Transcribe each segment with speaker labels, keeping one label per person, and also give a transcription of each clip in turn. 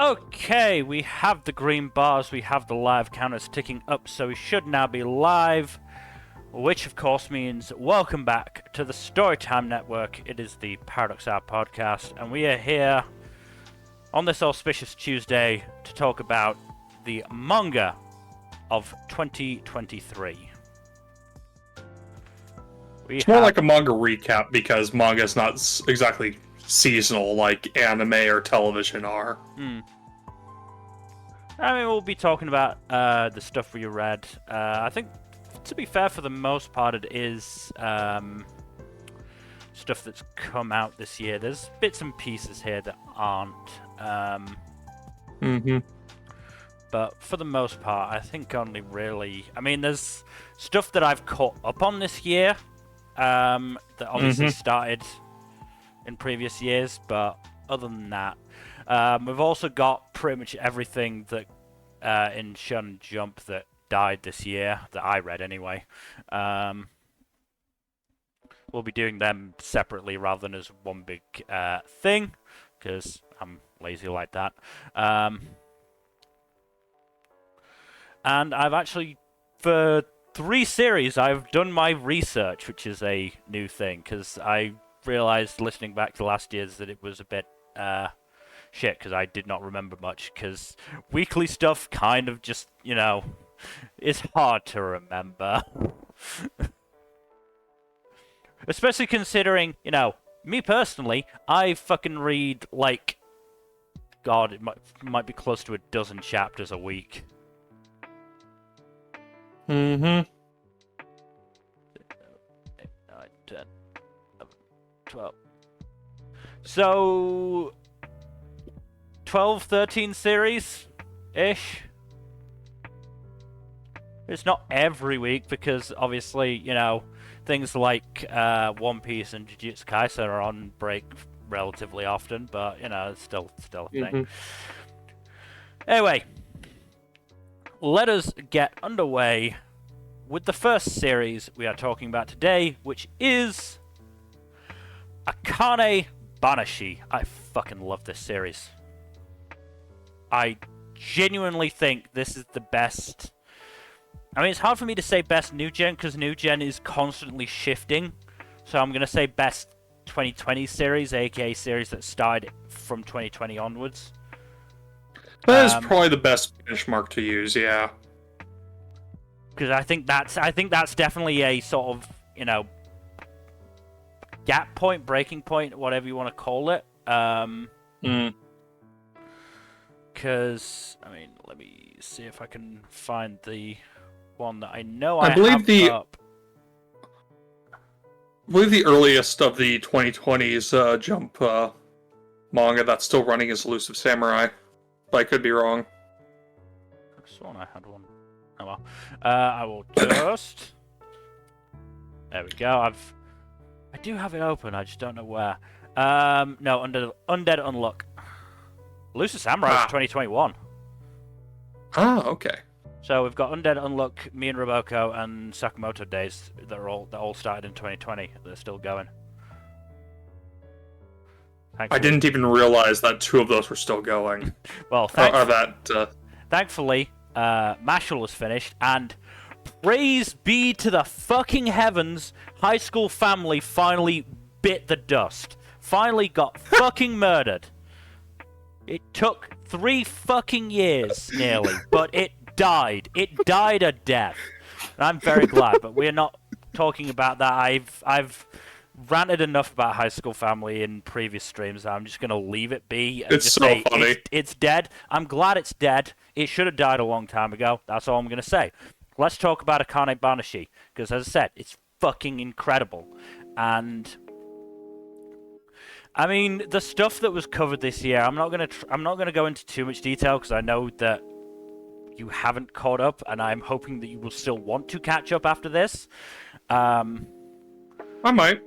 Speaker 1: Okay, we have the green bars, we have the live counters ticking up, so we should now be live. Which, of course, means welcome back to the Storytime Network. It is the Paradox Hour podcast, and we are here on this auspicious Tuesday to talk about the manga of 2023.
Speaker 2: It's more like a manga recap because manga is not exactly seasonal like anime or television are.
Speaker 1: I mean, we'll be talking about the stuff we read. I think, to be fair, for the most part, it is stuff that's come out this year. There's bits and pieces here that aren't. But for the most part, I think only really... I mean, there's stuff that I've caught up on this year that obviously started in previous years, but other than that, we've also got pretty much everything that in Shonen Jump that died this year, that I read anyway. We'll be doing them separately rather than as one big thing, because I'm lazy like that. And I've actually, for 3 series, I've done my research, which is a new thing, because I realized listening back to last year's that it was a bit shit, because I did not remember much, because weekly stuff kind of just, you know, is hard to remember. Especially considering, you know, me personally, I fucking read, like, God, it might be close to a dozen chapters a week. 8, 9, 10, 11, 12. So, 12, 13 series-ish. It's not every week because, obviously, you know, things like One Piece and Jujutsu Kaisen are on break relatively often, but, you know, it's still a thing. Anyway, let us get underway with the first series we are talking about today, which is Akane-Banashi. I fucking love this series. I genuinely think this is the best... I mean, it's hard for me to say best new gen, because new gen is constantly shifting. So I'm going to say best 2020 series, aka series that started from 2020 onwards.
Speaker 2: That is probably the best benchmark to use, yeah.
Speaker 1: Because I think that's definitely a sort of, you know, gap point, breaking point, whatever you want to call it. Because, I mean, let me see if I can find the one that I know I have up.
Speaker 2: I believe the earliest of the 2020s Jump manga that's still running is Elusive Samurai. But I could be wrong.
Speaker 1: I sworn I had one. Oh well. I will just... There we go. I do have it open, I just don't know where. No, Undead Unluck. Elusive Samurai is 2021.
Speaker 2: Ah, okay.
Speaker 1: So we've got Undead Unluck, Me and Roboko, and Sakamoto Days that all started in 2020. They're still going.
Speaker 2: Thankfully. I didn't even realize that 2 of those were still going.
Speaker 1: Well, thankfully, Mashal was finished, and praise be to the fucking heavens, High School Family finally bit the dust. Finally got fucking murdered. It took 3 fucking years, nearly, but it died. It died a death. And I'm very glad, but we're not talking about that. I've ranted enough about High School Family in previous streams. I'm just going to leave it be. And
Speaker 2: it's
Speaker 1: just
Speaker 2: so
Speaker 1: say
Speaker 2: funny.
Speaker 1: It's dead. I'm glad it's dead. It should have died a long time ago. That's all I'm going to say. Let's talk about Akane-Banashi, because as I said, it's fucking incredible. And I mean, the stuff that was covered this year, I'm not going to go into too much detail because I know that you haven't caught up, and I'm hoping that you will still want to catch up after this.
Speaker 2: I might.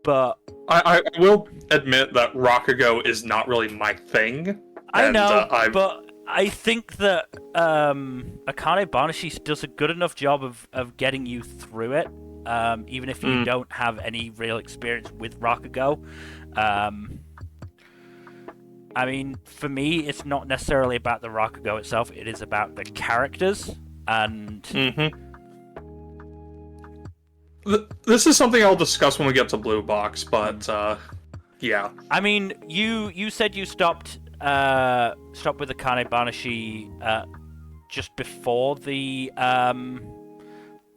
Speaker 1: But
Speaker 2: I will admit that Rakugo is not really my thing.
Speaker 1: I know, but I think that Akane-Banashi does a good enough job of getting you through it, even if you don't have any real experience with Rakugo. I mean, for me, it's not necessarily about the Rakugo itself. It is about the characters and.
Speaker 2: This is something I'll discuss when we get to Blue Box, but yeah.
Speaker 1: I mean, you said you stopped with Akane-Banashi just before the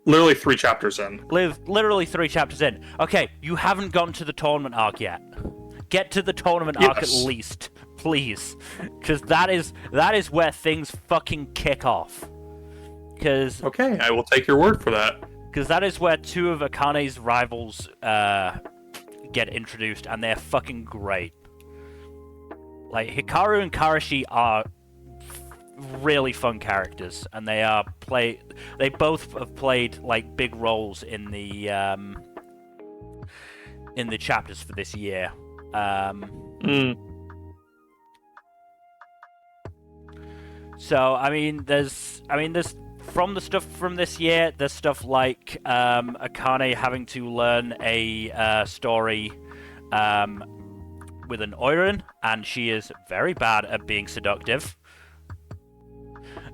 Speaker 2: Literally 3 chapters in.
Speaker 1: Literally 3 chapters in. Okay, you haven't gotten to the tournament arc yet. Get to the tournament arc at least, please, because that is where things fucking kick off. Because
Speaker 2: okay, I will take your word for that.
Speaker 1: Because that is where 2 of Akane's rivals get introduced, and they're fucking great. Like, Hikaru and Karashi are really fun characters, and they both have played, like, big roles in the chapters for this year. So, I mean, there's from the stuff from this year, there's stuff like Akane having to learn a story with an Oiran, and she is very bad at being seductive.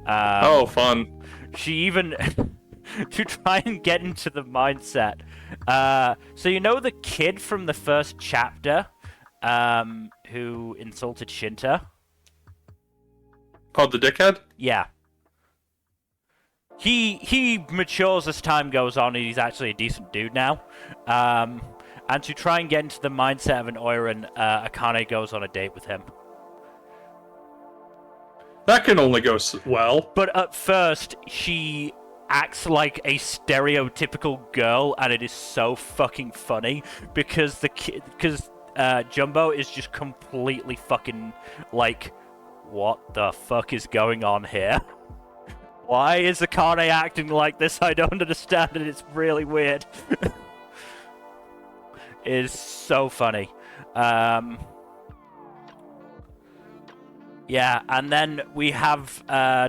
Speaker 2: Fun.
Speaker 1: She even to try and get into the mindset. So you know the kid from the first chapter who insulted Shinta?
Speaker 2: Called the dickhead?
Speaker 1: Yeah. He matures as time goes on, and he's actually a decent dude now. And to try and get into the mindset of an Oiran, Akane goes on a date with him.
Speaker 2: That can only go well.
Speaker 1: But at first, she acts like a stereotypical girl, and it is so fucking funny because Jumbo is just completely fucking like, what the fuck is going on here? Why is Akane acting like this? I don't understand it. It's really weird. It is so funny. Yeah, and then we have,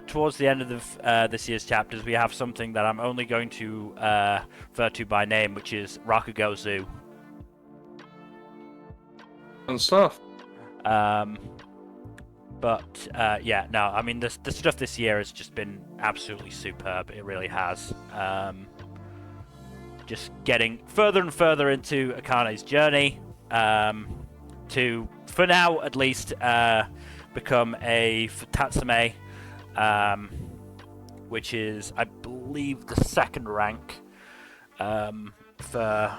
Speaker 1: towards the end of this year's chapters, we have something that I'm only going to refer to by name, which is Rakugo Zoo.
Speaker 2: And stuff.
Speaker 1: But, yeah, no, I mean, the stuff this year has just been absolutely superb. It really has. Just getting further and further into Akane's journey to, for now at least, become a Tatsume, which is, I believe, the 2nd rank for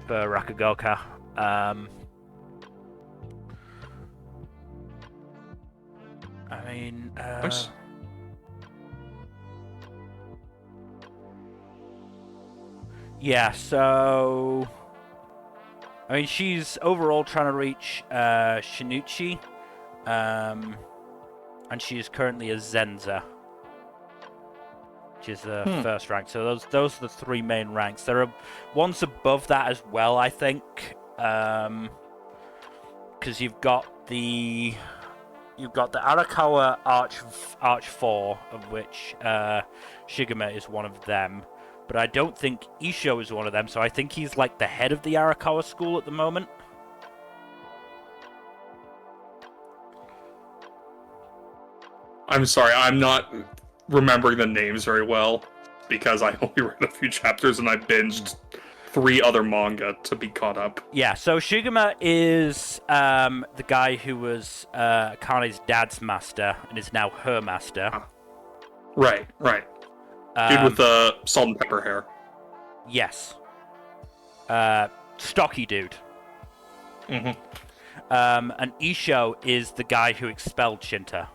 Speaker 1: Rakugoka. I mean,
Speaker 2: nice.
Speaker 1: Yeah, so I mean, she's overall trying to reach Shinichi, and she is currently a Zenza, which is the 1st rank. So those are the 3 main ranks. There are ones above that as well, I think, because you've got the Arakawa Arch 4, of which Shigema is one of them. But I don't think Isho is one of them, so I think he's like the head of the Arakawa school at the moment.
Speaker 2: I'm sorry, I'm not remembering the names very well, because I only read a few chapters and I binged 3 other manga to be caught up.
Speaker 1: Yeah, so Shigema is the guy who was Akane's dad's master, and is now her master.
Speaker 2: Right. Dude with the salt and pepper hair.
Speaker 1: Yes. Stocky dude.
Speaker 2: Mm-hmm.
Speaker 1: And Isho is the guy who expelled Shinta.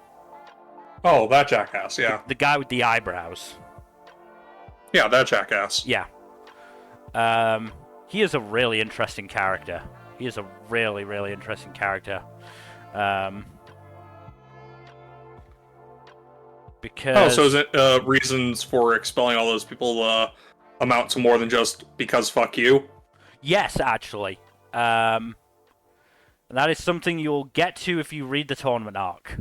Speaker 2: Oh, that jackass, yeah.
Speaker 1: The guy with the eyebrows.
Speaker 2: Yeah, that jackass.
Speaker 1: Yeah. He is a really interesting character. He is a really, really interesting character. Because...
Speaker 2: Oh, so is it reasons for expelling all those people amount to more than just because fuck you?
Speaker 1: Yes, actually. And that is something you'll get to if you read the tournament arc.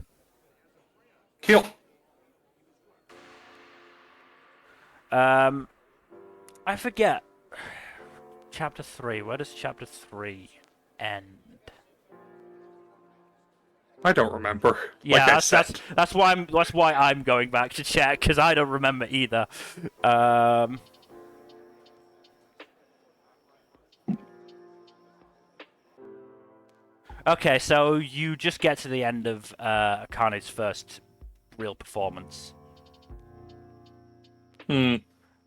Speaker 2: Kill.
Speaker 1: I forget. Chapter 3. Where does Chapter 3 end?
Speaker 2: I don't remember.
Speaker 1: Yeah,
Speaker 2: like I said.
Speaker 1: that's why I'm going back to check, because I don't remember either. Okay, so you just get to the end of Akane's first real performance.
Speaker 2: Hmm.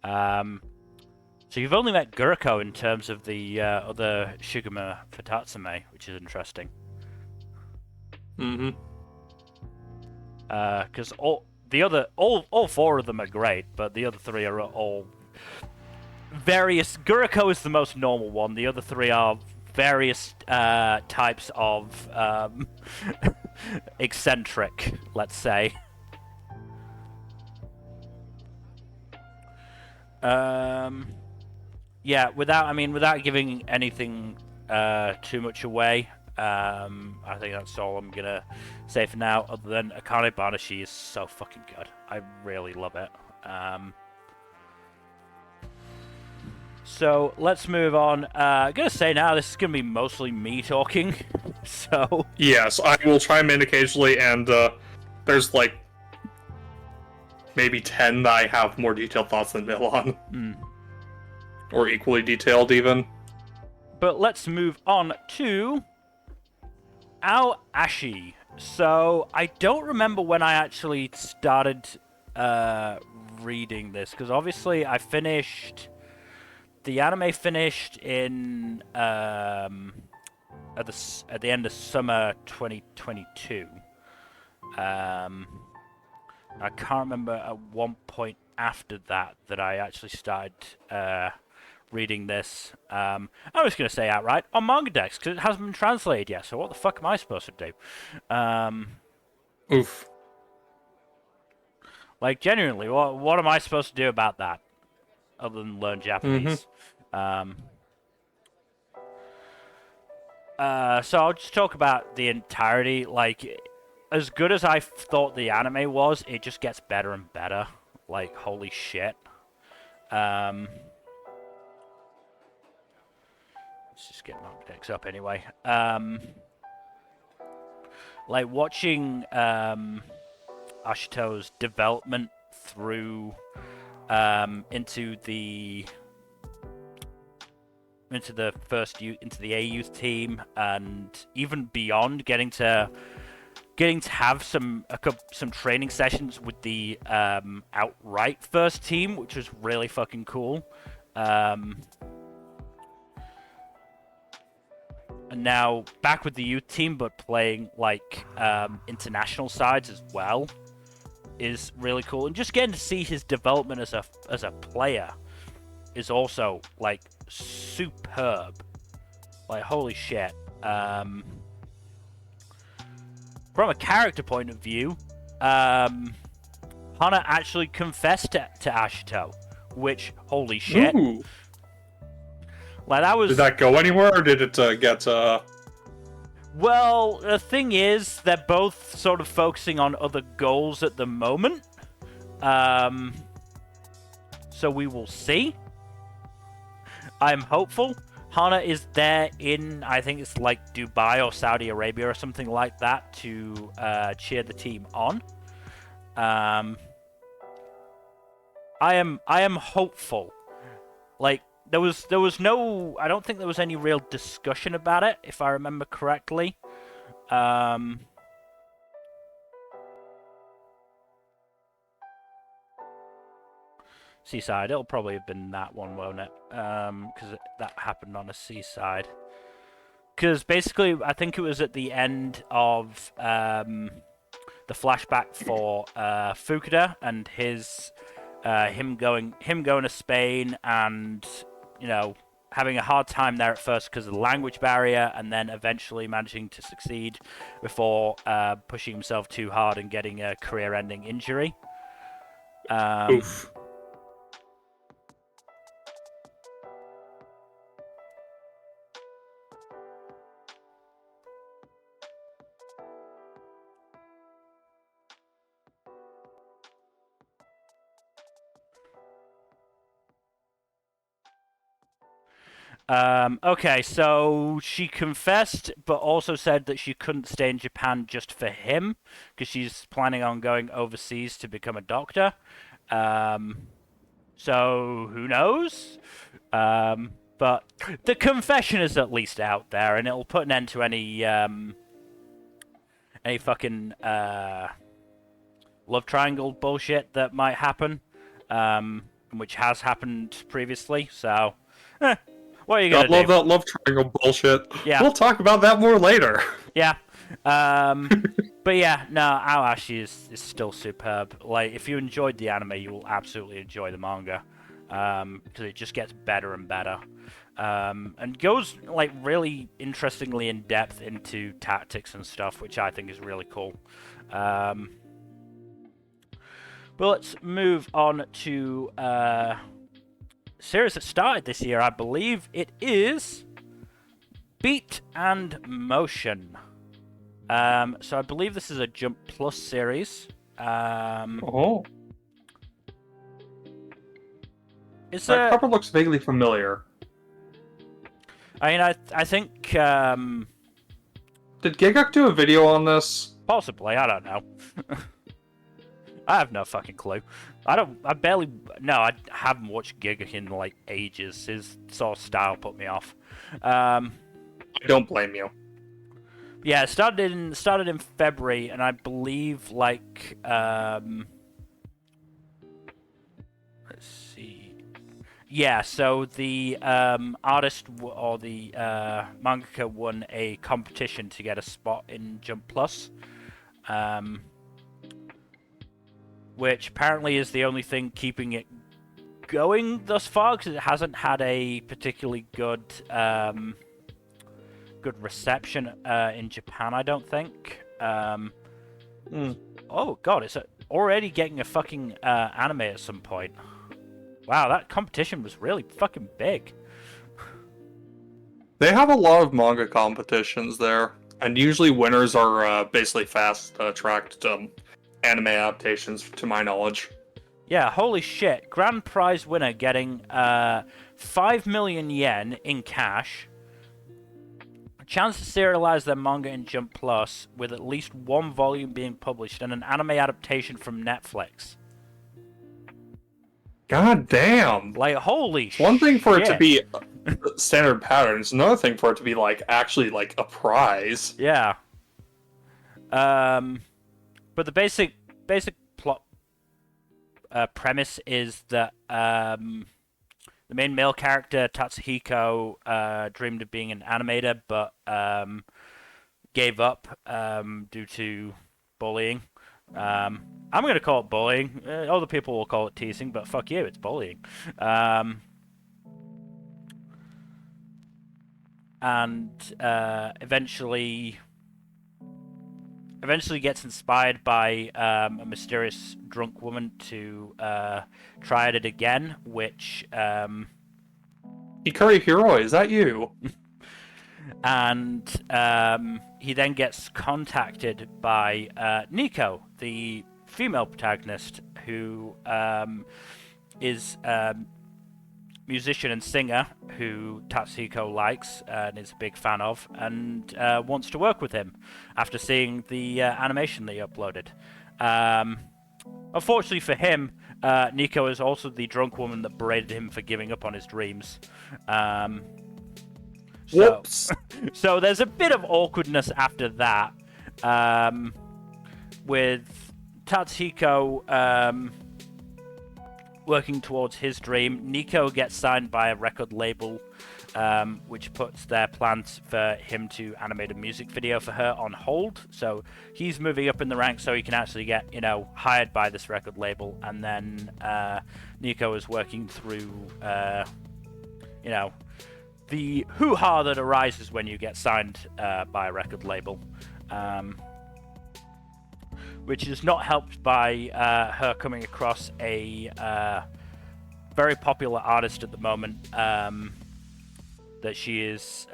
Speaker 1: So you've only met Guriko in terms of the other Shiguma Futatsume, which is interesting.
Speaker 2: Mm-hmm.
Speaker 1: Because all four of them are great, but the other three are all various. Guriko is the most normal one. The other three are various types of eccentric, let's say. Yeah, without giving anything too much away, I think that's all I'm gonna say for now. Other than Akane-Banashi is so fucking good. I really love it. So let's move on. I'm gonna say now this is gonna be mostly me talking. So
Speaker 2: yes, I will chime in occasionally, and there's like maybe 10 that I have more detailed thoughts than Mill on, or equally detailed even.
Speaker 1: But let's move on to Aoashi. So I don't remember when I actually started reading this, because obviously I finished. The anime finished in at the end of summer 2022. I can't remember at one point after that I actually started reading this. I'm just gonna say outright on Manga Dex because it hasn't been translated yet. So what the fuck am I supposed to do?
Speaker 2: Oof.
Speaker 1: Like genuinely, what am I supposed to do about that? Other than learn Japanese. So I'll just talk about the entirety. Like, as good as I thought the anime was, it just gets better and better. Like, holy shit. Let's just get my decks up anyway. Like, watching Ashito's development through into the A youth team, and even beyond, getting to have some training sessions with the outright first team, which was really fucking cool. And now back with the youth team, but playing like international sides as well is really cool. And just getting to see his development as a player is also like superb. Like, holy shit. From a character point of view, Hana actually confessed to Ashito, which, holy shit.
Speaker 2: Ooh.
Speaker 1: Like, that was...
Speaker 2: Did that go anywhere, or did it get...
Speaker 1: Well, the thing is, they're both sort of focusing on other goals at the moment. So we will see. I'm hopeful. Hana is there in, I think it's like Dubai or Saudi Arabia or something like that, to cheer the team on. I am hopeful. Like, there was no, I don't think there was any real discussion about it, if I remember correctly. Seaside, it'll probably have been that one, won't it? Because that happened on a seaside. Because basically, I think it was at the end of the flashback for Fukuda and his him going to Spain, and having a hard time there at first because of the language barrier, and then eventually managing to succeed before pushing himself too hard and getting a career-ending injury.
Speaker 2: Oof.
Speaker 1: Okay, so she confessed, but also said that she couldn't stay in Japan just for him, because she's planning on going overseas to become a doctor. So who knows? But the confession is at least out there, and it'll put an end to any fucking love triangle bullshit that might happen, which has happened previously. So, what are you gonna do?
Speaker 2: I love that love triangle bullshit.
Speaker 1: Yeah.
Speaker 2: We'll talk about that more later.
Speaker 1: Yeah. But yeah, no, Aoashi is still superb. Like, if you enjoyed the anime, you will absolutely enjoy the manga. Because it just gets better and better. And goes, like, really interestingly in depth into tactics and stuff, which I think is really cool. But let's move on to a series that started this year. I believe it is Beat and Motion. So I believe this is a Jump Plus series. That
Speaker 2: cover looks vaguely familiar.
Speaker 1: I mean, I think.
Speaker 2: Did Gigguk do a video on this?
Speaker 1: Possibly, I don't know. I have no fucking clue. I haven't watched Gigguk in like ages. His sort of style put me off.
Speaker 2: I don't blame you.
Speaker 1: Yeah, it started in February, and I believe like let's see. Yeah, so the artist or the mangaka won a competition to get a spot in Jump Plus, which apparently is the only thing keeping it going thus far, because it hasn't had a particularly good reception in Japan, I don't think. Oh god, it's already getting a fucking anime at some point. Wow, that competition was really fucking big.
Speaker 2: They have a lot of manga competitions there, and usually winners are basically fast-tracked anime adaptations, to my knowledge.
Speaker 1: Yeah, holy shit. Grand prize winner getting 5 million yen in cash. A chance to serialize their manga in Jump Plus, with at least one volume being published, and an anime adaptation from Netflix.
Speaker 2: God damn!
Speaker 1: Like, holy shit.
Speaker 2: One thing for it to be standard patterns, another thing for it to be, like, actually, like, a prize.
Speaker 1: Yeah. But the basic plot premise is that the main male character, Tatsuhiko, dreamed of being an animator, but gave up due to bullying. I'm going to call it bullying. Other people will call it teasing, but fuck you, it's bullying. And eventually gets inspired by a mysterious drunk woman to try it again, which...
Speaker 2: Hikari Hiroi, is that you?
Speaker 1: And he then gets contacted by Nico, the female protagonist, who is a musician and singer who Tatsuhiko likes and is a big fan of, and wants to work with him after seeing the animation that he uploaded. Unfortunately for him, Nico is also the drunk woman that berated him for giving up on his dreams.
Speaker 2: Whoops.
Speaker 1: So there's a bit of awkwardness after that, with Tatsuhiko working towards his dream. Nico gets signed by a record label, which puts their plans for him to animate a music video for her on hold. So he's moving up in the ranks so he can actually get, hired by this record label. And then Nico is working through, the hoo-ha that arises when you get signed by a record label, which is not helped by her coming across a very popular artist at the moment that she is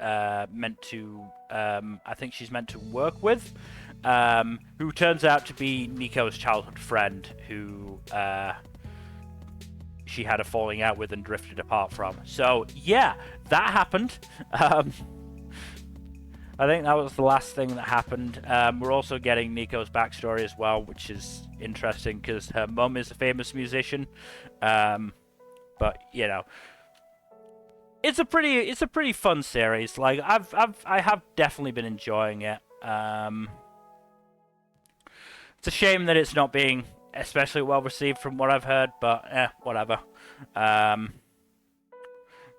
Speaker 1: meant to, I think she's meant to work with, who turns out to be Nico's childhood friend, who she had a falling out with and drifted apart from. So yeah, that happened. I think that was the last thing that happened. We're also getting Nico's backstory as well, which is interesting because her mum is a famous musician. But you know, it's a pretty fun series. Like I have definitely been enjoying it. It's a shame that it's not being especially well received from what I've heard, but whatever.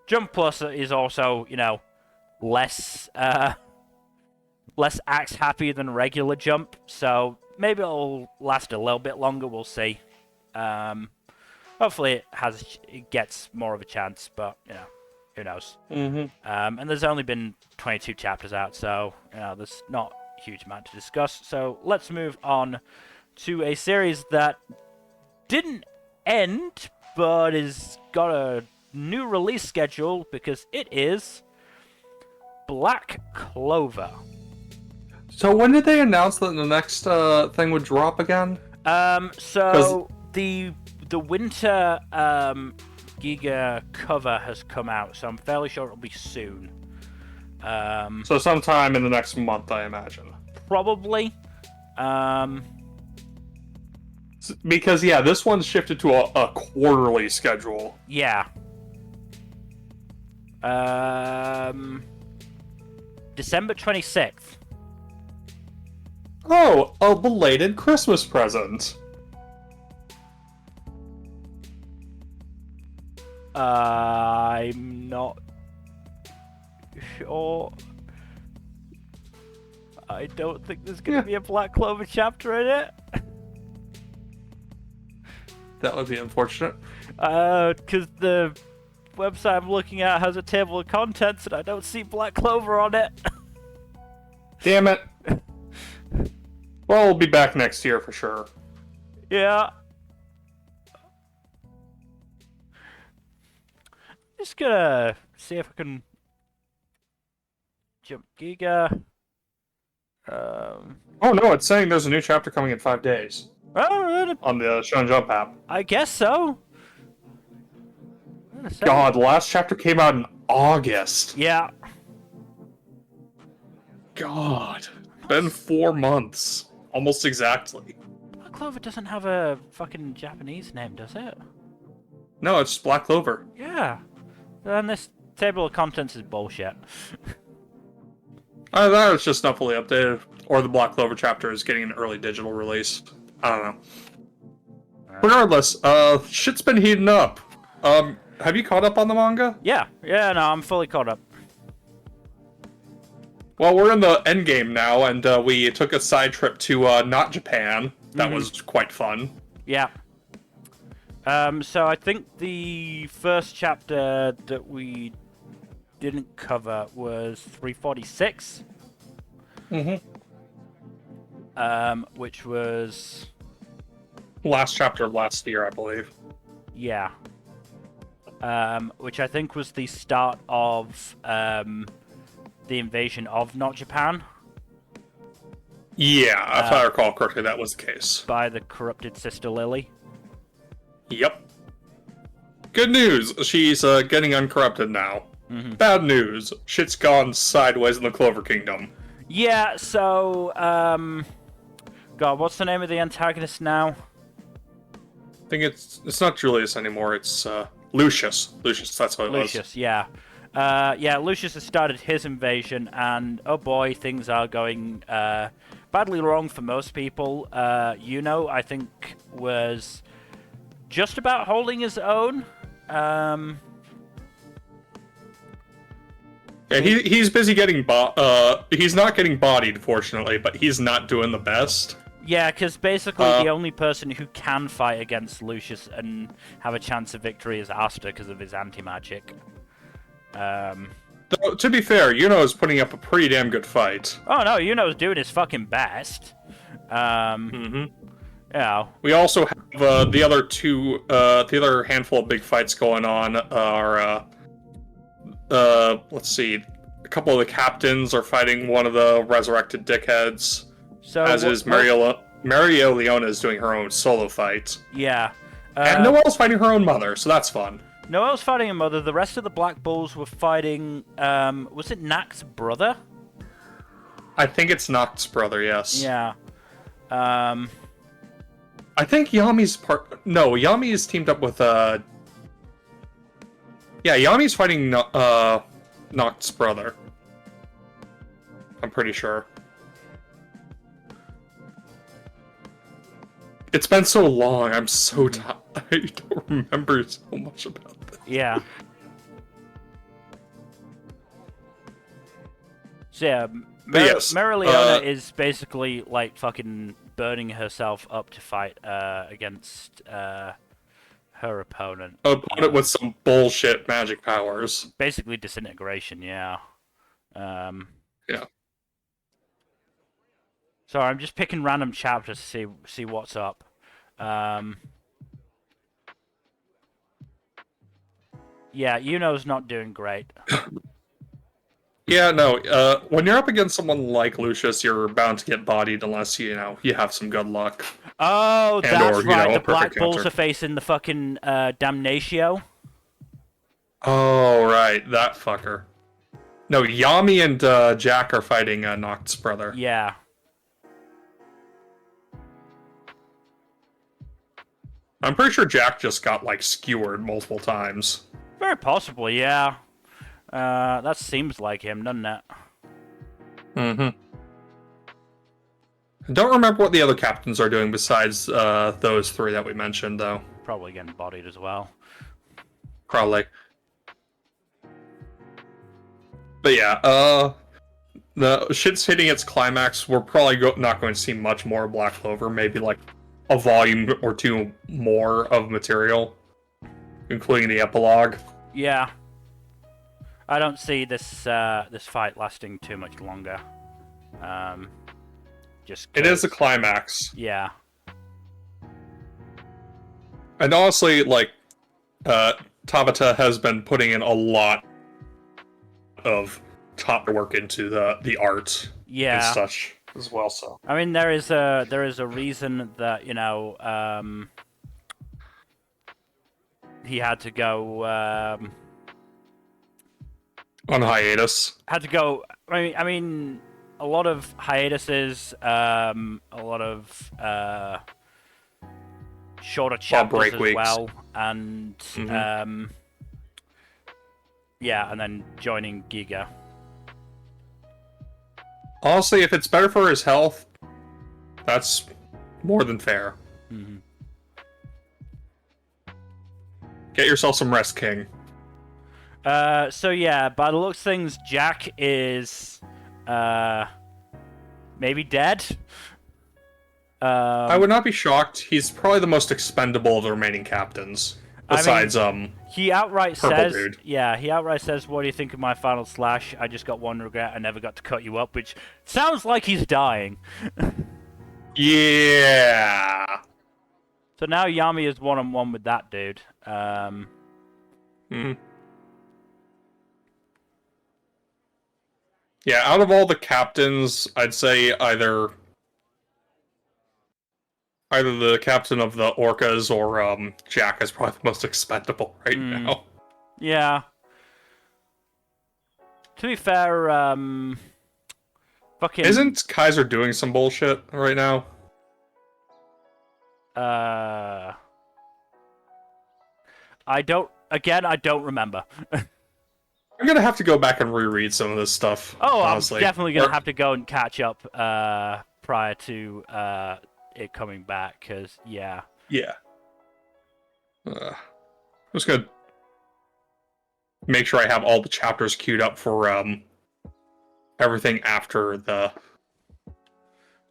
Speaker 1: Jump Plus is also, you know, less axe happy than regular Jump, so maybe it'll last a little bit longer. We'll see. Hopefully it gets more of a chance, but you know, who knows? And there's only been 22 chapters out, so you know, there's not a huge amount to discuss. So let's move on to a series that didn't end, but has got a new release schedule because it is Black Clover.
Speaker 2: So when did they announce that the next thing would drop again?
Speaker 1: So the winter Giga cover has come out, so I'm fairly sure it'll be soon.
Speaker 2: So sometime in the next month, I imagine.
Speaker 1: Probably.
Speaker 2: Because yeah, this one's shifted to a quarterly schedule.
Speaker 1: Yeah. December 26th.
Speaker 2: Oh, a belated Christmas present.
Speaker 1: I'm not sure. I don't think there's going to be a Black Clover chapter in it.
Speaker 2: That would be unfortunate.
Speaker 1: Because the website I'm looking at has a table of contents and I don't see Black Clover on it.
Speaker 2: Damn it. Well, we'll be back next year for sure.
Speaker 1: Yeah. Just gonna see if I can jump Giga.
Speaker 2: Oh no, it's saying there's a new chapter coming in 5 days.
Speaker 1: Oh,
Speaker 2: on the Shonen Jump app.
Speaker 1: I guess so.
Speaker 2: God, the last chapter came out in August.
Speaker 1: Yeah.
Speaker 2: God. Been 4 months. Almost exactly.
Speaker 1: Black Clover doesn't have a fucking Japanese name, does it?
Speaker 2: No, it's Black Clover.
Speaker 1: Yeah. Then this table of contents is bullshit.
Speaker 2: I thought it's just not fully updated. Or the Black Clover chapter is getting an early digital release. I don't know. Regardless, shit's been heating up. Have you caught up on the manga?
Speaker 1: Yeah, no, I'm fully caught up.
Speaker 2: Well, we're in the endgame now, and we took a side trip to not Japan. That was quite fun.
Speaker 1: Yeah. So I think the first chapter that we didn't cover was 346. Which was
Speaker 2: last chapter of last year, I believe.
Speaker 1: Yeah. Which I think was the start of the invasion of not Japan.
Speaker 2: Yeah, if I recall correctly, that was the case.
Speaker 1: By the corrupted Sister Lily.
Speaker 2: Yep. Good news, she's getting uncorrupted now. Bad news, shit's gone sideways in the Clover Kingdom.
Speaker 1: Yeah, so, God, what's the name of the antagonist now?
Speaker 2: I think it's not Julius anymore, it's Lucius. Lucius, that's what it was.
Speaker 1: Lucius, yeah. Yeah, Lucius has started his invasion, and oh boy, things are going badly wrong for most people. Yuno, I think, was just about holding his own.
Speaker 2: Yeah, he's busy getting he's not getting bodied, fortunately, but he's not doing the best.
Speaker 1: Yeah, because basically the only person who can fight against Lucius and have a chance of victory is Asta because of his anti-magic.
Speaker 2: Though, to be fair, Yuno is putting up a pretty damn good fight.
Speaker 1: Oh no, Yuno's doing his fucking best. Yeah.
Speaker 2: We also have the other handful of big fights going on are let's see, a couple of the captains are fighting one of the resurrected dickheads. So as is Mario Leona is doing her own solo fight.
Speaker 1: Yeah.
Speaker 2: And Noelle's fighting her own mother, so that's fun.
Speaker 1: Noelle's fighting her mother. The rest of the Black Bulls were fighting. Was it Nakt's brother?
Speaker 2: I think it's Nakt's brother. Yes.
Speaker 1: Yeah.
Speaker 2: I think Yami's part. No, Yami is teamed up with Yeah, Yami's fighting Nakt's brother. I'm pretty sure. It's been so long. I'm so tired. I don't remember so much about this.
Speaker 1: Yeah. So yeah, Mereoleona is basically like fucking burning herself up to fight against her opponent.
Speaker 2: Opponent with some bullshit magic powers.
Speaker 1: Basically disintegration, yeah.
Speaker 2: Yeah.
Speaker 1: Sorry, I'm just picking random chapters to see what's up. Yeah, Yuno's not doing great.
Speaker 2: Yeah, no. When you're up against someone like Lucius, you're bound to get bodied unless you have some good luck.
Speaker 1: Oh, that's right. The Black Bulls are facing the fucking Damnatio.
Speaker 2: Oh, right, that fucker. No, Yami and Jack are fighting Nakt's brother.
Speaker 1: Yeah.
Speaker 2: I'm pretty sure Jack just got, like, skewered multiple times.
Speaker 1: Very possibly, yeah. That seems like him, doesn't it?
Speaker 2: Mm-hmm. I don't remember what the other captains are doing besides those three that we mentioned, though.
Speaker 1: Probably getting bodied as well.
Speaker 2: Probably. But yeah, the shit's hitting its climax. We're probably not going to see much more Black Clover. Maybe like a volume or two more of material, including the epilogue.
Speaker 1: Yeah. I don't see this this fight lasting too much longer.
Speaker 2: It is a climax.
Speaker 1: Yeah.
Speaker 2: And honestly, like, Tabata has been putting in a lot of top work into the art and such as well. So
Speaker 1: I mean, there is a reason that he had to go
Speaker 2: on hiatus.
Speaker 1: Had to go. I mean, a lot of hiatuses, a lot of shorter chapters as well, and yeah, and then joining Giga.
Speaker 2: Honestly, if it's better for his health, that's more than fair.
Speaker 1: Mm-hmm.
Speaker 2: Get yourself some rest, King.
Speaker 1: So yeah, by the looks of things, Jack is maybe dead.
Speaker 2: I would not be shocked. He's probably the most expendable of the remaining captains. Besides,
Speaker 1: he outright says,
Speaker 2: dude.
Speaker 1: Yeah, he outright says, "What do you think of my final slash? I just got one regret. I never got to cut you up," which sounds like he's dying.
Speaker 2: Yeah.
Speaker 1: So now Yami is one-on-one with that dude.
Speaker 2: Yeah, out of all the captains, I'd say either the captain of the Orcas or Jack is probably the most expendable right now.
Speaker 1: Yeah. To be fair, fucking...
Speaker 2: Isn't Kaiser doing some bullshit right now?
Speaker 1: I don't remember.
Speaker 2: I'm gonna have to go back and reread some of this stuff.
Speaker 1: Oh,
Speaker 2: honestly.
Speaker 1: I'm definitely gonna have to go and catch up prior to it coming back, because yeah.
Speaker 2: Yeah. I'm just gonna make sure I have all the chapters queued up for everything after the.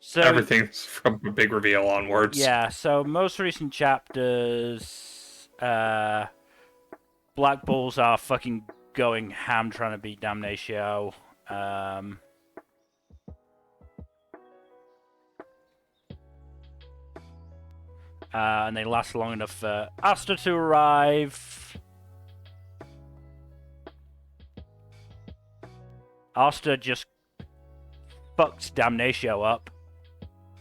Speaker 2: So everything's from the big reveal onwards.
Speaker 1: Yeah. So most recent chapters, Black Bulls are fucking going ham trying to beat Damnatio. And they last long enough for Asta to arrive. Asta just fucks Damnatio up.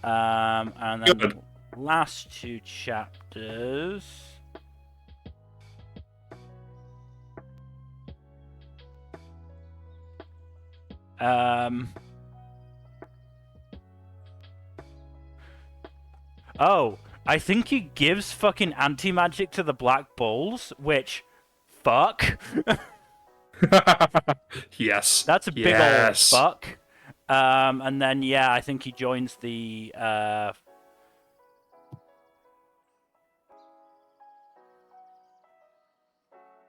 Speaker 1: And then last two chapters. Oh, I think he gives fucking anti-magic to the Black Bulls, which, fuck.
Speaker 2: Yes.
Speaker 1: That's a big old fuck. And then, yeah, I think he joins the,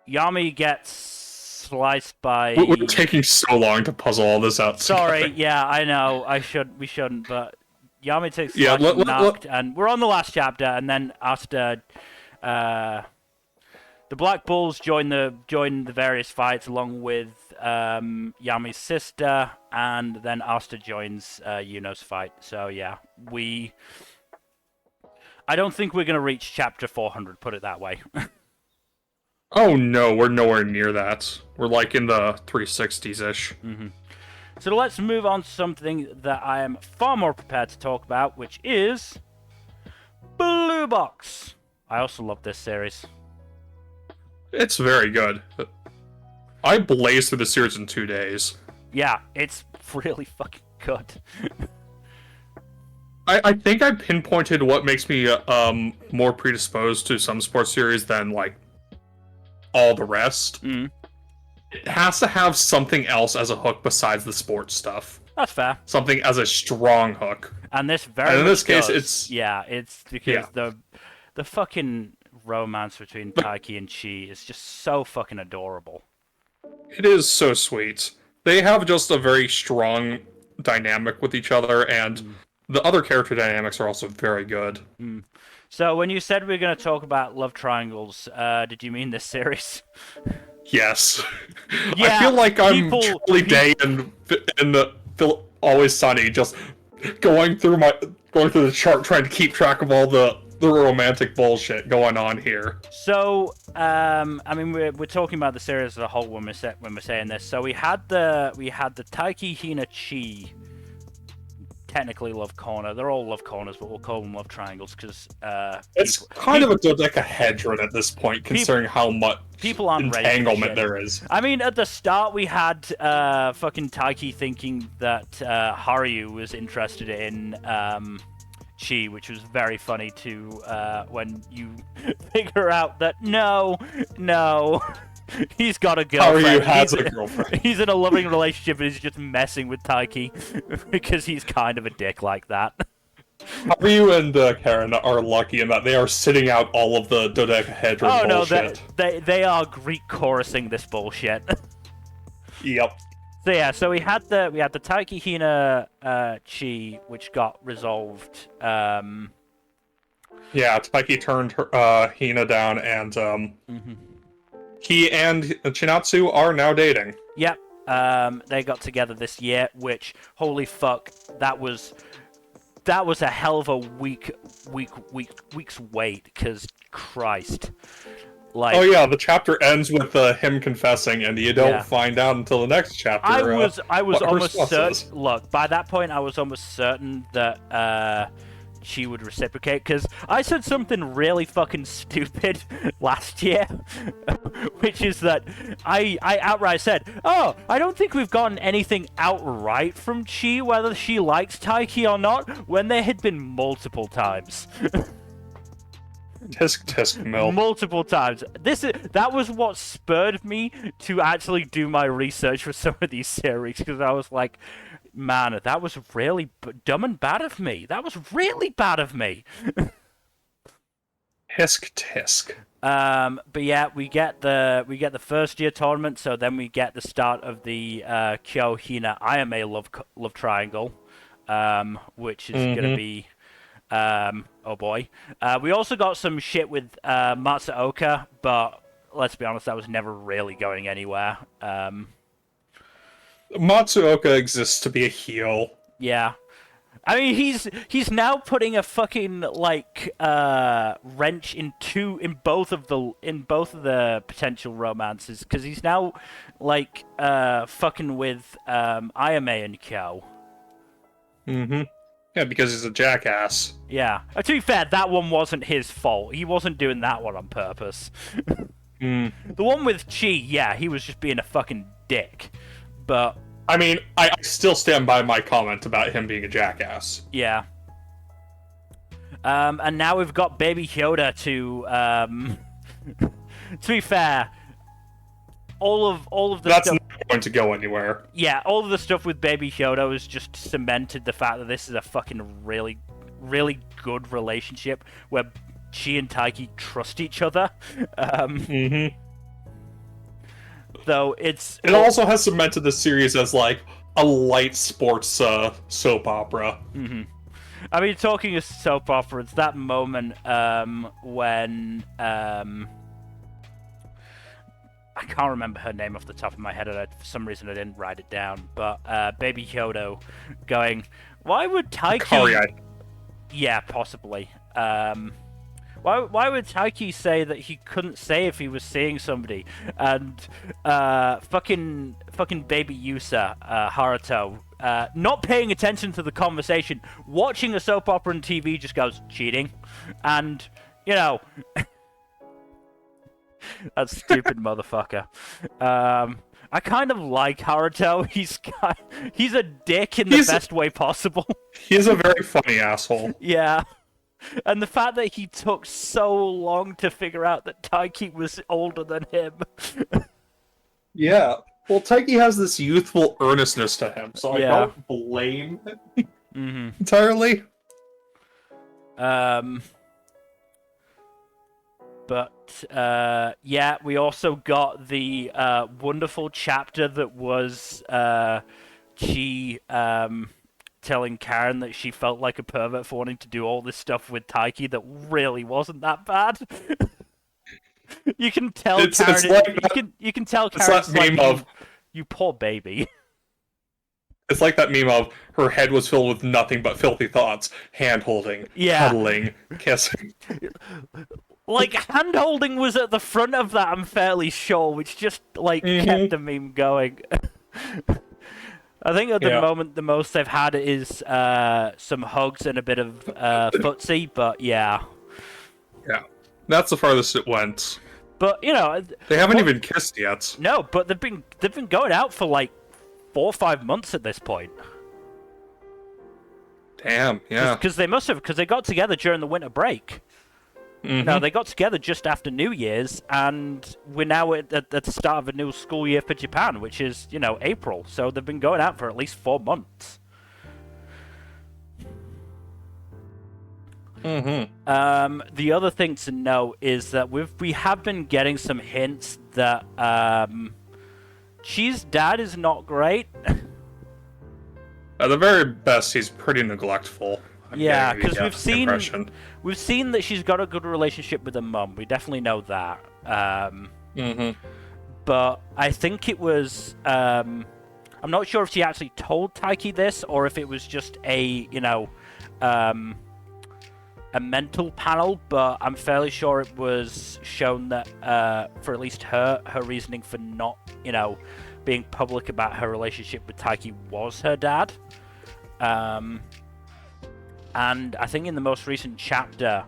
Speaker 1: Yami gets sliced by...
Speaker 2: We're taking so long to puzzle all this out.
Speaker 1: Sorry,
Speaker 2: together.
Speaker 1: yeah, I know, we shouldn't, but Yami takes knocked, and we're on the last chapter, and then after, the Black Bulls join the various fights along with Yami's sister, and then Asta joins Yuno's fight. So yeah, I don't think we're gonna reach chapter 400. Put it that way.
Speaker 2: Oh no, we're nowhere near that. We're like in the 360s-ish.
Speaker 1: Mm-hmm. So let's move on to something that I am far more prepared to talk about, which is Blue Box. I also love this series.
Speaker 2: It's very good. I blazed through the series in 2 days.
Speaker 1: Yeah, it's really fucking good.
Speaker 2: I think I pinpointed what makes me more predisposed to some sports series than like all the rest.
Speaker 1: Mm.
Speaker 2: It has to have something else as a hook besides the sports stuff.
Speaker 1: That's fair.
Speaker 2: Something as a strong hook.
Speaker 1: And this
Speaker 2: in this case,
Speaker 1: it's because the fucking romance between Taiki and Chi is just so fucking adorable.
Speaker 2: It is so sweet. They have just a very strong dynamic with each other, and the other character dynamics are also very good.
Speaker 1: Mm. So when you said we were going to talk about love triangles, did you mean this series?
Speaker 2: Yes.
Speaker 1: Yeah,
Speaker 2: I feel like I'm Charlie Day and Always Sunny, just going through the chart trying to keep track of all the romantic bullshit going on here.
Speaker 1: So, I mean, we're talking about the series as a whole when we're saying this. So we had the Taiki, Hina, Chi. Technically love corner. They're all love corners, but we'll call them love triangles because
Speaker 2: it's kind of a dodecahedron at this point, considering how much entanglement there is.
Speaker 1: I mean, at the start we had fucking Taiki thinking that Haryu was interested in Chi, which was very funny to when you figure out that no. He's got a girlfriend.
Speaker 2: Haryu has a girlfriend.
Speaker 1: He's in a loving relationship and he's just messing with Taiki because he's kind of a dick like that.
Speaker 2: Haryu and Karen are lucky in that they are sitting out all of the dodecahedron bullshit.
Speaker 1: They are Greek chorusing this bullshit.
Speaker 2: Yep.
Speaker 1: So yeah, so we had the Taiki Hina Chi, which got resolved.
Speaker 2: Yeah, Taiki turned Hina down, and he and Chinatsu are now dating.
Speaker 1: Yep. They got together this year, which, holy fuck, that was a hell of a week's wait, because Christ. Like,
Speaker 2: oh yeah, the chapter ends with him confessing, and you don't find out until the next chapter.
Speaker 1: I was almost certain. Look, by that point, I was almost certain that she would reciprocate, because I said something really fucking stupid last year, which is that I outright said, oh, I don't think we've gotten anything outright from Chi, whether she likes Taiki or not, when there had been multiple times.
Speaker 2: Tisk mill.
Speaker 1: Multiple times. That was what spurred me to actually do my research for some of these series, because I was like, man, that was really dumb and bad of me. That was really bad of me.
Speaker 2: Tisk.
Speaker 1: But yeah, we get the first year tournament, so then we get the start of the Kyo Hina Ayame love triangle, which is gonna be oh boy. We also got some shit with Matsuoka, but let's be honest, that was never really going anywhere.
Speaker 2: Matsuoka exists to be a heel.
Speaker 1: Yeah. I mean, he's now putting a fucking like wrench in both of the potential romances, because he's now like fucking with Ayame and Kyo.
Speaker 2: Yeah, because he's a jackass.
Speaker 1: Yeah. To be fair, that one wasn't his fault. He wasn't doing that one on purpose. The one with Chi, yeah, he was just being a fucking dick. But
Speaker 2: I mean, I still stand by my comment about him being a jackass.
Speaker 1: Yeah. And now we've got Baby Yoda to to be fair, all of the
Speaker 2: That's
Speaker 1: stuff...
Speaker 2: not going to go anywhere.
Speaker 1: Yeah, all of the stuff with Baby Yoda has just cemented the fact that this is a fucking really, really good relationship where she and Taiki trust each other. Though it
Speaker 2: also has cemented the series as like a light sports soap opera.
Speaker 1: I mean, talking of soap opera, it's that moment when I can't remember her name off the top of my head, and for some reason I didn't write it down. But Baby Yoda going, "Why would Taiki?"
Speaker 2: Kari.
Speaker 1: Yeah, possibly. Why would Taiki say that he couldn't say if he was seeing somebody? And fucking Baby Yusa, Haruto, not paying attention to the conversation, watching a soap opera on TV, just goes, cheating. And, you know, that stupid motherfucker. I kind of like Haruto. He's a dick in the best way possible.
Speaker 2: He's a very funny asshole.
Speaker 1: Yeah. And the fact that he took so long to figure out that Taiki was older than him.
Speaker 2: Yeah. Well, Taiki has this youthful earnestness to him, so I don't blame him entirely.
Speaker 1: But, yeah, we also got the wonderful chapter that was she telling Karen that she felt like a pervert for wanting to do all this stuff with Taiki that really wasn't that bad. You can tell you can tell Karen's like, you poor baby.
Speaker 2: It's like that meme of her head was filled with nothing but filthy thoughts, hand-holding, cuddling, kissing.
Speaker 1: Like, hand-holding was at the front of that, I'm fairly sure, which just, like, kept the meme going. I think at the moment the most they've had is some hugs and a bit of footsie, but yeah. Yeah,
Speaker 2: that's the farthest it went.
Speaker 1: But you know,
Speaker 2: they haven't even kissed yet.
Speaker 1: No, but they've been going out for like 4 or 5 months at this point.
Speaker 2: Damn, yeah.
Speaker 1: Because they must have, because they got together during the winter break. No, they got together just after New Year's, and we're now at the start of a new school year for Japan, which is, you know, April. So they've been going out for at least 4 months. The other thing to know is that we have been getting some hints that Chi's dad is not great.
Speaker 2: At the very best, he's pretty neglectful.
Speaker 1: Yeah, because we've seen that she's got a good relationship with her mum. We definitely know that. But I think it was... I'm not sure if she actually told Taiki this, or if it was just a, you know, a mental panel, but I'm fairly sure it was shown that, for at least her reasoning for not, you know, being public about her relationship with Taiki was her dad. And I think in the most recent chapter,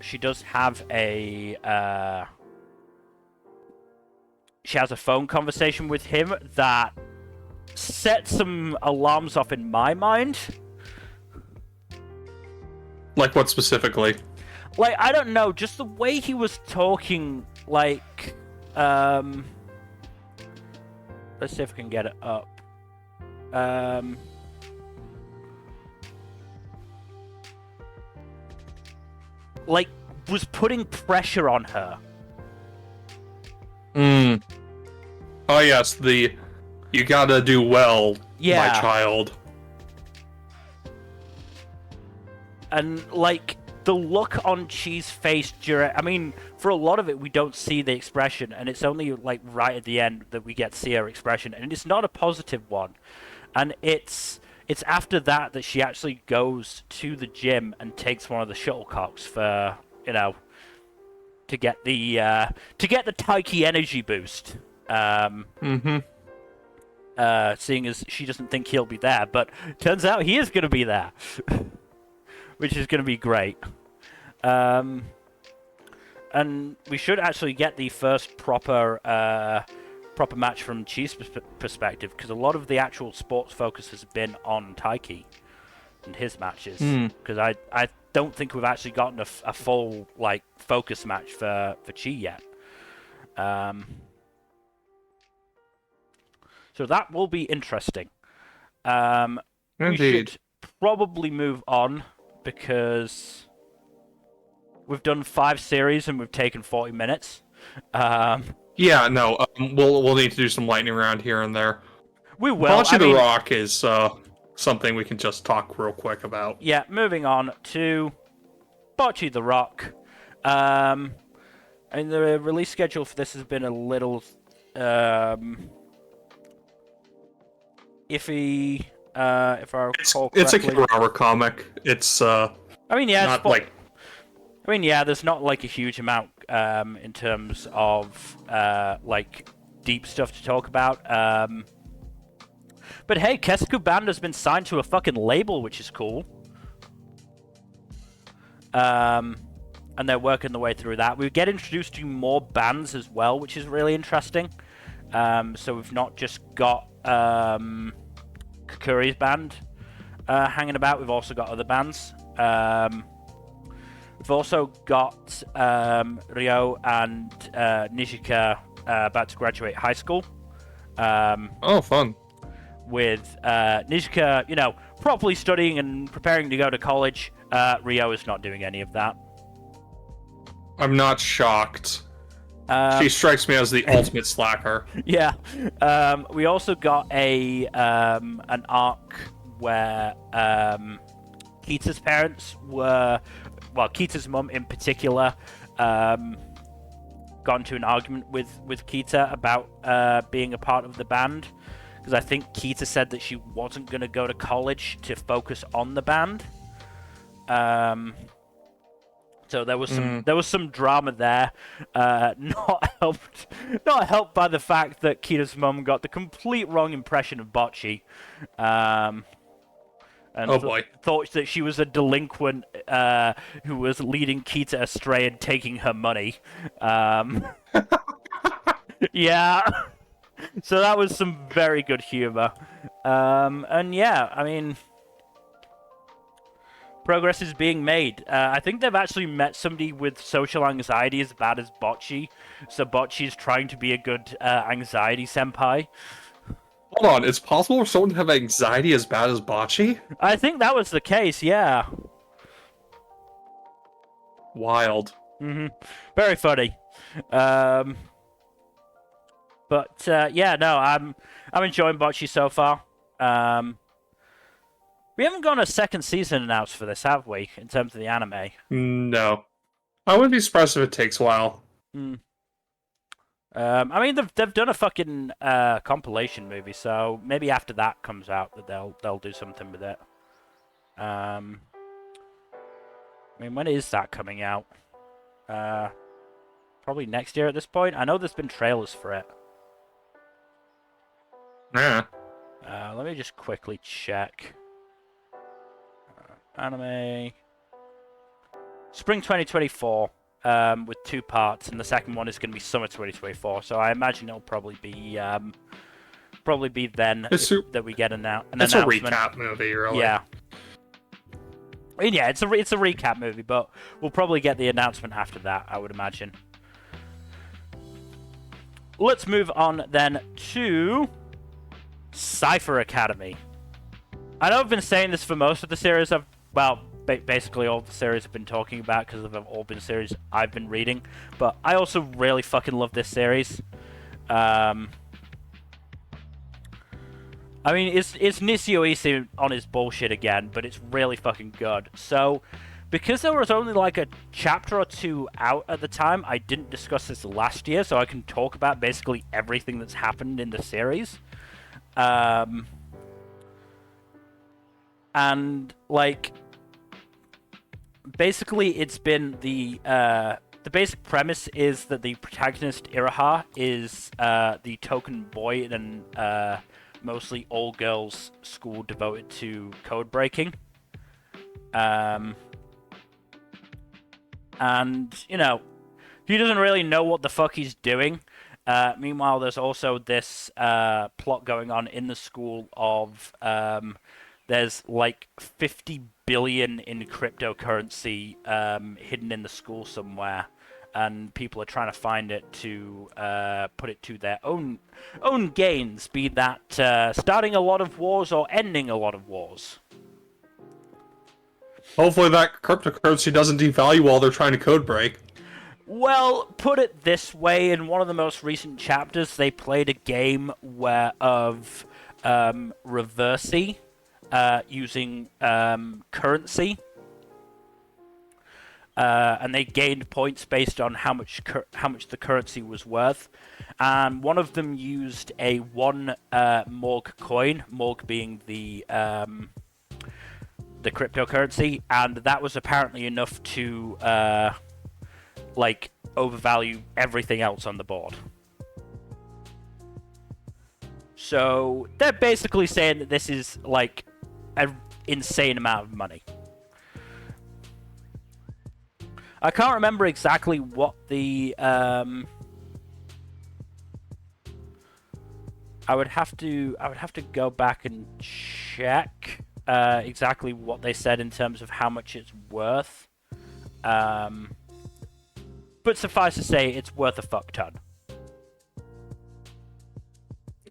Speaker 1: she does have a she has a phone conversation with him that set some alarms off in my mind.
Speaker 2: Like what specifically?
Speaker 1: Like, I don't know, just the way he was talking, like, let's see if I can get it up. Like, was putting pressure on her.
Speaker 2: Oh yes, you gotta do well, my child.
Speaker 1: And, like, the look on Chi's face during... I mean, for a lot of it, we don't see the expression, and it's only, like, right at the end that we get to see her expression, and it's not a positive one. And it's after that she actually goes to the gym and takes one of the shuttlecocks for, you know, to get the Taiki energy boost. Seeing as she doesn't think he'll be there, but turns out he is going to be there, which is going to be great. And we should actually get the first proper proper match from Chi's perspective, because a lot of the actual sports focus has been on Taiki and his matches. Because I don't think we've actually gotten a full like focus match for Chi yet. So that will be interesting. We should probably move on because we've done 5 series and we've taken 40 minutes.
Speaker 2: Yeah, no, we'll need to do some lightning round here and there.
Speaker 1: We will.
Speaker 2: Bocchi the Rock is something we can just talk real quick about.
Speaker 1: Yeah, moving on to Bocchi the Rock. And the release schedule for this has been a little iffy, if I recall correctly.
Speaker 2: It's a Kagurabachi comic. It's
Speaker 1: I mean, yeah,
Speaker 2: not like.
Speaker 1: I mean, yeah, there's not like a huge amount in terms of like deep stuff to talk about. But hey, Kesuku Banda's been signed to a fucking label, which is cool. And they're working their way through that. We get introduced to more bands as well, which is really interesting. So we've not just got Kakuri's band hanging about. We've also got other bands. We've also got Ryo and Nishika about to graduate high school.
Speaker 2: Oh, fun.
Speaker 1: With Nishika, you know, properly studying and preparing to go to college. Ryo is not doing any of that.
Speaker 2: I'm not shocked. She strikes me as the ultimate slacker.
Speaker 1: Yeah. We also got an arc where Kita's parents were, well, Kita's mum in particular, got into an argument with Kita about being a part of the band. Because I think Kita said that she wasn't going to go to college to focus on the band. So there was some drama there, not helped by the fact that Kita's mum got the complete wrong impression of Bocchi, and thought that she was a delinquent who was leading Kita astray and taking her money. Yeah, so that was some very good humor, and yeah, I mean. Progress is being made. I think they've actually met somebody with social anxiety as bad as Bocchi. So Bocchi's trying to be a good anxiety senpai.
Speaker 2: Hold on, it's possible for someone to have anxiety as bad as Bocchi?
Speaker 1: I think that was the case, yeah.
Speaker 2: Wild.
Speaker 1: Very funny. But yeah, no, I'm enjoying Bocchi so far. We haven't got a second season announced for this, have we, in terms of the anime?
Speaker 2: No. I wouldn't be surprised if it takes a while.
Speaker 1: I mean, they've done a fucking compilation movie, so maybe after that comes out that they'll do something with it. I mean, when is that coming out? Probably next year at this point. I know there's been trailers for it.
Speaker 2: Yeah.
Speaker 1: Let me just quickly check. Anime. Spring 2024, with 2 parts, and the second one is going to be summer 2024. So I imagine it'll probably be then that we get an announcement.
Speaker 2: It's a recap movie, really.
Speaker 1: Yeah. I mean, yeah, it's a recap movie, but we'll probably get the announcement after that, I would imagine. Let's move on then to Cipher Academy. I know I've been saying this for most of the series basically all the series I've been talking about because they've all been series I've been reading, but I also really fucking love this series. I mean, it's Nishio Ise on his bullshit again, but it's really fucking good. So, because there was only like a chapter or 2 out at the time, I didn't discuss this last year, so I can talk about basically everything that's happened in the series. And like, basically, it's been the basic premise is that the protagonist Iraha is the token boy in an mostly all girls school devoted to code breaking. And you know, he doesn't really know what the fuck he's doing. Meanwhile, there's also this plot going on in the school of there's like 50 billion in cryptocurrency hidden in the school somewhere, and people are trying to find it to put it to their own gains, be that starting a lot of wars or ending a lot of wars.
Speaker 2: Hopefully that cryptocurrency doesn't devalue while they're trying to code break.
Speaker 1: Well, put it this way, in one of the most recent chapters, they played a game of Reversey using currency. And they gained points based on how much the currency was worth. And one of them used a 1 Morg coin, Morg being the cryptocurrency, and that was apparently enough to like overvalue everything else on the board. So they're basically saying that this is like an insane amount of money. I can't remember exactly what the I would have to go back and check exactly what they said in terms of how much it's worth. But suffice to say, it's worth a fuck ton.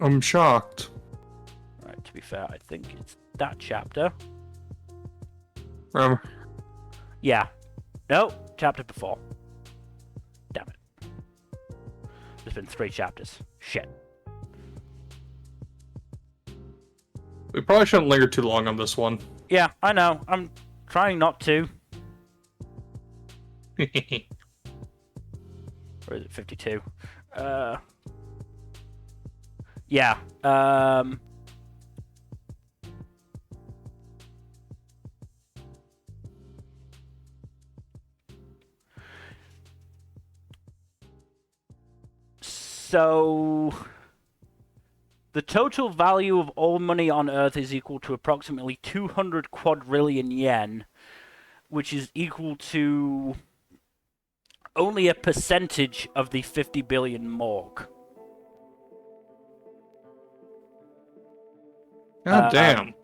Speaker 2: I'm shocked.
Speaker 1: Right, to be fair, I think it's that chapter. Yeah. No, chapter before. Damn it. There's been 3 chapters. Shit.
Speaker 2: We probably shouldn't linger too long on this one.
Speaker 1: Yeah, I know. I'm trying not to. Or is it 52? Yeah. So the total value of all money on Earth is equal to approximately 200 quadrillion yen, which is equal to only a percentage of the 50 billion Morg.
Speaker 2: God damn.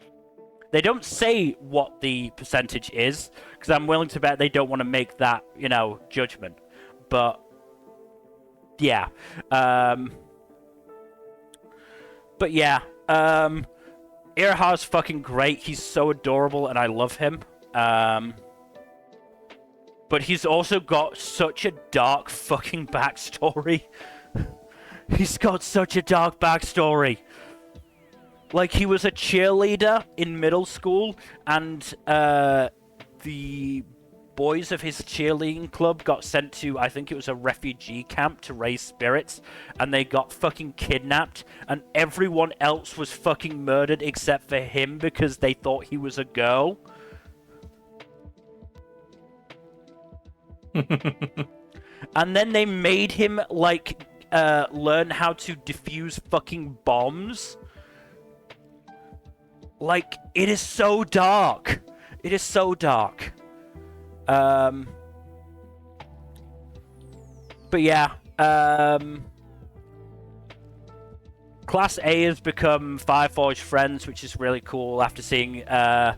Speaker 1: They don't say what the percentage is, because I'm willing to bet they don't want to make that, judgment. But, yeah. Iraha's fucking great. He's so adorable, and I love him. But he's also got such a dark fucking backstory. He's got such a dark backstory. Like, he was a cheerleader in middle school, and the boys of his cheerleading club got sent to, I think it was a refugee camp to raise spirits, and they got fucking kidnapped, and everyone else was fucking murdered except for him because they thought he was a girl. And then they made him, like, learn how to defuse fucking bombs. Like, it is so dark. It is so dark. But yeah, Class A has become Fireforge friends, which is really cool after seeing the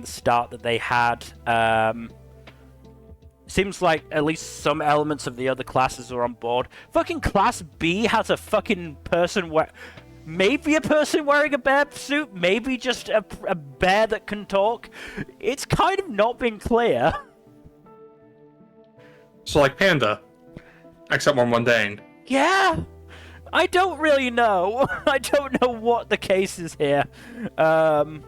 Speaker 1: start that they had. Seems like at least some elements of the other classes are on board. Fucking Class B has a fucking person maybe a person wearing a bear suit, maybe just a bear that can talk. It's kind of not been clear.
Speaker 2: So like Panda, except more mundane.
Speaker 1: Yeah, I don't really know. I don't know what the case is here. So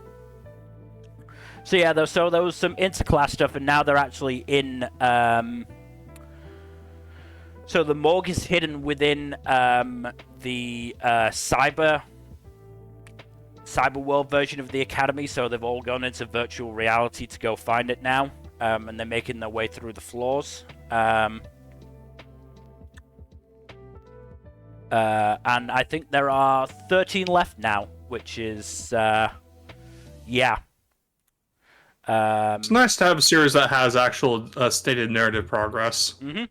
Speaker 1: yeah, there was some interclass stuff, and now they're actually in. So the morgue is hidden within the cyber world version of the academy. So they've all gone into virtual reality to go find it now, and they're making their way through the floors. And I think there are 13 left now, which is yeah.
Speaker 2: It's nice to have a series that has actual stated narrative progress.
Speaker 1: Mm-hmm.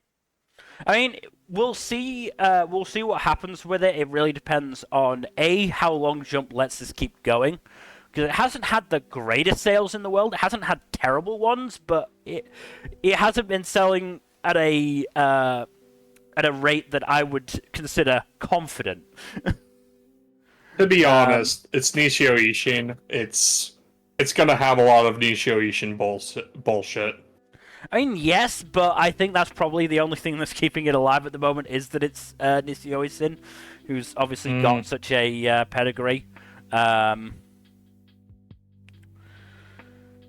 Speaker 1: I mean, we'll see. We'll see what happens with it. It really depends on how long Jump lets this keep going, because it hasn't had the greatest sales in the world. It hasn't had terrible ones, but it hasn't been selling at a rate that I would consider confident.
Speaker 2: To be honest, it's Nishio Ishin. It's gonna have a lot of Nishio Ishin bullshit.
Speaker 1: I mean, yes, but I think that's probably the only thing that's keeping it alive at the moment is that it's Nishio Ishin, who's obviously got such a pedigree.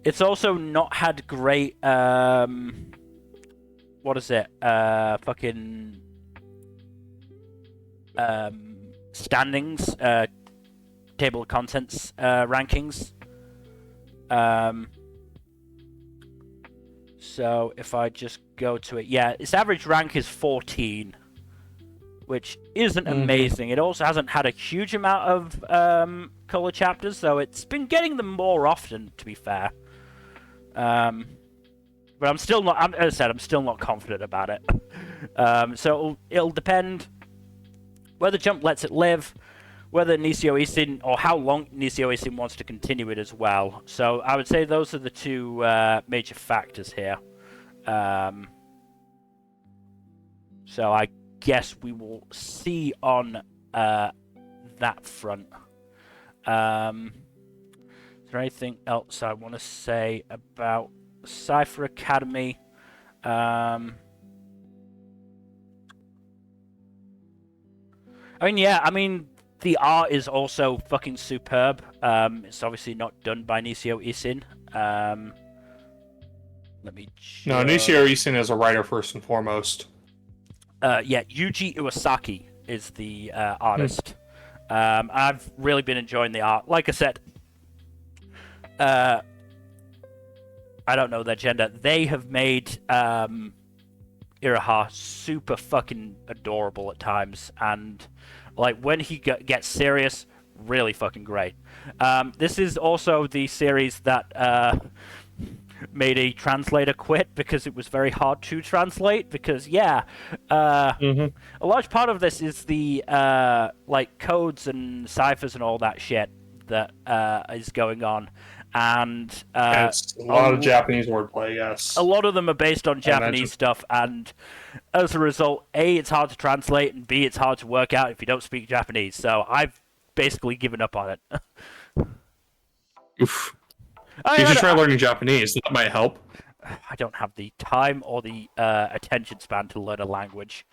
Speaker 1: It's also not had great, what is it? Fucking standings, table of contents rankings. So if I just go to it, yeah, its average rank is 14, which isn't amazing. It also hasn't had a huge amount of color chapters, so it's been getting them more often, to be fair. But I'm still not, as I said, I'm still not confident about it. So it'll depend whether Jump lets it live, whether Nishio Ishin, or how long Nishio Ishin wants to continue it as well. So I would say those are the two major factors here. So I guess we will see on that front. Is there anything else I want to say about Cipher Academy? I mean, the art is also fucking superb. It's obviously not done by Nishio Ishin. Let me check.
Speaker 2: No, Nishio Ishin is a writer first and foremost.
Speaker 1: Yuji Iwasaki is the artist. I've really been enjoying the art. Like I said, I don't know their gender. They have made Iraha super fucking adorable at times, and like when he gets serious, really fucking great. This is also the series that made a translator quit because it was very hard to translate. Because a large part of this is the like codes and ciphers and all that shit that is going on. And
Speaker 2: it's a lot of Japanese wordplay, yes.
Speaker 1: A lot of them are based on Japanese stuff, and as a result, A, it's hard to translate, and B, it's hard to work out if you don't speak Japanese. So I've basically given up on it.
Speaker 2: Oof. You should try learning Japanese. That might help.
Speaker 1: I don't have the time or the attention span to learn a language.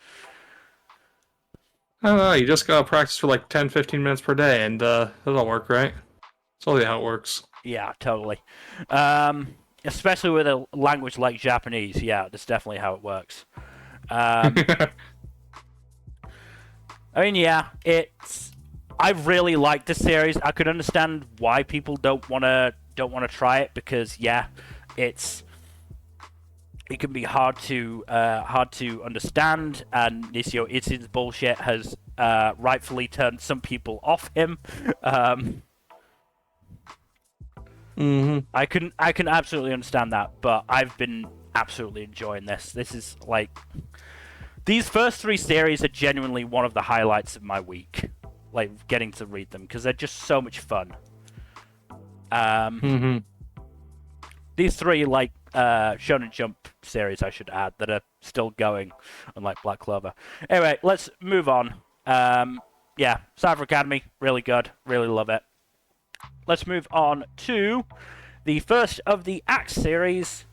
Speaker 2: I don't know, you just gotta practice for like 10-15 minutes per day, and that'll work, right? That's only how it works.
Speaker 1: Yeah, totally. Especially with a language like Japanese, yeah, that's definitely how it works. I mean, yeah, I really like this series. I could understand why people don't wanna try it because, yeah, it can be hard to understand, and Nishio Ishin's bullshit has rightfully turned some people off him. I can absolutely understand that, but I've been absolutely enjoying this. This is like, these first 3 series are genuinely one of the highlights of my week. Like getting to read them because they're just so much fun. These 3 like Shonen Jump series, I should add, that are still going, unlike Black Clover. Anyway, let's move on. Cipher Academy, really good, really love it. Let's move on to the first of the Axe series,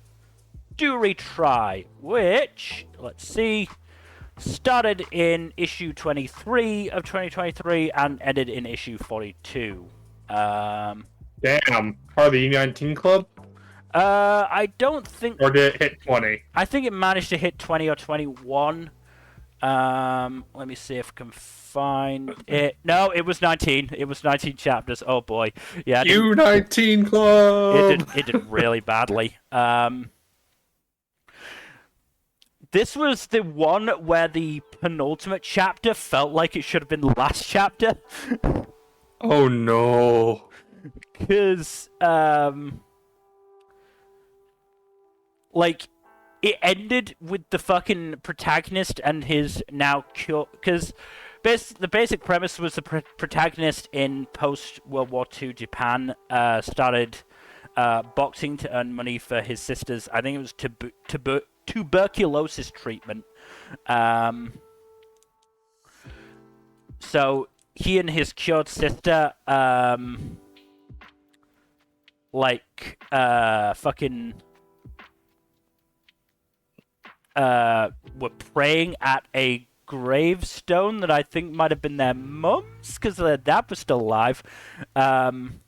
Speaker 1: Do Retry, which, let's see, started in issue 23 of 2023 and ended in issue 42. Damn,
Speaker 2: part of the U19 club?
Speaker 1: I don't think...
Speaker 2: Or did it hit 20?
Speaker 1: I think it managed to hit 20 or 21. Let me see if I can find it. No, it was 19. It was 19 chapters. Oh boy. Yeah.
Speaker 2: U19 club!
Speaker 1: It did really badly. This was the one where the penultimate chapter felt like it should have been the last chapter.
Speaker 2: Oh no.
Speaker 1: Because, like, it ended with the fucking protagonist and his now cure, because the basic premise was the protagonist in post-World War II Japan started boxing to earn money for his sister's, I think it was tuberculosis treatment. So he and his cured sister, were praying at a gravestone that I think might have been their mum's, because their dad was still alive. And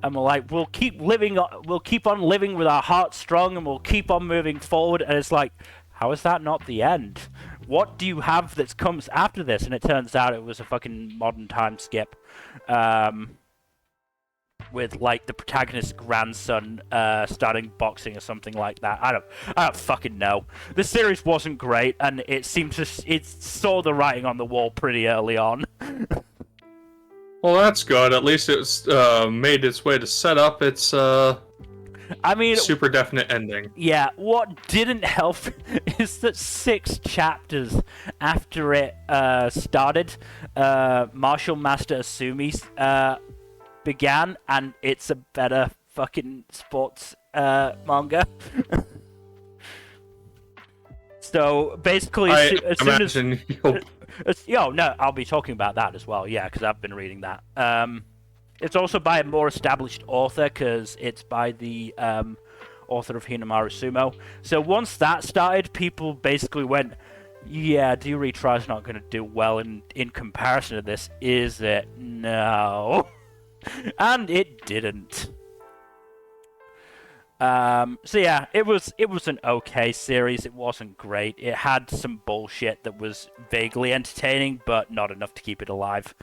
Speaker 1: we're like, we'll keep on living with our hearts strong, and we'll keep on moving forward. And it's like, how is that not the end? What do you have that comes after this? And it turns out it was a fucking modern time skip. With like the protagonist's grandson starting boxing or something like that. I don't fucking know. The series wasn't great, and it saw the writing on the wall pretty early on.
Speaker 2: Well, that's good. At least it's made its way to set up its super definite ending.
Speaker 1: Yeah, what didn't help is that 6 chapters after it started, Martial Master Asumi began, and it's a better fucking sports manga. So basically, I'll be talking about that as well. Yeah, because I've been reading that. It's also by a more established author, because it's by the author of Hinamaru Sumo. So once that started, people basically went, yeah, Do Retry's not going to do well in comparison to this, is it? No. And it didn't. So yeah, it was an okay series. It wasn't great. It had some bullshit that was vaguely entertaining, but not enough to keep it alive.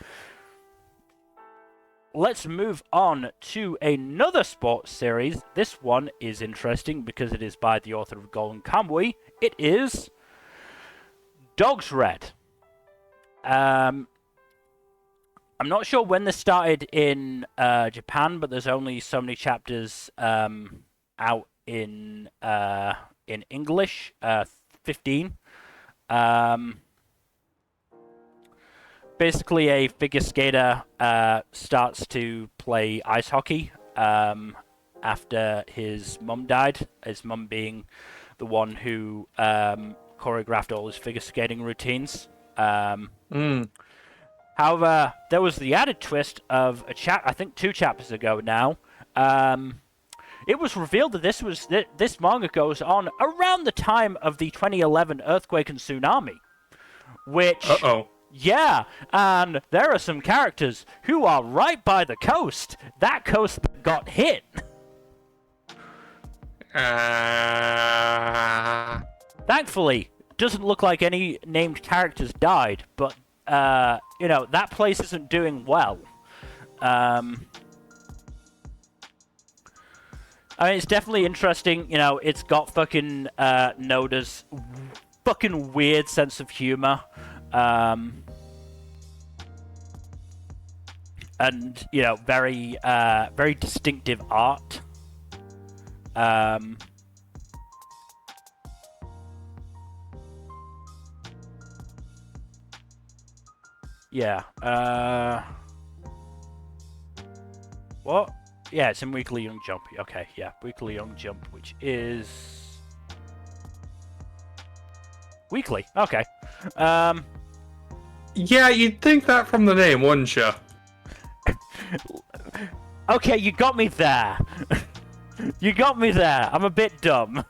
Speaker 1: Let's move on to another sports series. This one is interesting because it is by the author of Golden Kamuy. It is Dogsred. I'm not sure when this started in Japan, but there's only so many chapters out in English. 15. Basically, a figure skater starts to play ice hockey after his mum died. His mum being the one who choreographed all his figure skating routines. However, there was the added twist of I think 2 chapters ago now. It was revealed that this manga goes on around the time of the 2011 earthquake and tsunami. Which, yeah, and there are some characters who are right by the coast. That coast that got hit. Thankfully, doesn't look like any named characters died, but that place isn't doing well. I mean, it's definitely interesting. It's got fucking Noda's fucking weird sense of humor. And, very, very distinctive art. Yeah, what? Yeah, it's in Weekly Young Jump. Okay, yeah, Weekly Young Jump, which is... weekly, okay.
Speaker 2: Yeah, you'd think that from the name, wouldn't you?
Speaker 1: Okay, you got me there. You got me there. I'm a bit dumb.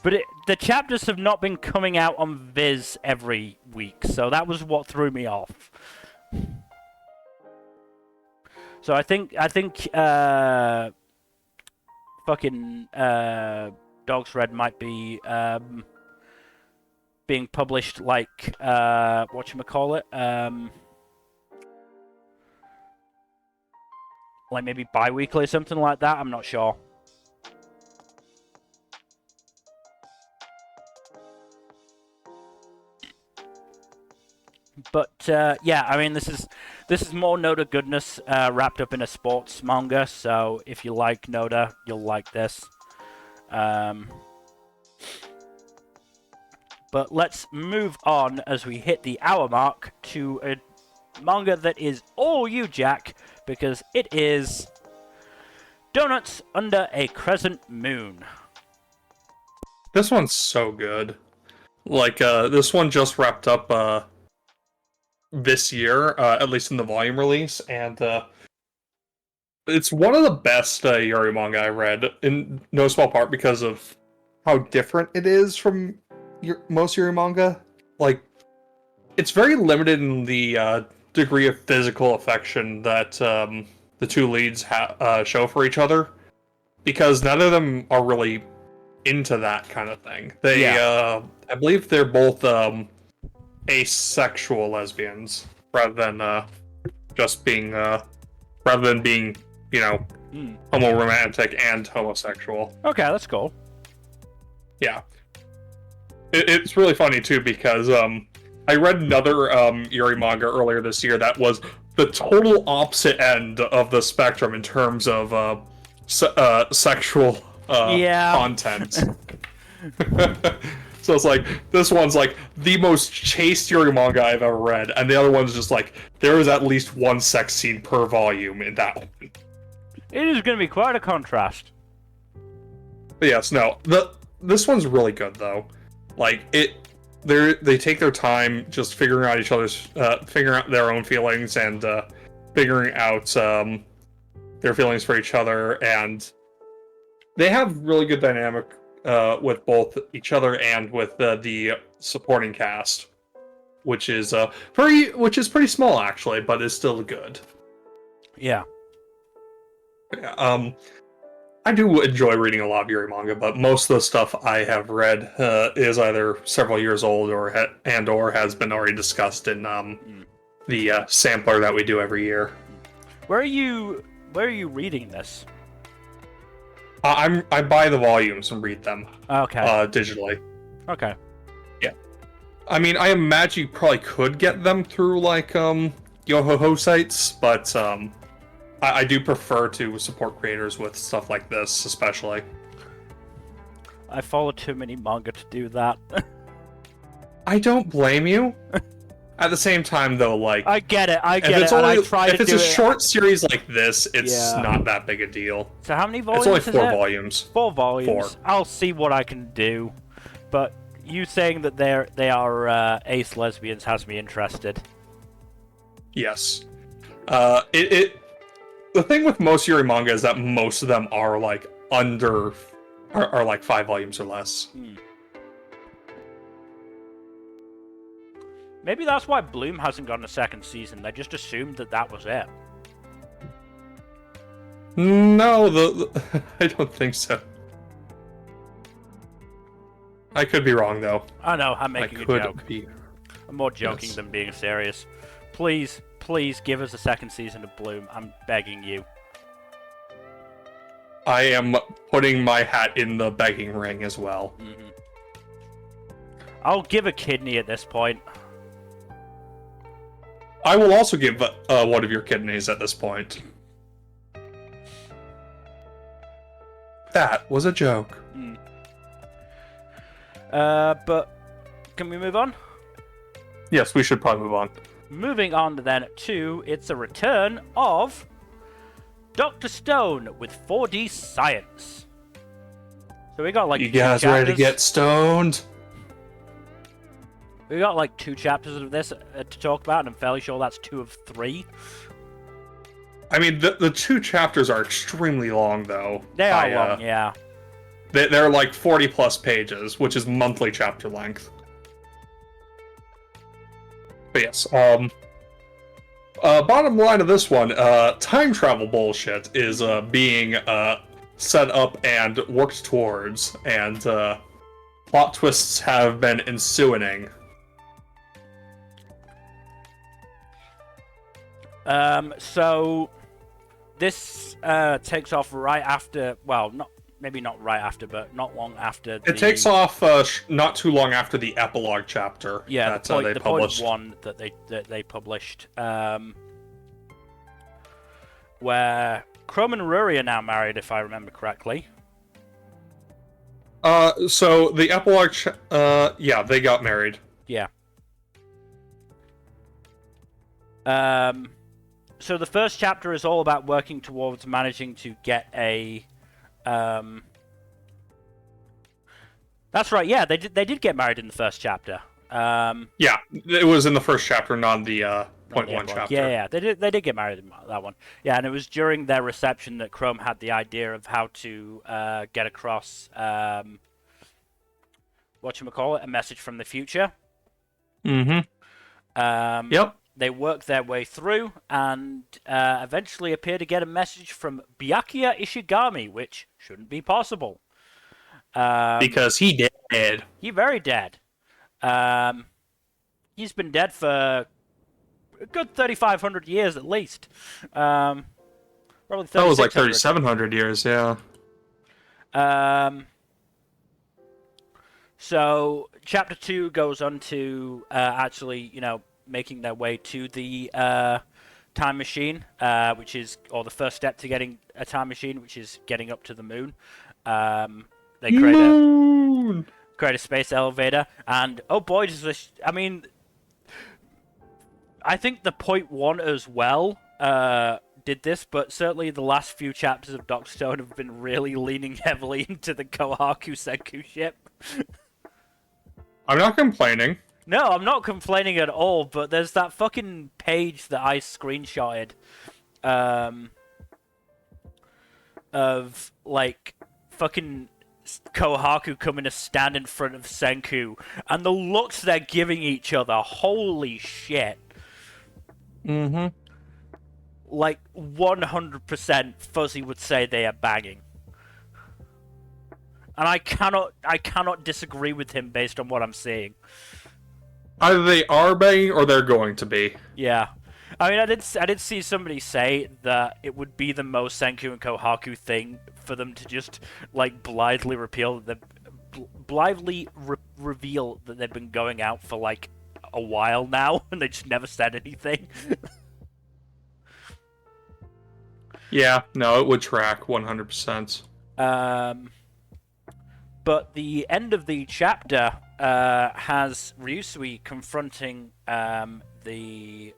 Speaker 1: But the chapters have not been coming out on Viz every week, so that was what threw me off. So I think fucking Dogsred might be being published like whatchamacallit, like maybe bi-weekly or something like that. I'm not sure. But yeah, I mean, this This is more Noda goodness wrapped up in a sports manga, so if you like Noda, you'll like this. But let's move on as we hit the hour mark to a manga that is all you, Jack, because it is Doughnuts Under a Crescent Moon.
Speaker 2: This one's so good. Like, this one just wrapped up this year, at least in the volume release, and it's one of the best Yuri manga I read, in no small part because of how different it is from most Yuri manga. Like, it's very limited in the degree of physical affection that the two leads show for each other, because none of them are really into that kind of thing. They, I believe they're both asexual lesbians, rather than just being, rather than being, you know, homo-romantic and homosexual.
Speaker 1: Okay, that's cool.
Speaker 2: Yeah. It's really funny, too, because I read another Yuri manga earlier this year that was the total opposite end of the spectrum in terms of sexual content. So it's like, this one's like the most chaste Yuri manga I've ever read, and the other one's just like, there is at least one sex scene per volume in that one.
Speaker 1: It is going to be quite a contrast.
Speaker 2: But yes, no, this one's really good though. Like, they take their time just figuring out figuring out their own feelings and figuring out their feelings for each other, and they have really good dynamic with both each other and with the supporting cast, which is pretty small actually, but is still good.
Speaker 1: Yeah.
Speaker 2: I do enjoy reading a lot of Yuri manga, but most of the stuff I have read is either several years old or has been already discussed in the sampler that we do every year.
Speaker 1: Where are you reading this?
Speaker 2: I buy the volumes and read them.
Speaker 1: Okay.
Speaker 2: Digitally.
Speaker 1: Okay.
Speaker 2: Yeah. I mean, I imagine you probably could get them through like Yohoho sites, but I do prefer to support creators with stuff like this, especially.
Speaker 1: I follow too many manga to do that.
Speaker 2: I don't blame you. At the same time, though, like,
Speaker 1: I get it.
Speaker 2: If it's a short series like this, it's not that big a deal.
Speaker 1: So how many volumes?
Speaker 2: It's only 4 volumes.
Speaker 1: 4 volumes.
Speaker 2: 4. I'll
Speaker 1: see what I can do. But you saying that they are ace lesbians has me interested.
Speaker 2: Yes. The thing with most Yuri manga is that most of them are like are like 5 volumes or less.
Speaker 1: Maybe that's why Bloom hasn't gotten a second season. They just assumed that was it.
Speaker 2: No, I don't think so. I could be wrong, though.
Speaker 1: I know, I'm making a joke. I'm more joking than being serious. Please give us a second season of Bloom. I'm begging you.
Speaker 2: I am putting my hat in the begging ring as well.
Speaker 1: Mm-hmm. I'll give a kidney at this point.
Speaker 2: I will also give one of your kidneys at this point. That was a joke.
Speaker 1: But can we move on?
Speaker 2: Yes, we should probably move on.
Speaker 1: Moving on then to it's a return of Dr. Stone with 4D Science. So we got like
Speaker 2: you guys ready to get stoned?
Speaker 1: We got like 2 chapters of this to talk about, and I'm fairly sure that's 2 of 3.
Speaker 2: I mean, the 2 chapters are extremely long, though.
Speaker 1: They are long, yeah.
Speaker 2: They're like 40+ pages, which is monthly chapter length. But yes, bottom line of this one, time travel bullshit is being set up and worked towards, and plot twists have been ensuing.
Speaker 1: So this takes off right after, well, maybe not right after, but not long after.
Speaker 2: It takes off not too long after the epilogue chapter.
Speaker 1: Yeah,
Speaker 2: that they published.
Speaker 1: Point 1 that they published. where Chrome and Ruri are now married, if I remember correctly.
Speaker 2: So the epilogue, yeah, they got married.
Speaker 1: Yeah. So the first chapter is all about working towards managing to get a, That's right, yeah, they did get married in the first chapter.
Speaker 2: Yeah, it was in the first chapter, not the point one chapter.
Speaker 1: Yeah, they did get married in that one. Yeah, and it was during their reception that Chrome had the idea of how to get across, whatchamacallit, a message from the future.
Speaker 2: Mm-hmm. Yep.
Speaker 1: They work their way through and eventually appear to get a message from Byakuya Ishigami, which shouldn't be possible.
Speaker 2: Because he dead.
Speaker 1: He very dead. He's been dead for a good 3,500 years at least. Probably 3,600.
Speaker 2: That was like 3,700 years, yeah.
Speaker 1: So chapter 2 goes on to actually, making their way to the time machine, which is, or the first step to getting a time machine, which is getting up to the moon. They create a space elevator, and oh boy, does this! I mean, I think the point one as well did this, but certainly the last few chapters of Dockstone have been really leaning heavily into the Kohaku Senku ship.
Speaker 2: I'm not complaining.
Speaker 1: No, I'm not complaining at all, but there's that fucking page that I screenshotted of, like, fucking Kohaku coming to stand in front of Senku, and the looks they're giving each other, holy shit.
Speaker 2: Mm-hmm.
Speaker 1: Like, 100% Fuzzy would say they are banging. And I cannot disagree with him based on what I'm seeing.
Speaker 2: Either they are banging or they're going to be.
Speaker 1: Yeah. I mean, I did see somebody say that it would be the most Senku and Kohaku thing for them to just, like, blithely reveal that they've been going out for, like, a while now, and they just never said anything.
Speaker 2: Yeah, no, it would track 100%.
Speaker 1: But the end of the chapter has Ryusui confronting the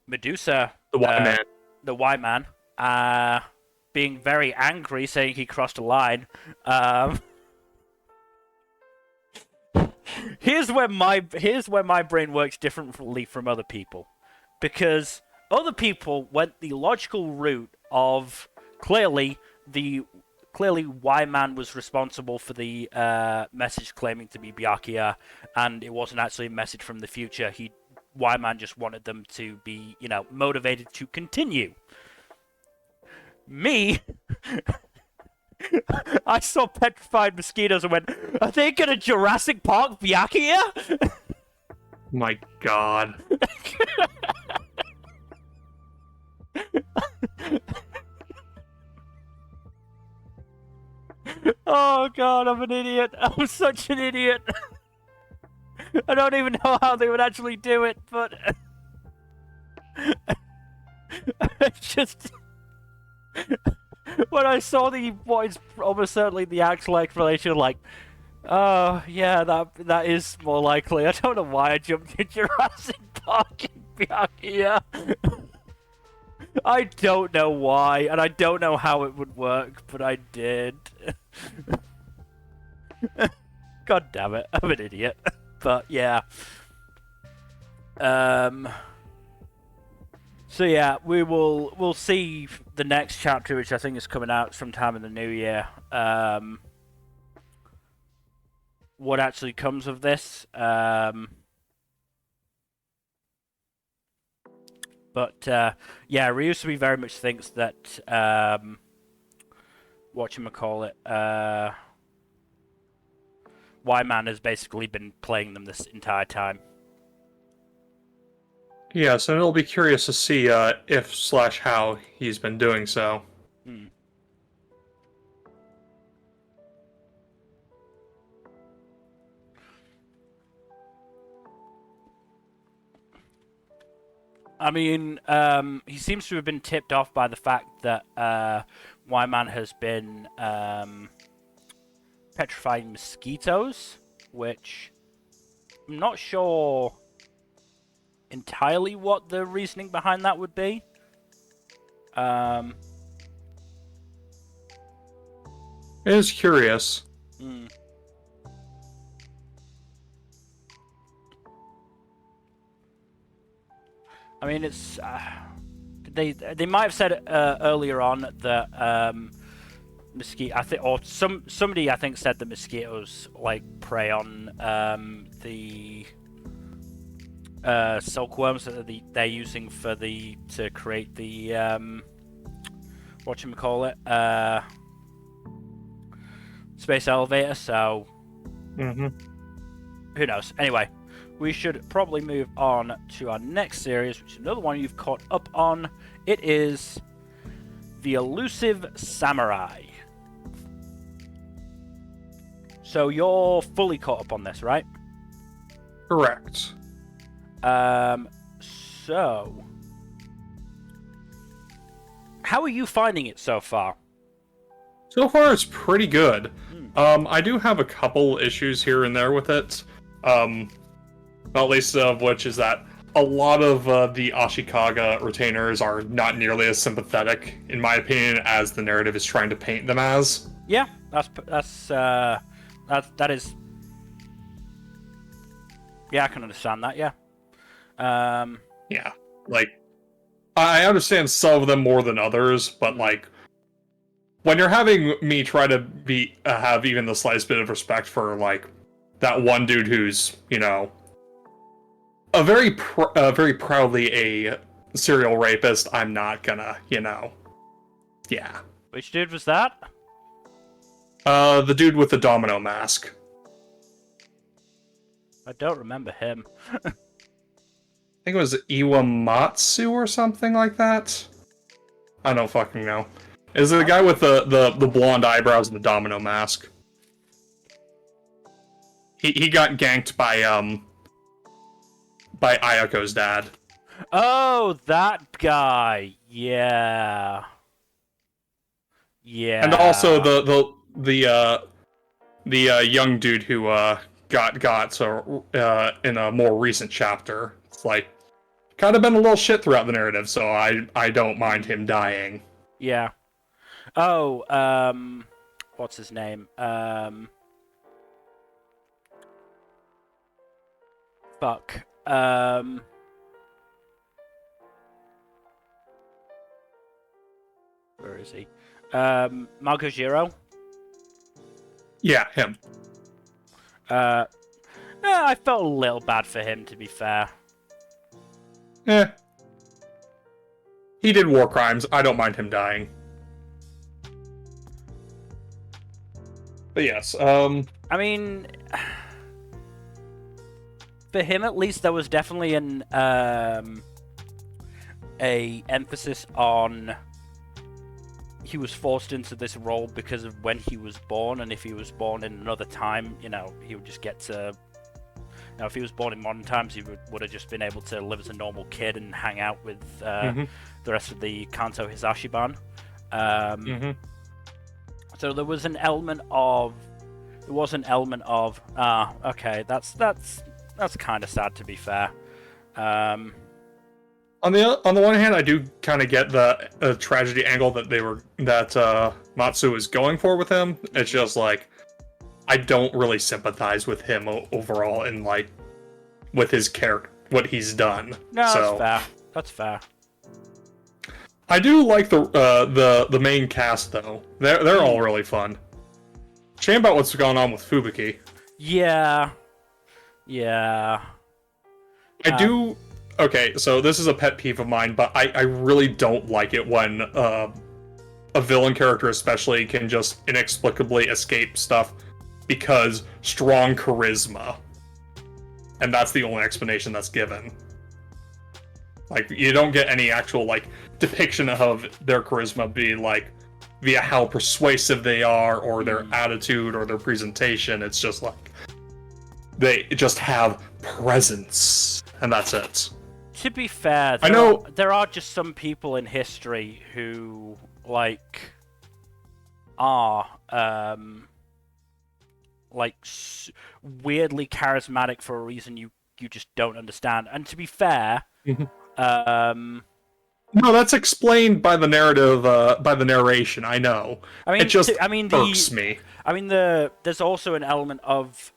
Speaker 1: Medusa,
Speaker 2: the Y-Man.
Speaker 1: The Y-Man, being very angry, saying he crossed a line. Here's where my brain works differently from other people, because other people went the logical route of clearly Y-Man was responsible for the message claiming to be Byakuya, and it wasn't actually a message from the future. Y-Man just wanted them to be, motivated to continue. Me, I saw petrified mosquitoes and went, are they gonna Jurassic Park Byakuya?
Speaker 2: My God.
Speaker 1: Oh God, I'm an idiot. I'm such an idiot. I don't even know how they would actually do it, but it's just when I saw what is almost certainly the actual explanation, like, oh yeah, that is more likely. I don't know why I jumped to Jurassic Park in Byakuya. I don't know why, and I don't know how it would work, but I did. God damn it, I'm an idiot. But yeah. So yeah, we'll see the next chapter, which I think is coming out sometime in the new year. What actually comes of this? But yeah, Ryusui very much thinks that whatchamacallit, Y-Man has basically been playing them this entire time.
Speaker 2: Yeah, so it'll be curious to see if/how he's been doing so.
Speaker 1: I mean, he seems to have been tipped off by the fact that Y-Man has been petrifying mosquitoes, which I'm not sure entirely what the reasoning behind that would be.
Speaker 2: It is curious.
Speaker 1: I mean, it's they might have said earlier on that mosquito. I think, or somebody I think said that mosquitoes like prey on the silkworms that they're using for to create the whatchamacallit, space elevator. So who knows? Anyway. We should probably move on to our next series, which is another one you've caught up on. It is the Elusive Samurai. So you're fully caught up on this, right?
Speaker 2: Correct.
Speaker 1: So how are you finding it so far?
Speaker 2: So far, it's pretty good. I do have a couple issues here and there with it. Not least of which is that a lot of the Ashikaga retainers are not nearly as sympathetic, in my opinion, as the narrative is trying to paint them as.
Speaker 1: Yeah, that is. Yeah, I can understand that. Yeah.
Speaker 2: Yeah, like I understand some of them more than others, but like when you're having me try to have even the slightest bit of respect for like that one dude who's a very proudly a serial rapist, I'm not gonna, yeah.
Speaker 1: Which dude was that?
Speaker 2: The dude with the domino mask.
Speaker 1: I don't remember him.
Speaker 2: I think it was Iwamatsu or something like that. I don't fucking know. Is it the guy with the blonde eyebrows and the domino mask? He got ganked by Ayako's dad.
Speaker 1: Oh, that guy. Yeah. Yeah.
Speaker 2: And also the young dude who got in a more recent chapter. It's like kind of been a little shit throughout the narrative, so I don't mind him dying.
Speaker 1: Yeah. Oh, what's his name? Fuck. Where is he? Magojiro?
Speaker 2: Yeah, him.
Speaker 1: I felt a little bad for him, to be fair.
Speaker 2: He did war crimes. I don't mind him dying. But yes,
Speaker 1: I mean, for him at least, there was definitely an a emphasis on he was forced into this role because of when he was born, and if he was born in another time, he would just get to. If he was born in modern times, he would have just been able to live as a normal kid and hang out with the rest of the Kanto Hisashiban. So there was an element of. Okay, that's kind of sad, to be fair.
Speaker 2: On the one hand, I do kind of get the tragedy angle that Matsu is going for with him. It's just like I don't really sympathize with him overall in like with his character, what he's done.
Speaker 1: No, that's fair.
Speaker 2: I do like the main cast though. They're all really fun. Shame about what's going on with Fubuki.
Speaker 1: Yeah.
Speaker 2: I do. Okay, so this is a pet peeve of mine, but I really don't like it when a villain character especially can just inexplicably escape stuff because strong charisma. And that's the only explanation that's given. Like, you don't get any actual, like, depiction of their charisma being, like, via how persuasive they are, or their attitude, or their presentation. It's just, like, they just have presence. And that's it.
Speaker 1: To be fair, there are just some people in history who like are weirdly charismatic for a reason you just don't understand. And to be fair,
Speaker 2: no, that's explained by the narrative, by the narration. I know.
Speaker 1: I mean,
Speaker 2: it just irks me.
Speaker 1: I mean, there's also an element of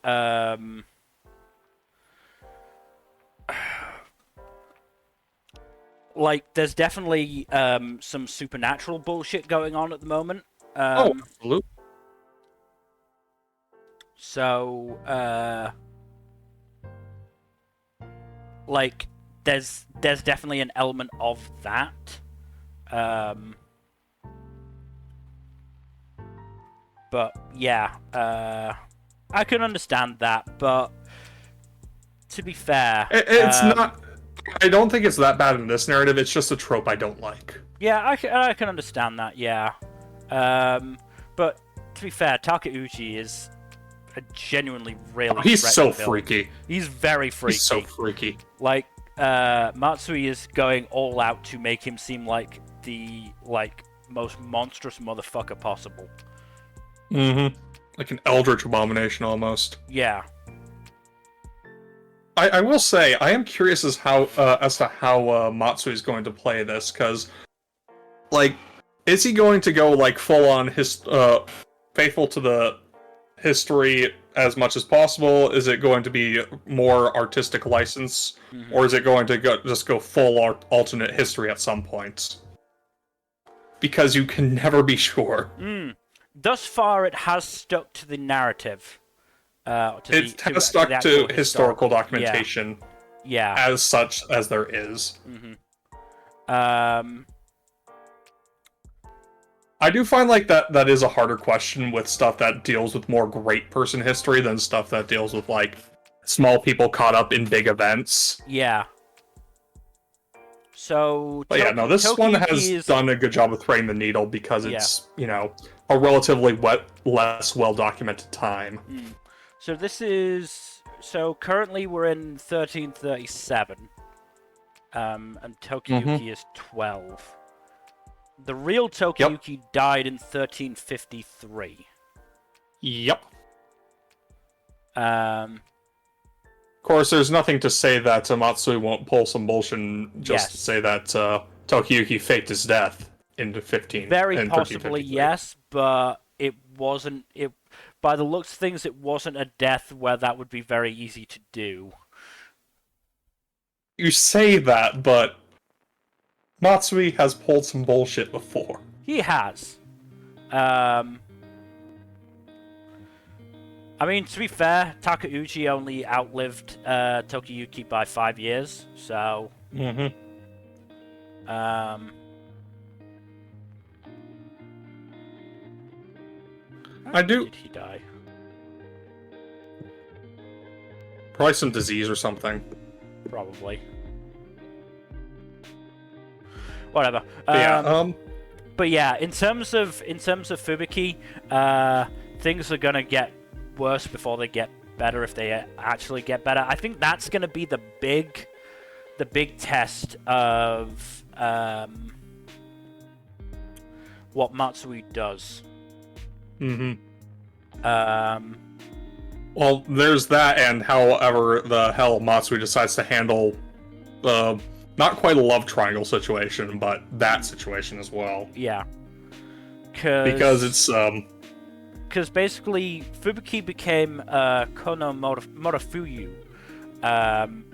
Speaker 1: like, there's definitely some supernatural bullshit going on at the moment.
Speaker 2: Oh, absolutely.
Speaker 1: So, like, there's definitely an element of that. But yeah, I can understand that. But to be fair,
Speaker 2: it's not. I don't think it's that bad in this narrative. It's just a trope I don't like.
Speaker 1: Yeah, I can understand that. Yeah, but to be fair, Takeuchi is a genuinely really.
Speaker 2: He's so freaky.
Speaker 1: He's very freaky.
Speaker 2: He's so freaky.
Speaker 1: Like, Matsui is going all out to make him seem like the most monstrous motherfucker possible.
Speaker 2: Mm-hmm. Like an eldritch abomination almost.
Speaker 1: Yeah.
Speaker 2: I will say I am curious as to how Matsui is going to play this, because like, is he going to go like full on faithful to the history as much as possible? Is it going to be more artistic license, or is it going to just go full alternate history at some point? Because you can never be sure.
Speaker 1: Thus far, it has stuck to the narrative.
Speaker 2: It has stuck to historical documentation.
Speaker 1: Yeah.
Speaker 2: As such as there is.
Speaker 1: I
Speaker 2: do find like that is a harder question with stuff that deals with more great person history than stuff that deals with like small people caught up in big events.
Speaker 1: Yeah. So,
Speaker 2: but yeah, no, this one has done a good job of threading the needle because it's, you know, a relatively less well-documented time.
Speaker 1: So this is... So currently we're in 1337. And Tokiyuki is 12. The real Tokiyuki died in 1353.
Speaker 2: Yep. Of course, there's nothing to say that Matsui won't pull some bullshit and just say that Tokiyuki faked his death in 15.
Speaker 1: Very possibly, yes, but it wasn't. By the looks of things, it wasn't a death where that would be very easy to do.
Speaker 2: You say that, but Matsui has pulled some bullshit before.
Speaker 1: He has. I mean, to be fair, Takeuchi only outlived Tokiyuki by 5 years, so...
Speaker 2: I do...
Speaker 1: Did he die?
Speaker 2: Probably some disease or something.
Speaker 1: Probably. Whatever. But yeah, in terms of Fubuki, things are gonna get worse before they get better, if they actually get better. I think that's gonna be the big test of what Matsui does.
Speaker 2: Well, there's that, and however the hell Matsui decides to handle not quite a love triangle situation, but that situation as well.
Speaker 1: Yeah.
Speaker 2: Because it's
Speaker 1: because basically Fubuki became Kono Morofuyu,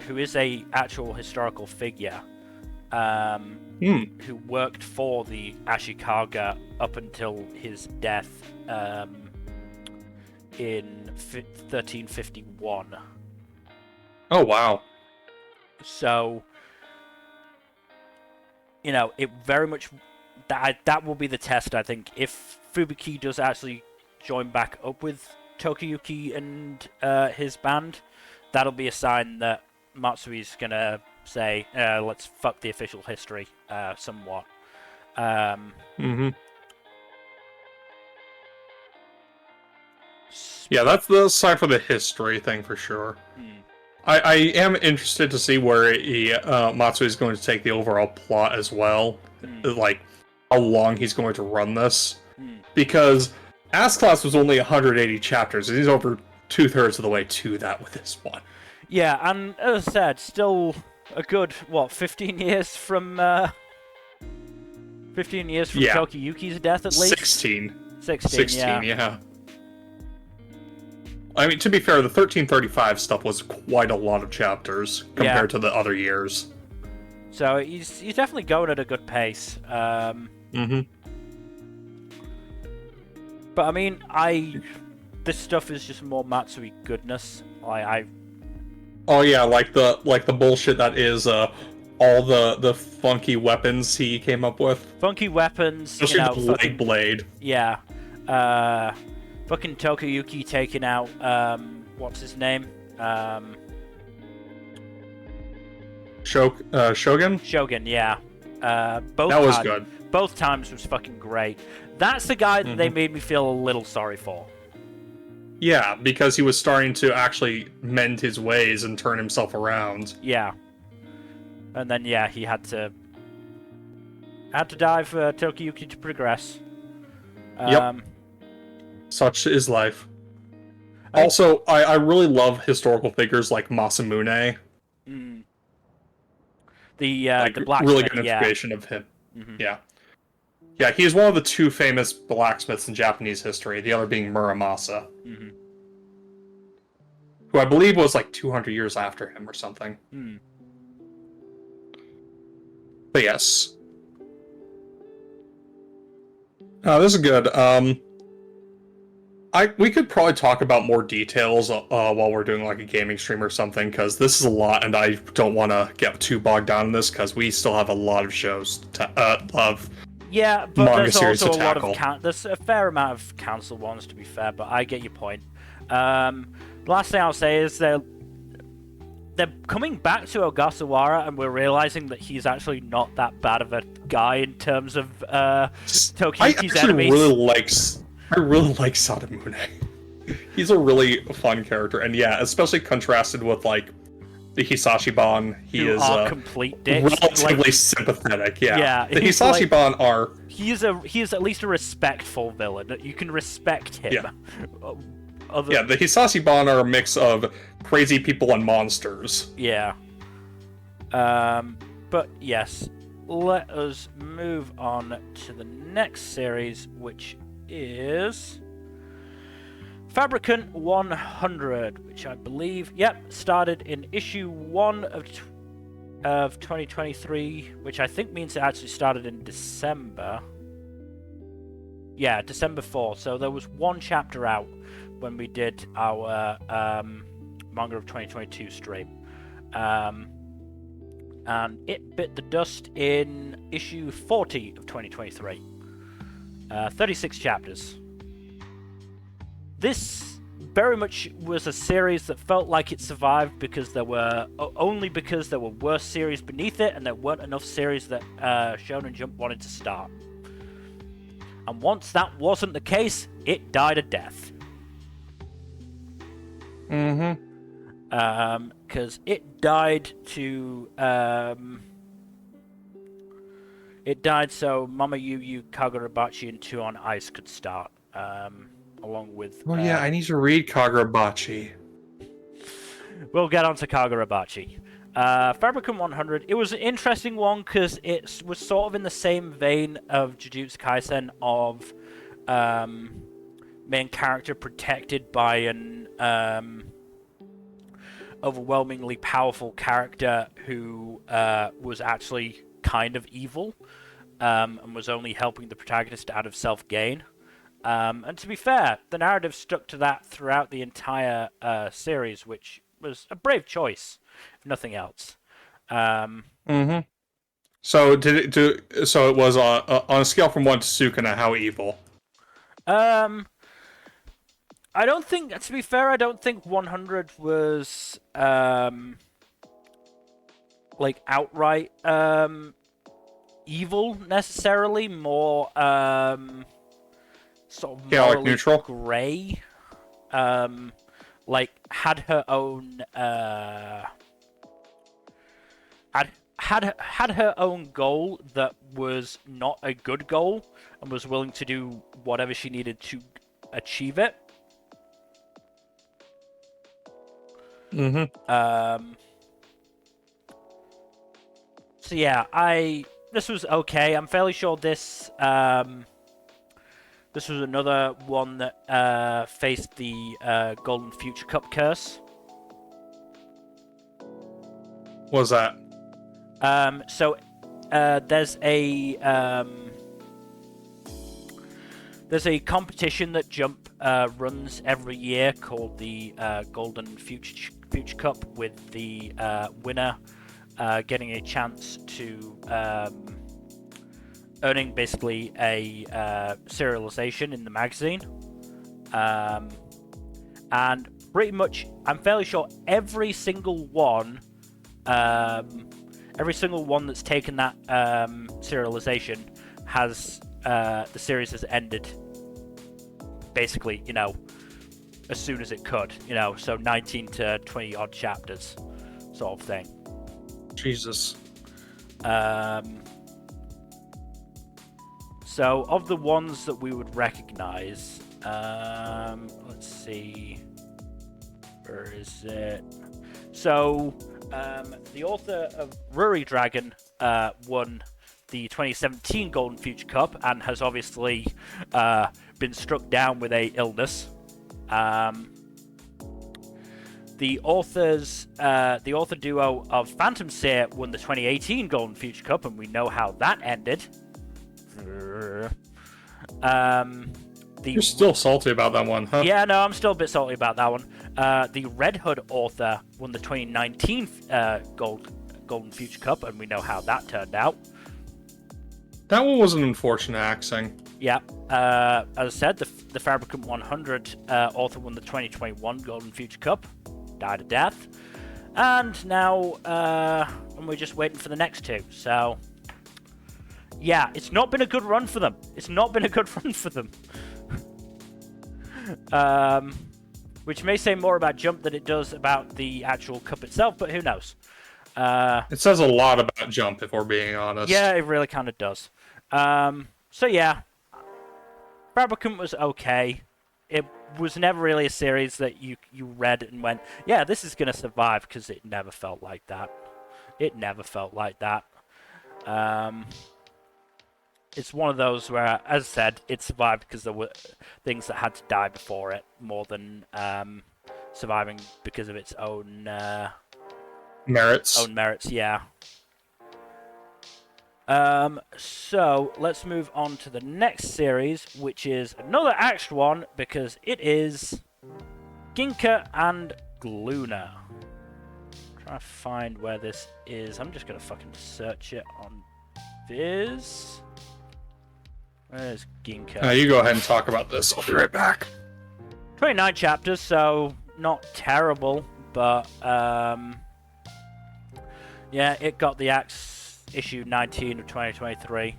Speaker 1: who is a actual historical figure, who worked for the Ashikaga up until his death in 1351.
Speaker 2: Oh, wow.
Speaker 1: So, you know, it very much... That will be the test, I think. If Fubuki does actually join back up with Tokiyuki and his band, that'll be a sign that Matsui's gonna say, let's fuck the official history, somewhat.
Speaker 2: Yeah, that's the sign for the history thing for sure. I am interested to see where Matsui is going to take the overall plot as well. Like, how long he's going to run this. Because S-Class was only 180 chapters, and he's over 2/3 of the way to that with this one.
Speaker 1: Yeah, and as I said, still a good, 15 years from... 15 years from Tokiyuki's death, at least?
Speaker 2: 16.
Speaker 1: 16,
Speaker 2: yeah. I mean, to be fair, the 1335 stuff was quite a lot of chapters compared to the other years.
Speaker 1: So he's definitely going at a good pace. But I mean, this stuff is just more Matsui goodness.
Speaker 2: Oh yeah, like the bullshit that is all the funky weapons he came up with.
Speaker 1: Funky weapons.
Speaker 2: Especially the leg blade.
Speaker 1: Yeah. Fucking Tokiyuki taking out, what's his name?
Speaker 2: Shogun?
Speaker 1: Shogun, yeah. That
Speaker 2: was good.
Speaker 1: Both times was fucking great. That's the guy that they made me feel a little sorry for.
Speaker 2: Yeah, because he was starting to actually mend his ways and turn himself around.
Speaker 1: Yeah. And then, he had to die for Tokiyuki to progress.
Speaker 2: Yep. Such is life. Also, I really love historical figures like Masamune.
Speaker 1: The blacksmith,
Speaker 2: really good information of him. Yeah, he's one of the two famous blacksmiths in Japanese history. The other being Muramasa, who I believe was like 200 years after him or something. But yes, this is good. We could probably talk about more details while we're doing like a gaming stream or something, because this is a lot, and I don't want to get too bogged down in this because we still have a lot of shows of
Speaker 1: but
Speaker 2: manga
Speaker 1: there's
Speaker 2: series
Speaker 1: also
Speaker 2: to tackle.
Speaker 1: There's a fair amount of cancel ones, to be fair, but I get your point. The last thing I'll say is they're coming back to Ogasawara, and we're realizing that he's actually not that bad of a guy in terms of Tokiyuki's enemies.
Speaker 2: I really like Sadamune. He's a really fun character, and especially contrasted with like the Hisashi-ban, he is
Speaker 1: complete dicks.
Speaker 2: Relatively sympathetic.
Speaker 1: Yeah,
Speaker 2: the Hisashi-ban are.
Speaker 1: He is at least a respectful villain. You can respect him.
Speaker 2: Yeah. The Hisashi-ban are a mix of crazy people and monsters.
Speaker 1: Yeah. But yes, let us move on to the next series, which is Fabricant 100, which I believe, started in issue 1 of 2023, which I think means it actually started in December. Yeah, December 4. So there was one chapter out when we did our Manga of 2022 stream. And it bit the dust in issue 40 of 2023. 36 chapters. This very much was a series that felt like it survived because there were worse series beneath it, and there weren't enough series that Shonen Jump wanted to start. And once that wasn't the case, it died a death. Because it died to so MamaYuyu, Kagurabachi, and Two on Ice could start, along with...
Speaker 2: I need to read Kagurabachi.
Speaker 1: We'll get on to Kagurabachi. Fabricant 100, it was an interesting one because it was sort of in the same vein of Jujutsu Kaisen of main character protected by an overwhelmingly powerful character who was actually kind of evil, and was only helping the protagonist out of self-gain. And to be fair, the narrative stuck to that throughout the entire series, which was a brave choice, if nothing else.
Speaker 2: So it was on a scale from 1 to Sukuna, how evil?
Speaker 1: I don't think, to be fair, I don't think 100 was like outright evil necessarily, more sort of morally
Speaker 2: neutral,
Speaker 1: gray. like had her own had her own goal that was not a good goal and was willing to do whatever she needed to achieve it. So yeah, this was okay. I'm fairly sure this was another one that faced the Golden Future Cup curse.
Speaker 2: What was that?
Speaker 1: There's a competition that Jump runs every year called the Golden Future Cup, with the winner getting a chance to earning basically a serialization in the magazine. And pretty much, I'm fairly sure every single one that's taken that serialization has the series has ended basically, as soon as it could, so 19 to 20 odd chapters sort of thing.
Speaker 2: Jesus.
Speaker 1: So of the ones that we would recognize, let's see, where is it? So the author of Ruri Dragon won the 2017 Golden Future Cup and has obviously been struck down with a illness. The author duo of Phantom Seer won the 2018 Golden Future Cup, and we know how that ended.
Speaker 2: You're still salty about that one, huh?
Speaker 1: Yeah, no, I'm still a bit salty about that one. The Red Hood author won the 2019 Golden Future Cup, and we know how that turned out.
Speaker 2: That one was an unfortunate axing.
Speaker 1: Yeah. As I said, the Fabricant 100 author won the 2021 Golden Future Cup, died a death. And now we're just waiting for the next two. So, yeah, it's not been a good run for them. Which may say more about Jump than it does about the actual cup itself, but who knows?
Speaker 2: It says a lot about Jump, if we're being honest.
Speaker 1: Yeah, it really kind of does. So yeah, Fabricant was okay. It was never really a series that you read and went, yeah, this is going to survive, because it never felt like that. It's one of those where, as I said, it survived because there were things that had to die before it, more than surviving because of its own
Speaker 2: merits.
Speaker 1: Yeah. So let's move on to the next series, which is another axed one, because it is GINKA and GLÜNA. Trying to find where this is. I'm just gonna fucking search it on Viz. Where's GINKA?
Speaker 2: You go ahead and talk about this. I'll be right back.
Speaker 1: 29 chapters, so not terrible, but yeah, it got the axe issue 19 of 2023.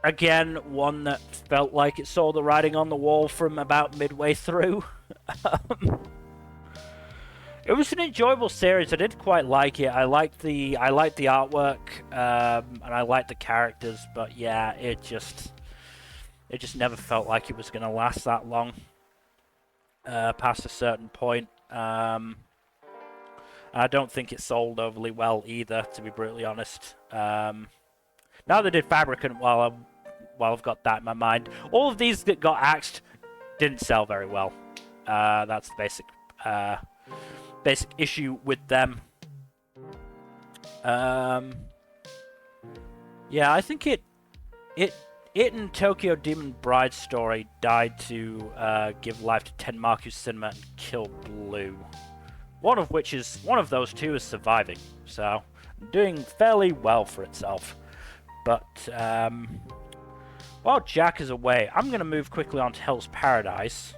Speaker 1: Again, one that felt like it saw the writing on the wall from about midway through. It was an enjoyable series. I did quite like it. I liked the artwork, and I liked the characters, but yeah, it just never felt like it was going to last that long past a certain point. I don't think it sold overly well either, to be brutally honest. Neither did Fabricant, while I've got that in my mind. All of these that got axed didn't sell very well. That's the basic issue with them. Yeah, I think it and Tokyo Demon Bride's story died to give life to Tenmaku Cinema and Kill Blue. One of those two is surviving, so doing fairly well for itself. But while Jack is away, I'm going to move quickly on to Hell's Paradise,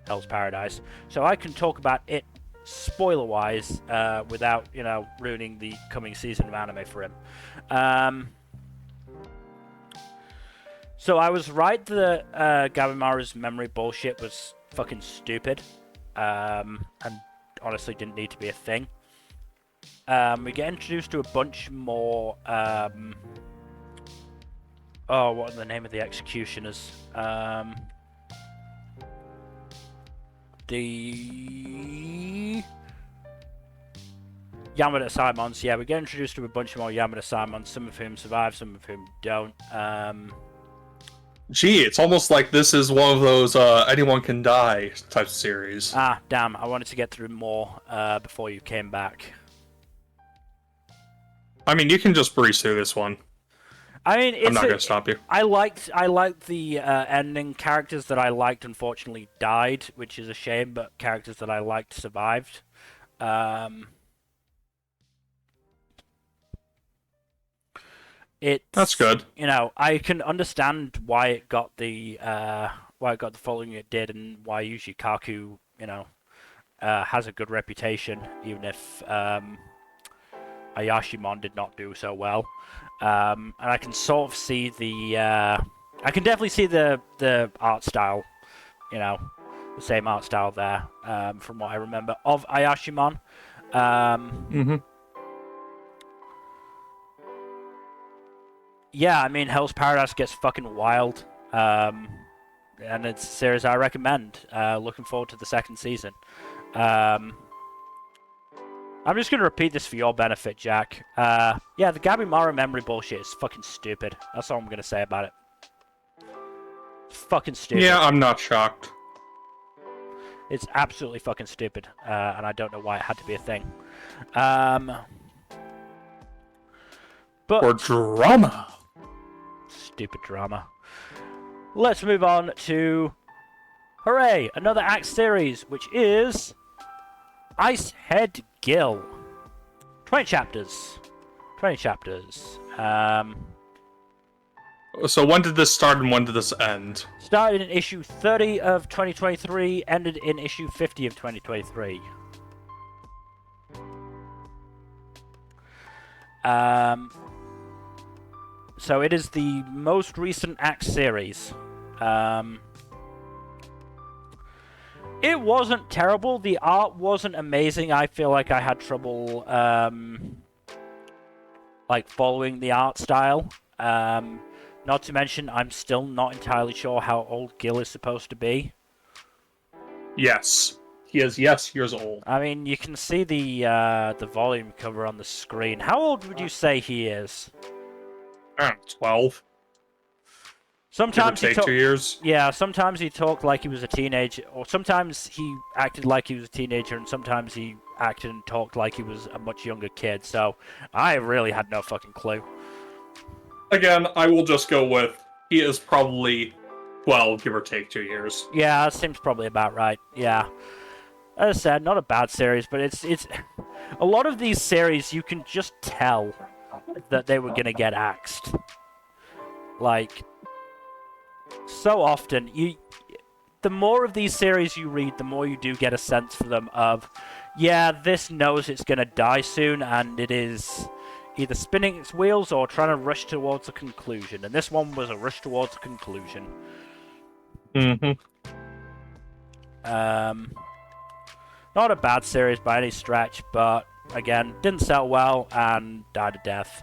Speaker 1: so I can talk about it spoiler-wise without, ruining the coming season of anime for him. So I was right that Gabimaru's memory bullshit was fucking stupid, and honestly didn't need to be a thing. We get introduced to a bunch more. Oh, what are the name of the executioners? The Yamada-Simons. Yeah, we get introduced to a bunch more Yamada-Simons, some of whom survive, some of whom don't.
Speaker 2: Gee, it's almost like this is one of those anyone can die type series.
Speaker 1: Ah, damn, I wanted to get through more before you came back.
Speaker 2: I mean, you can just breeze through this one.
Speaker 1: I mean,
Speaker 2: I'm not going to stop you.
Speaker 1: I liked the ending. Characters that I liked, unfortunately, died, which is a shame, but characters that I liked survived.
Speaker 2: That's good.
Speaker 1: You know, I can understand why it got the following it did, and why Yushikaku, you know, has a good reputation, even if Ayashimon did not do so well. And I can sort of see I can definitely see the art style, you know, the same art style there, from what I remember of Ayashimon. Yeah, I mean, Hell's Paradise gets fucking wild, and it's a series I recommend. Looking forward to the second season. I'm just going to repeat this for your benefit, Jack. Yeah, the Gabimaru memory bullshit is fucking stupid. That's all I'm going to say about it. It's fucking stupid.
Speaker 2: Yeah, I'm not shocked.
Speaker 1: It's absolutely fucking stupid, and I don't know why it had to be a thing. But
Speaker 2: or drama.
Speaker 1: Stupid drama. Let's move on to... Hooray! Another Act series, which is... Icehead Gill. 20 chapters. 20 chapters.
Speaker 2: So when did this start and when did this end?
Speaker 1: Started in issue 30 of 2023, ended in issue 50 of 2023. So it is the most recent Act series. It wasn't terrible. The art wasn't amazing. I feel like I had trouble, like, following the art style. Not to mention, I'm still not entirely sure how old Gill is supposed to be.
Speaker 2: Yes. He is, yes, years old.
Speaker 1: I mean, you can see the volume cover on the screen. How old would you say he is?
Speaker 2: 12.
Speaker 1: Sometimes
Speaker 2: he 2 years.
Speaker 1: Yeah, sometimes he talked like he was a teenager, or sometimes he acted like he was a teenager, and sometimes he acted and talked like he was a much younger kid. So I really had no fucking clue.
Speaker 2: Again, I will just go with he is probably 12, give or take 2 years.
Speaker 1: Yeah, that seems probably about right. Yeah, as I said, not a bad series, but it's a lot of these series you can just tell that they were gonna get axed. Like, so often, the more of these series you read, the more you do get a sense for them of, yeah, this knows it's gonna die soon, and it is either spinning its wheels or trying to rush towards a conclusion. And this one was a rush towards a conclusion. Not a bad series by any stretch, but again, didn't sell well and died a death.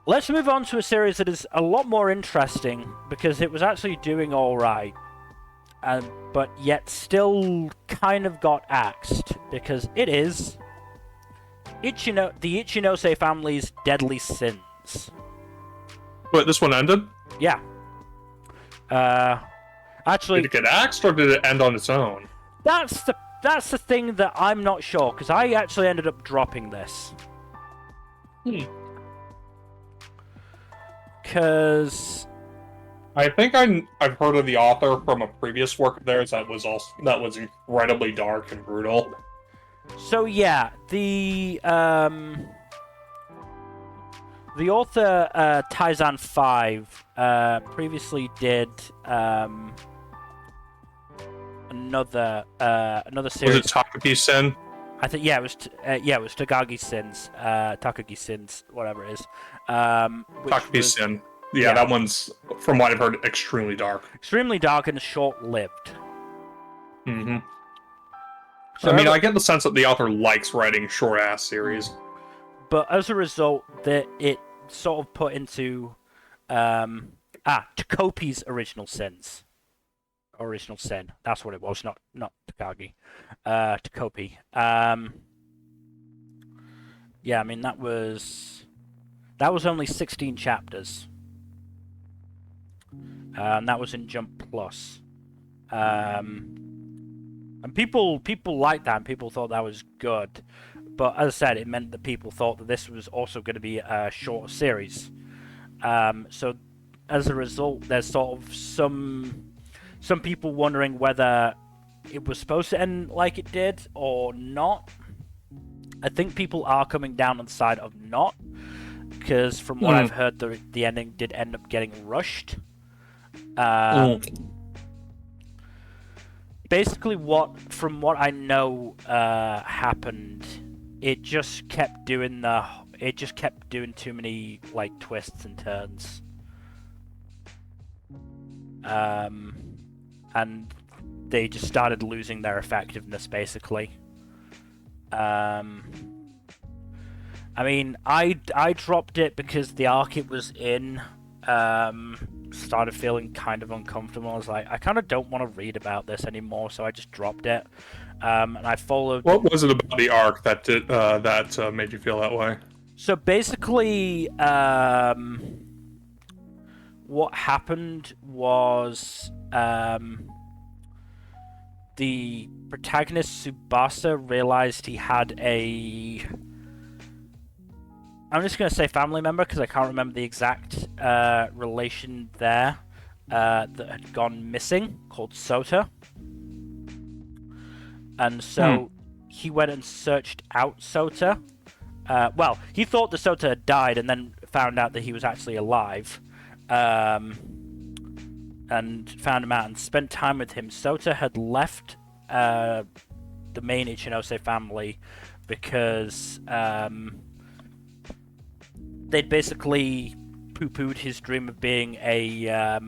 Speaker 1: Let's move on to a series that is a lot more interesting because it was actually doing alright, but yet still kind of got axed because it is the Ichinose family's Deadly Sins.
Speaker 2: Wait, this one ended?
Speaker 1: Yeah. Actually,
Speaker 2: did it get axed or did it end on its own?
Speaker 1: That's the thing that I'm not sure, because I actually ended up dropping this. Because
Speaker 2: I think I've heard of the author from a previous work of theirs that was incredibly dark and brutal.
Speaker 1: So yeah, the author Taizan 5 previously did another series.
Speaker 2: Was it Takagi-sen?
Speaker 1: I think it was Takagi Sins, whatever it is.
Speaker 2: Takagi-sen. Yeah, that one's, from what I've heard, extremely dark.
Speaker 1: Extremely dark and short-lived.
Speaker 2: Mm-hmm. So, I mean, I get the sense that the author likes writing short-ass series.
Speaker 1: But as a result, it sort of put into Takopi's original sins. Original sin. That's what it was, not Takagi. Takopi. Yeah, I mean that was only 16 chapters. And that was in Jump Plus. And people liked that, and people thought that was good. But as I said, it meant that people thought that this was also going to be a shorter series. So as a result, there's sort of some people wondering whether it was supposed to end like it did or not. I think people are coming down on the side of not, because from what I've heard, the ending did end up getting rushed. Basically, from what I know happened, it just kept doing too many like twists and turns. And they just started losing their effectiveness, basically. I mean, I dropped it because the arc it was in started feeling kind of uncomfortable. I was like, I kind of don't want to read about this anymore, so I just dropped it. And I followed...
Speaker 2: What was it about the arc that made you feel that way?
Speaker 1: So basically, what happened was the protagonist Tsubasa realized he had a... I'm just going to say family member because I can't remember the exact relation there that had gone missing, called Sota. And so he went and searched out Sota. Well, he thought the Sota had died and then found out that he was actually alive. And found him out and spent time with him. Sota had left the main Ichinose family because they'd basically poo-pooed his dream of being a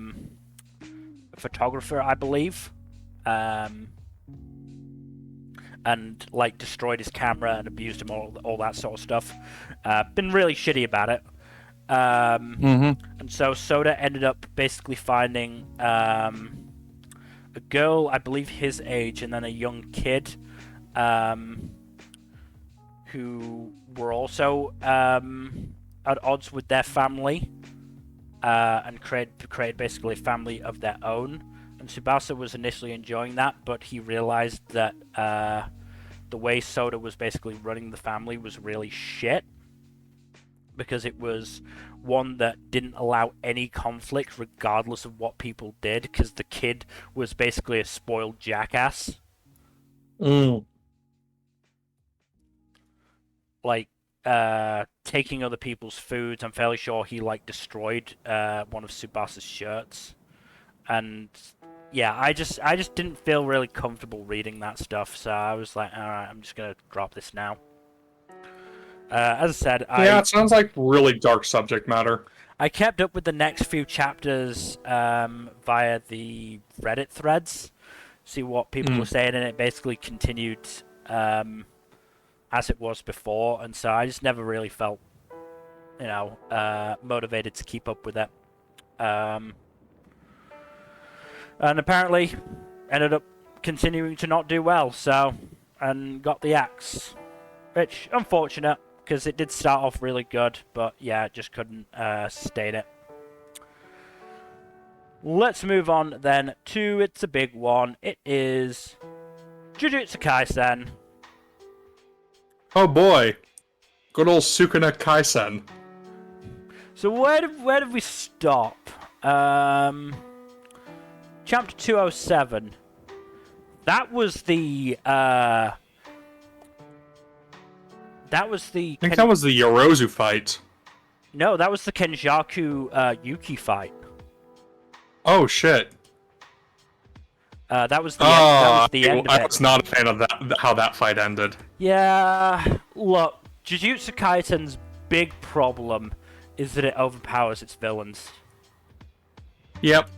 Speaker 1: photographer, I believe. And like destroyed his camera and abused him, all that sort of stuff. Been really shitty about it. And so Sota ended up basically finding a girl, I believe his age, and then a young kid who were also at odds with their family, and created basically a family of their own. And Tsubasa was initially enjoying that, but he realized that the way Sota was basically running the family was really shit, because it was one that didn't allow any conflict regardless of what people did, because the kid was basically a spoiled jackass. Like, taking other people's foods. I'm fairly sure he, like, destroyed one of Tsubasa's shirts. And, yeah, I just didn't feel really comfortable reading that stuff, so I was like, alright, I'm just gonna drop this now. As I said,
Speaker 2: it sounds like really dark subject matter.
Speaker 1: I kept up with the next few chapters via the Reddit threads, see what people were saying, and it basically continued as it was before, and so I just never really felt, motivated to keep up with it. And apparently ended up continuing to not do well, and got the axe, which, unfortunate, because it did start off really good, but yeah, it just couldn't sustain it. Let's move on then to it's a big one. It is Jujutsu Kaisen.
Speaker 2: Oh boy, good old Sukuna Kaisen.
Speaker 1: So where did we stop? Chapter 207. That was the I think
Speaker 2: that was the Yorozu fight.
Speaker 1: No, that was the Kenjaku Yuki fight.
Speaker 2: Oh shit.
Speaker 1: That was the end of it.
Speaker 2: I was not a fan of that, how that fight ended.
Speaker 1: Yeah, look, Jujutsu Kaisen's big problem is that it overpowers its villains.
Speaker 2: Yep.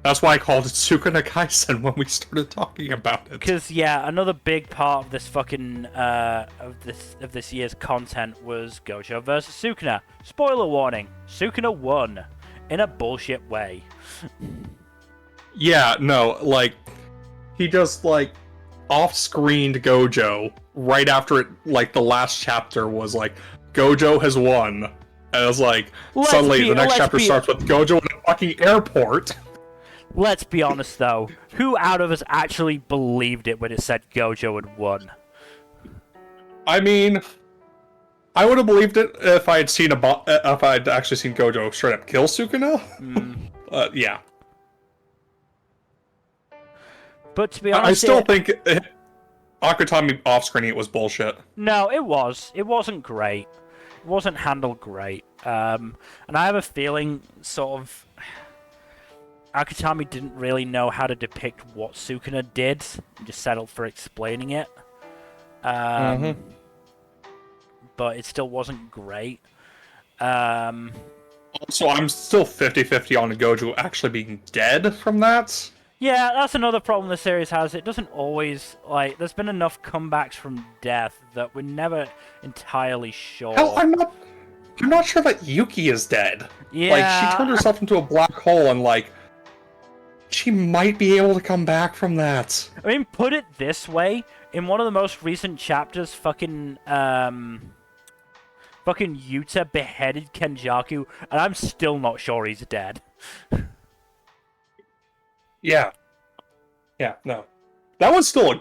Speaker 2: That's why I called it Sukuna Kaisen when we started talking about it.
Speaker 1: Because yeah, another big part of this fucking of this year's content was Gojo versus Sukuna. Spoiler warning: Sukuna won in a bullshit way.
Speaker 2: Yeah, no, like he just like off-screened Gojo right after it. Like the last chapter was like Gojo has won, and it was like suddenly the next chapter starts with Gojo in a fucking airport.
Speaker 1: Let's be honest, though. Who out of us actually believed it when it said Gojo had won?
Speaker 2: I mean, I would have believed it if I had seen if I'd actually seen Gojo straight up kill Sukuna. Yeah.
Speaker 1: But to be honest,
Speaker 2: I still think Akutami off-screening it was bullshit.
Speaker 1: No, it was. It wasn't great. It wasn't handled great. And I have a feeling, sort of, Akutami didn't really know how to depict what Sukuna did, and just settled for explaining it. But it still wasn't great.
Speaker 2: Also, I'm still 50-50 on Gojo actually being dead from that.
Speaker 1: Yeah, that's another problem the series has. It doesn't always, like, there's been enough comebacks from death that we're never entirely sure.
Speaker 2: Hell, I'm not sure that Yuki is dead.
Speaker 1: Yeah.
Speaker 2: Like, she turned herself into a black hole and, like, she might be able to come back from that.
Speaker 1: I mean, put it this way, in one of the most recent chapters, fucking Yuta beheaded Kenjaku, and I'm still not sure he's dead.
Speaker 2: Yeah. Yeah, no. That was still a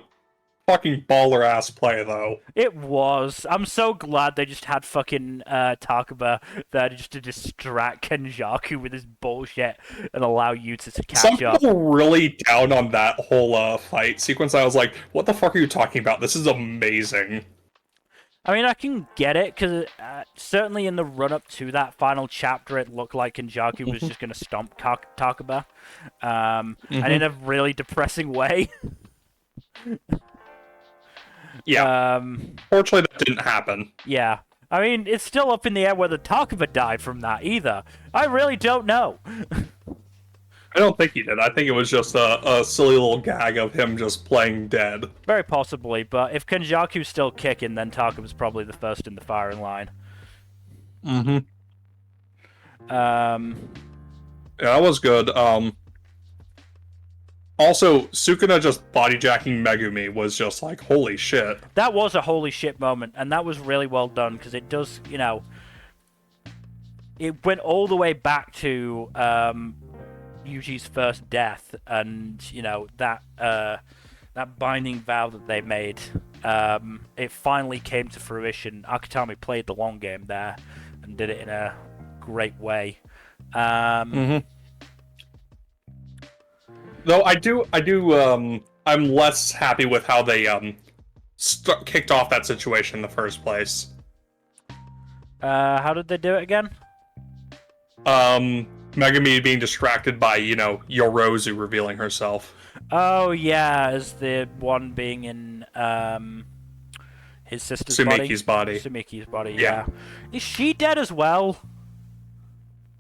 Speaker 2: fucking baller-ass play, though.
Speaker 1: It was. I'm so glad they just had fucking Takaba there just to distract Kenjaku with his bullshit and allow Yuta to catch up.
Speaker 2: Some people were really down on that whole fight sequence. I was like, what the fuck are you talking about? This is amazing.
Speaker 1: I mean, I can get it, because certainly in the run-up to that final chapter, it looked like Kenjaku was just going to stomp Takaba. And in a really depressing way.
Speaker 2: Yeah. Fortunately, that didn't happen.
Speaker 1: Yeah. I mean, it's still up in the air whether Takaba died from that, either. I really don't know.
Speaker 2: I don't think he did. I think it was just a silly little gag of him just playing dead.
Speaker 1: Very possibly, but if Kenjaku's still kicking, then Takaba's probably the first in the firing line.
Speaker 2: Yeah, that was good. Also, Sukuna just bodyjacking Megumi was just like, holy shit.
Speaker 1: That was a holy shit moment, and that was really well done, because it does, you know... It went all the way back to Yuji's first death, and, you know, that binding vow that they made, it finally came to fruition. Akutami played the long game there, and did it in a great way.
Speaker 2: Though I'm less happy with how they kicked off that situation in the first place.
Speaker 1: How did they do it again?
Speaker 2: Megumi being distracted by, you know, Yorozu revealing herself.
Speaker 1: Oh yeah, as the one being in his sister's
Speaker 2: Sumiki's body.
Speaker 1: Sumiki's body, yeah. Is she dead as well?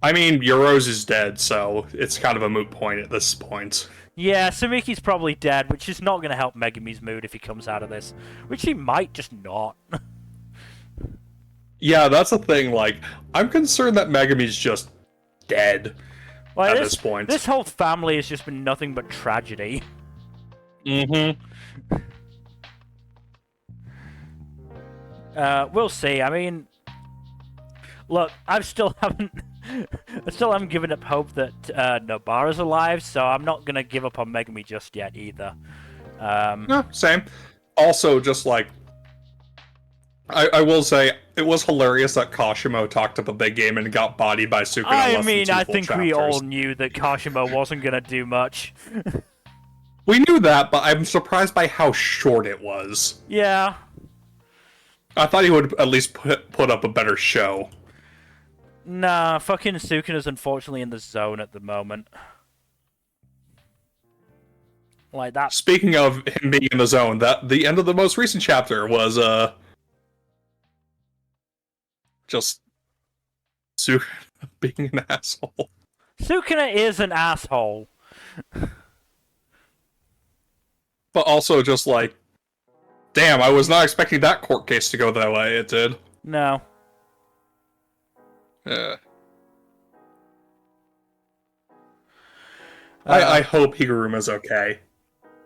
Speaker 2: I mean, Yorozu's dead, so it's kind of a moot point at this point.
Speaker 1: Yeah, Sumiki's probably dead, which is not going to help Megumi's mood if he comes out of this. Which he might just not.
Speaker 2: Yeah, that's the thing, like, I'm concerned that Megumi's just dead at this point.
Speaker 1: This whole family has just been nothing but tragedy. We'll see. I mean, look, I still haven't given up hope that Nobara's alive, so I'm not gonna give up on Megumi just yet either.
Speaker 2: No, same. Also, just like, I will say, it was hilarious that Kashimo talked up a big game and got bodied by Sukuna.
Speaker 1: I mean, I think we all knew that Kashimo wasn't gonna do much.
Speaker 2: We knew that, but I'm surprised by how short it was.
Speaker 1: Yeah.
Speaker 2: I thought he would at least put up a better show.
Speaker 1: Nah, fucking Sukuna's unfortunately in the zone at the moment. Like that.
Speaker 2: Speaking of him being in the zone, the end of the most recent chapter was just Sukuna being an asshole.
Speaker 1: Sukuna is an asshole.
Speaker 2: But also just like, damn, I was not expecting that court case to go that way. It did.
Speaker 1: No.
Speaker 2: Yeah. I hope Higuruma's okay.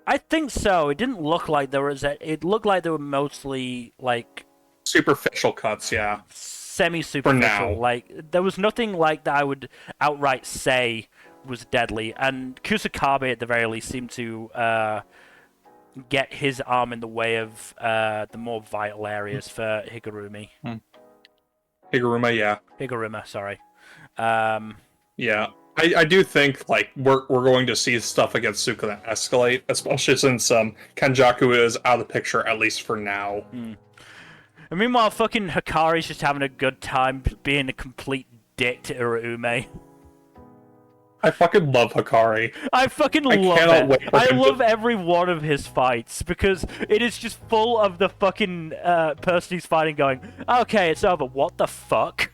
Speaker 1: I think so. It didn't look like there was. It looked like they were mostly like
Speaker 2: superficial cuts. Yeah.
Speaker 1: Semi-superficial.
Speaker 2: For now.
Speaker 1: Like there was nothing like that I would outright say was deadly. And Kusakabe at the very least seemed to get his arm in the way of the more vital areas for Higurumi.
Speaker 2: Higuruma, yeah.
Speaker 1: Higuruma, sorry.
Speaker 2: Yeah. I do think like we're going to see stuff against Sukuna escalate, especially since Kenjaku is out of the picture at least for now.
Speaker 1: And meanwhile, fucking Hikari's just having a good time being a complete dick to Uraume.
Speaker 2: I fucking love Hikari.
Speaker 1: I fucking love it. I love every one of his fights because it is just full of the fucking person he's fighting going, okay, it's over. What the fuck?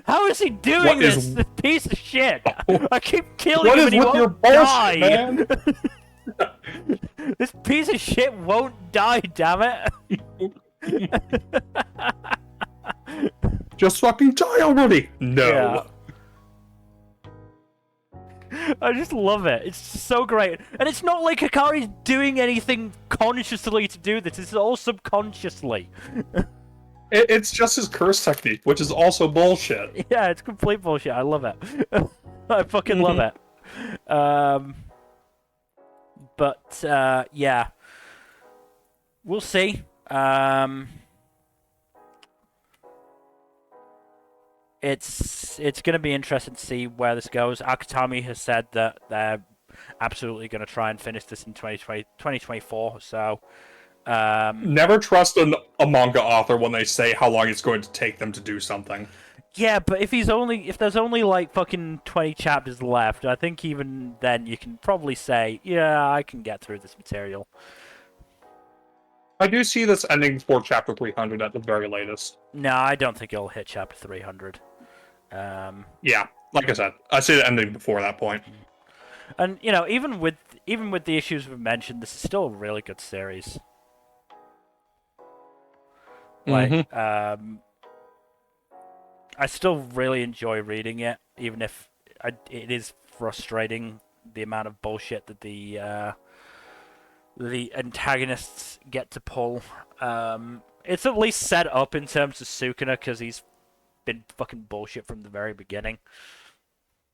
Speaker 1: How is he doing this? This piece of shit. I keep killing him and he won't die. Man? This piece of shit won't die, damn it.
Speaker 2: Just fucking die already. No.
Speaker 1: Yeah. I just love it. It's so great. And it's not like Hikari's doing anything consciously to do this. It's all subconsciously.
Speaker 2: It's just his curse technique, which is also bullshit.
Speaker 1: Yeah, it's complete bullshit. I love it. I fucking love it. But, yeah. We'll see. It's going to be interesting to see where this goes. Akutami has said that they're absolutely going to try and finish this in 2024, so...
Speaker 2: Never trust a manga author when they say how long it's going to take them to do something.
Speaker 1: Yeah, but if there's only like fucking 20 chapters left, I think even then you can probably say, yeah, I can get through this material.
Speaker 2: I do see this ending for chapter 300 at the very latest.
Speaker 1: No, I don't think it'll hit chapter 300.
Speaker 2: Yeah, like I said, I see the ending before that point.
Speaker 1: And you know, even with the issues we've mentioned, this is still a really good series. Like, I still really enjoy reading it, even if it is frustrating the amount of bullshit that the antagonists get to pull. It's at least set up in terms of Sukuna, because he's been fucking bullshit from the very beginning.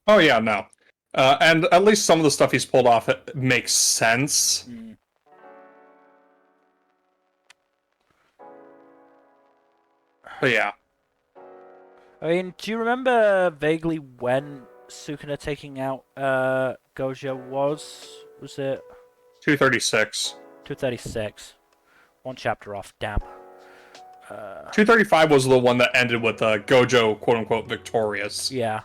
Speaker 2: Oh yeah, no. And at least some of the stuff he's pulled off makes sense. But yeah.
Speaker 1: I mean, do you remember vaguely when Sukuna taking out Gojo was? Was it
Speaker 2: 236?
Speaker 1: 236. One chapter off. Damn.
Speaker 2: 235 was the one that ended with Gojo, quote unquote, victorious.
Speaker 1: Yeah.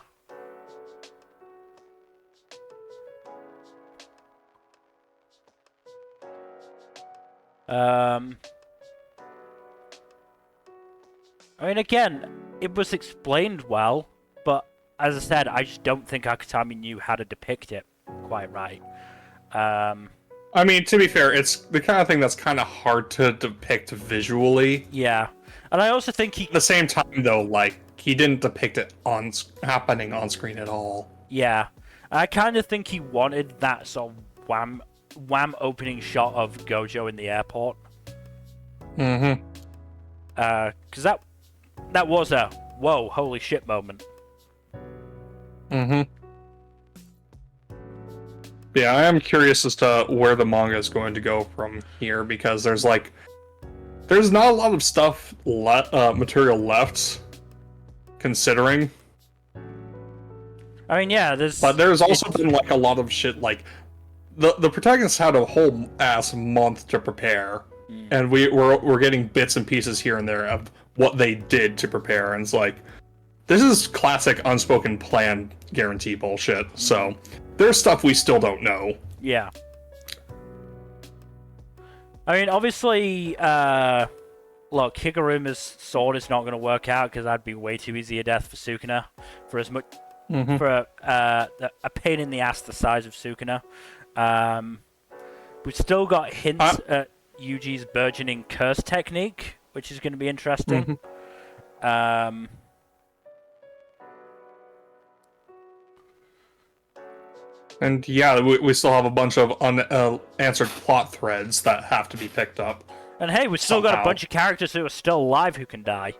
Speaker 1: I mean, again, it was explained well, but as I said, I just don't think Akutami knew how to depict it quite right.
Speaker 2: I mean, to be fair, it's the kind of thing that's kind of hard to depict visually.
Speaker 1: Yeah. And I also think
Speaker 2: At the same time, though, like, he didn't depict it happening on screen at all.
Speaker 1: Yeah. I kind of think he wanted that sort of wham opening shot of Gojo in the airport.
Speaker 2: Mm-hmm.
Speaker 1: Because that was a whoa, holy shit moment.
Speaker 2: Mm-hmm. Yeah, I am curious as to where the manga is going to go from here, because there's not a lot of stuff material left, considering.
Speaker 1: I mean, yeah,
Speaker 2: But there's also been like a lot of shit. Like the protagonists had a whole ass month to prepare, and we're getting bits and pieces here and there of what they did to prepare, and it's like, this is classic unspoken plan guarantee bullshit. So there's stuff we still don't know.
Speaker 1: Yeah. I mean, obviously, look, Higuruma's sword is not going to work out, because that'd be way too easy a death for Sukuna. For as much for a pain in the ass the size of Sukuna. We've still got hints at Yuji's burgeoning curse technique, which is going to be interesting.
Speaker 2: And yeah, we still have a bunch of unanswered plot threads that have to be picked up.
Speaker 1: And hey, we've still got a bunch of characters who are still alive who can die.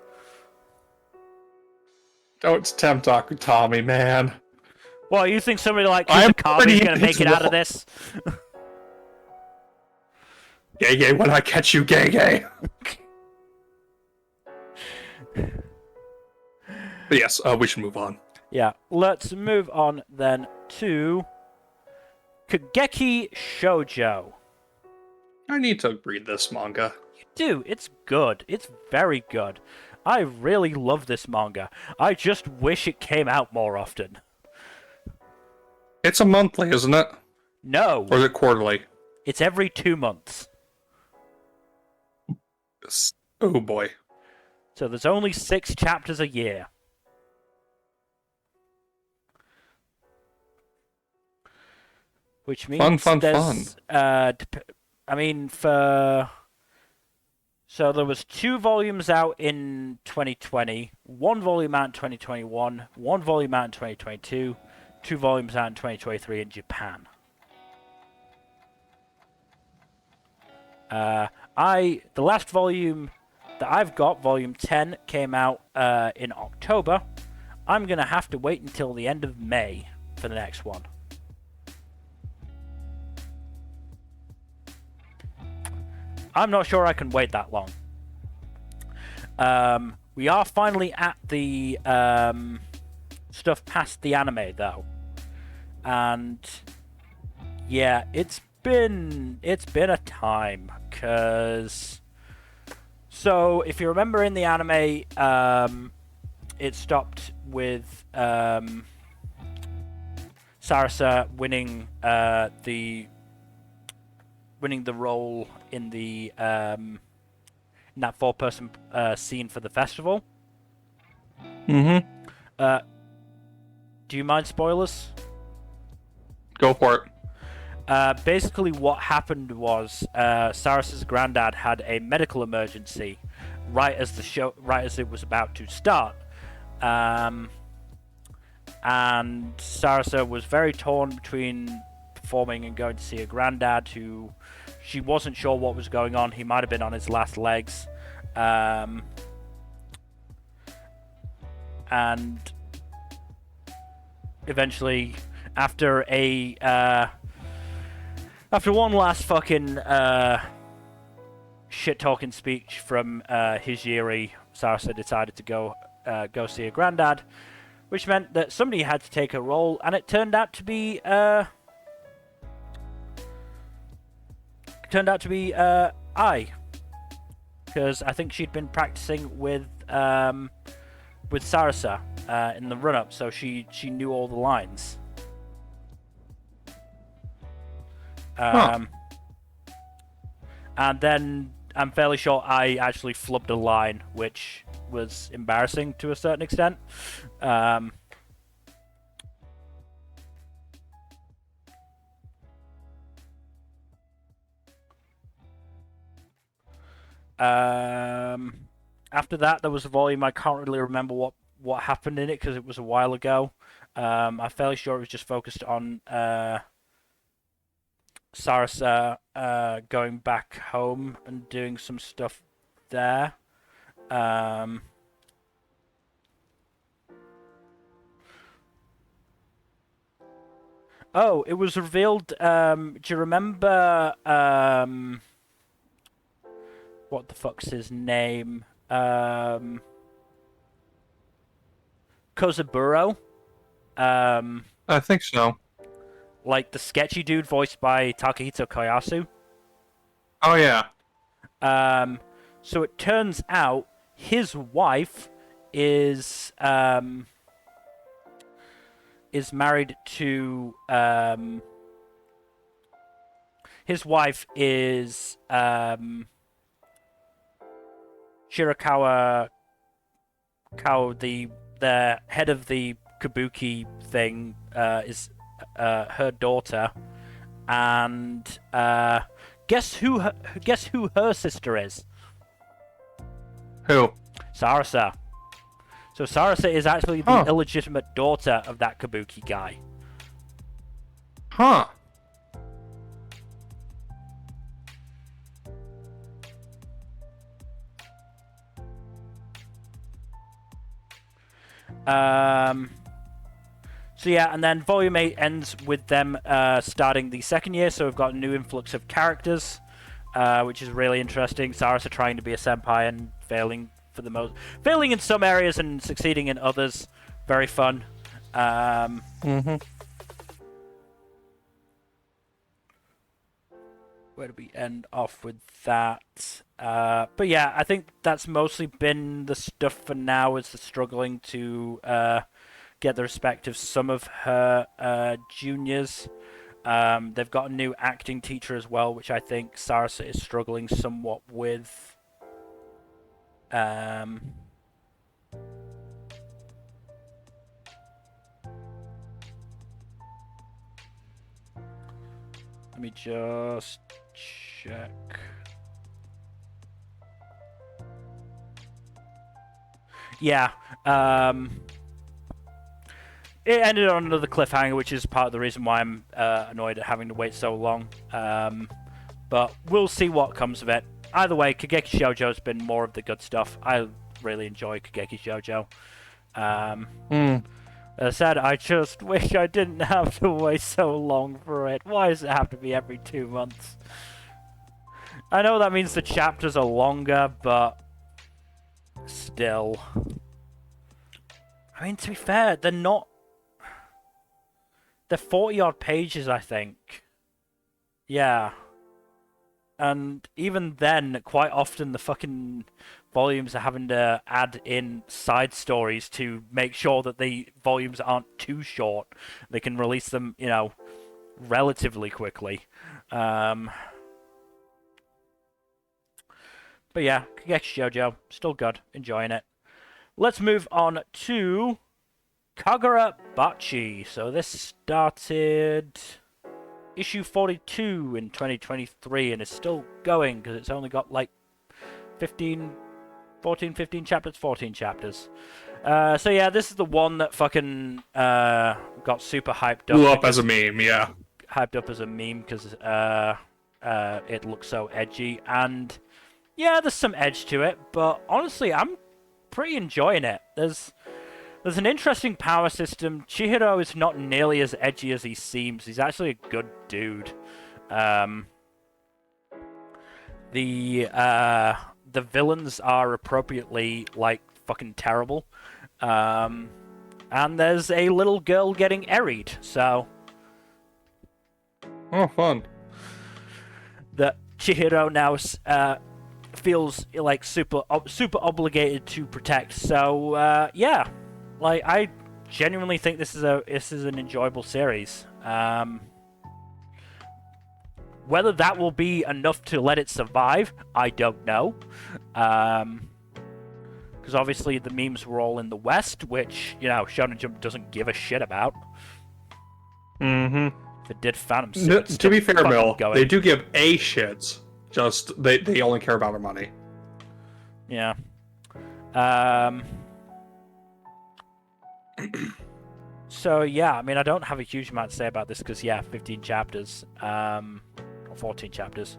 Speaker 2: Don't tempt Akutami, man.
Speaker 1: Well, you think somebody like Kusakami is going to make it out of this?
Speaker 2: Gege, when I catch you, Gege! But yes, we should move on.
Speaker 1: Yeah, let's move on then to Kageki Shojo.
Speaker 2: I need to read this manga.
Speaker 1: You do. It's good. It's very good. I really love this manga. I just wish it came out more often.
Speaker 2: It's a monthly, isn't it?
Speaker 1: No.
Speaker 2: Or is it quarterly?
Speaker 1: It's every 2 months.
Speaker 2: Oh boy.
Speaker 1: So there's only 6 chapters a year. Which means
Speaker 2: fun.
Speaker 1: I mean, so there was 2 volumes out in 2020, 1 volume out in 2021, 1 volume out in 2022, 2 volumes out in 2023 in Japan. The last volume that I've got, volume 10, came out in October. I'm gonna have to wait until the end of May for the next one. I'm not sure I can wait that long. We are finally at the stuff past the anime though, and yeah, it's been a time, cause so if you remember in the anime, it stopped with Sarasa winning the role in the in that 4-person scene for the festival. Do you mind spoilers?
Speaker 2: Go for it.
Speaker 1: Basically, what happened was Sarasa's granddad had a medical emergency right as it was about to start, and Sarasa was very torn between performing and going to see her granddad, who she wasn't sure what was going on. He might have been on his last legs. And eventually, after one last fucking shit-talking speech from Hijiri, Sarasa decided to go see her granddad, which meant that somebody had to take her role, and it turned out to be I, because I think she'd been practicing with Sarasa in the run-up, so she knew all the lines. And then I'm fairly sure I actually flubbed a line, which was embarrassing to a certain extent. After that, there was a volume. I can't really remember what happened in it because it was a while ago. I'm fairly sure it was just focused on Sarasa going back home and doing some stuff there. Oh, it was revealed. Do you remember? What the fuck's his name? Kozaburo.
Speaker 2: I think so.
Speaker 1: Like the sketchy dude voiced by Takahito Koyasu.
Speaker 2: Oh yeah.
Speaker 1: So it turns out his wife is married to his wife is Shirakawa Kao, the head of the kabuki thing is her daughter, and guess who her sister is?
Speaker 2: Who?
Speaker 1: Sarasa. So Sarasa is actually the illegitimate daughter of that kabuki guy.
Speaker 2: Huh.
Speaker 1: So yeah, and then Volume 8 ends with them starting the second year, so we've got a new influx of characters, which is really interesting. Sarasa trying to be a senpai and failing in some areas and succeeding in others. Very fun. Where do we end off with that? But yeah, I think that's mostly been the stuff for now, is the struggling to get the respect of some of her juniors. They've got a new acting teacher as well, which I think Sarasa is struggling somewhat with. Let me just check. Yeah, it ended on another cliffhanger, which is part of the reason why I'm annoyed at having to wait so long. But we'll see what comes of it. Either way, Kageki Shojo's been more of the good stuff. I really enjoy Kageki Shojo. As I said, I just wish I didn't have to wait so long for it. Why does it have to be every 2 months? I know that means the chapters are longer, but still. I mean, to be fair, they're not... They're 40-odd pages, I think. Yeah. And even then, quite often the fucking volumes are having to add in side stories to make sure that the volumes aren't too short. They can release them, you know, relatively quickly. But yeah, Kageki Shojo, still good, enjoying it. Let's move on to Kagurabachi. So this started issue 42 in 2023 and is still going because it's only got like 15 chapters, 14 chapters. So yeah, this is the one that fucking got super hyped up.
Speaker 2: Blew up as a meme, yeah.
Speaker 1: Hyped up as a meme because it looks so edgy, and yeah, there's some edge to it, but honestly, I'm pretty enjoying it. There's an interesting power system. Chihiro is not nearly as edgy as he seems. He's actually a good dude. The villains are appropriately, like, fucking terrible. And there's a little girl getting erried, so...
Speaker 2: Oh, fun.
Speaker 1: That Chihiro now feels, like, super obligated to protect. So, yeah. Like, I genuinely think this is an enjoyable series. Whether that will be enough to let it survive, I don't know. Because obviously the memes were all in the West, which, you know, Shonen Jump doesn't give a shit about.
Speaker 2: Mm-hmm.
Speaker 1: If it did Phantom
Speaker 2: to be fair, Mill, they do give a shit. Just, they only care about their money.
Speaker 1: Yeah. So, yeah, I mean, I don't have a huge amount to say about this because, yeah, 15 chapters. Or 14 chapters.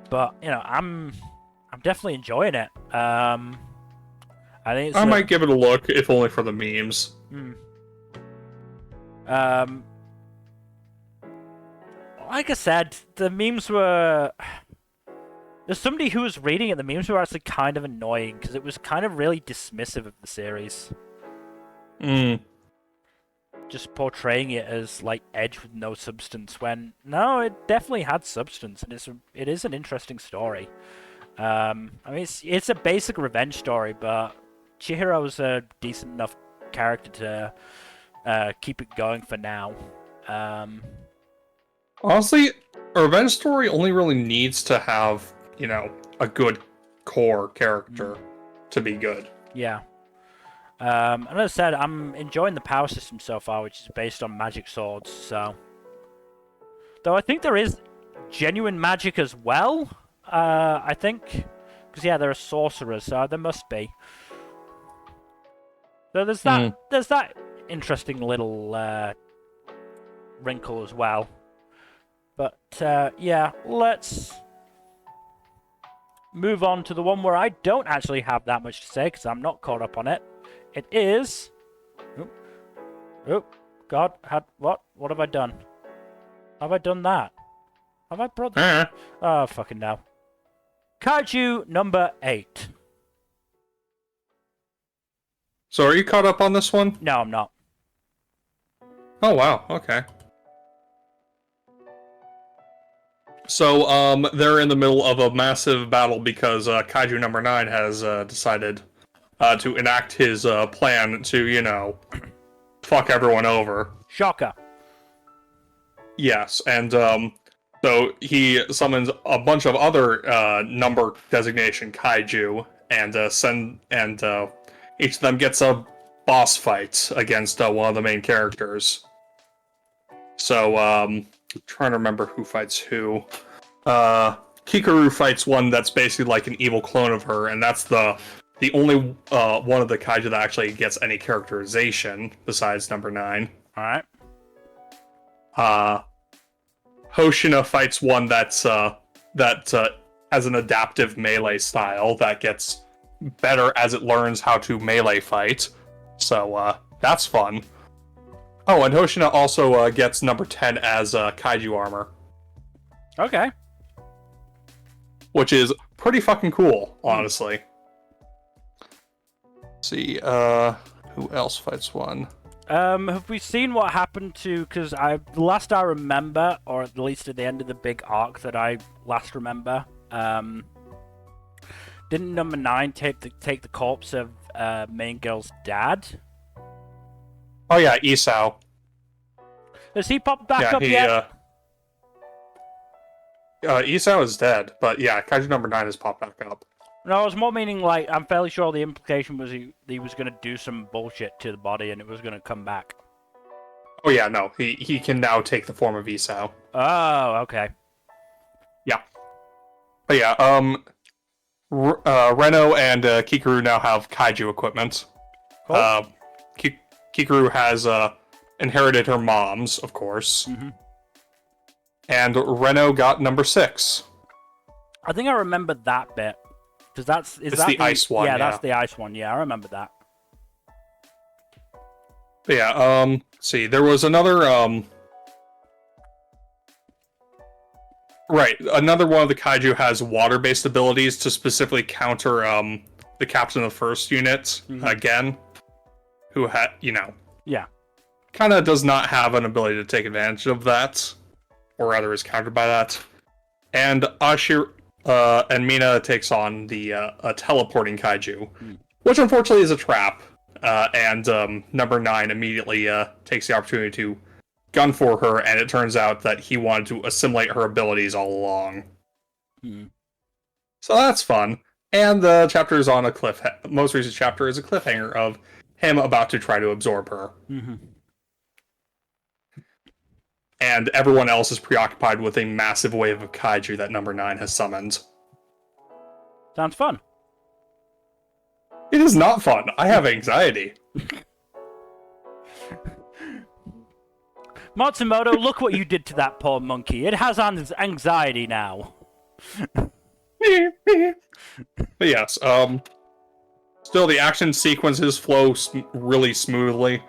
Speaker 1: But, you know, I'm definitely enjoying it. I think it's
Speaker 2: I might give it a look, if only for the memes.
Speaker 1: Like I said, the memes were... There's somebody who was reading it, the memes were actually kind of annoying, because it was kind of really dismissive of the series. Just portraying it as, like, edge with no substance, when, no, it definitely had substance, and it is an interesting story. I mean, it's a basic revenge story, but Chihiro's a decent enough character to keep it going for now.
Speaker 2: Honestly, a revenge story only really needs to have, you know, a good core character to be good.
Speaker 1: Yeah. And as I said, I'm enjoying the power system so far, which is based on magic swords, so... Though I think there is genuine magic as well, I think. Because, yeah, there are sorcerers, so there must be. So there's that interesting little wrinkle as well. But, yeah, let's move on to the one where I don't actually have that much to say, because I'm not caught up on it. It is... Oh, God, what? What have I done? Have I done that? Have I brought... Oh, fucking no. Kaiju number 8.
Speaker 2: So are you caught up on this one?
Speaker 1: No, I'm not.
Speaker 2: Oh, wow. Okay. So, they're in the middle of a massive battle because Kaiju number 9 has decided to enact his plan to, you know, fuck everyone over.
Speaker 1: Shocker.
Speaker 2: Yes, and so he summons a bunch of other number designation kaiju, and each of them gets a boss fight against one of the main characters. So, trying to remember who fights who. Kikaru fights one that's basically like an evil clone of her, and that's the only one of the kaiju that actually gets any characterization besides number 9.
Speaker 1: Alright.
Speaker 2: Hoshina fights one that's has an adaptive melee style that gets better as it learns how to melee fight. So that's fun. Oh, and Hoshina also gets number 10 as kaiju armor.
Speaker 1: Okay.
Speaker 2: Which is pretty fucking cool, honestly. Let's see, who else fights one?
Speaker 1: Have we seen what happened to... Because the last I remember, or at least at the end of the big arc that I last remember, didn't number 9 take the corpse of main girl's dad?
Speaker 2: Oh yeah, Isao.
Speaker 1: Has he popped back up yet?
Speaker 2: Isao is dead, but yeah, Kaiju number 9 has popped back up.
Speaker 1: No, I was more meaning, like, I'm fairly sure the implication was he was going to do some bullshit to the body and it was going to come back.
Speaker 2: Oh yeah, no, he can now take the form of Isao.
Speaker 1: Oh, okay.
Speaker 2: Yeah. But yeah, Reno and Kikaru now have kaiju equipment. Cool. Kikaru has inherited her mom's, of course.
Speaker 1: Mm-hmm.
Speaker 2: And Reno got number 6.
Speaker 1: I think I remember that bit. Because
Speaker 2: it's the ice one.
Speaker 1: Yeah, that's the ice one. Yeah, I remember that.
Speaker 2: But yeah, let's see, there was another, right, another one of the kaiju has water-based abilities to specifically counter, the captain of the first unit, again, who had, you know...
Speaker 1: Yeah.
Speaker 2: Kinda does not have an ability to take advantage of that, or rather is countered by that. And and Mina takes on the teleporting kaiju, which unfortunately is a trap. And number 9 immediately takes the opportunity to gun for her, and it turns out that he wanted to assimilate her abilities all along. So that's fun. And the chapter is on a most recent chapter is a cliffhanger of him about to try to absorb her. And everyone else is preoccupied with a massive wave of kaiju that number 9 has summoned.
Speaker 1: Sounds fun.
Speaker 2: It is not fun. I have anxiety.
Speaker 1: Matsumoto, look what you did to that poor monkey. It has anxiety now.
Speaker 2: But yes, still the action sequences flow really smoothly.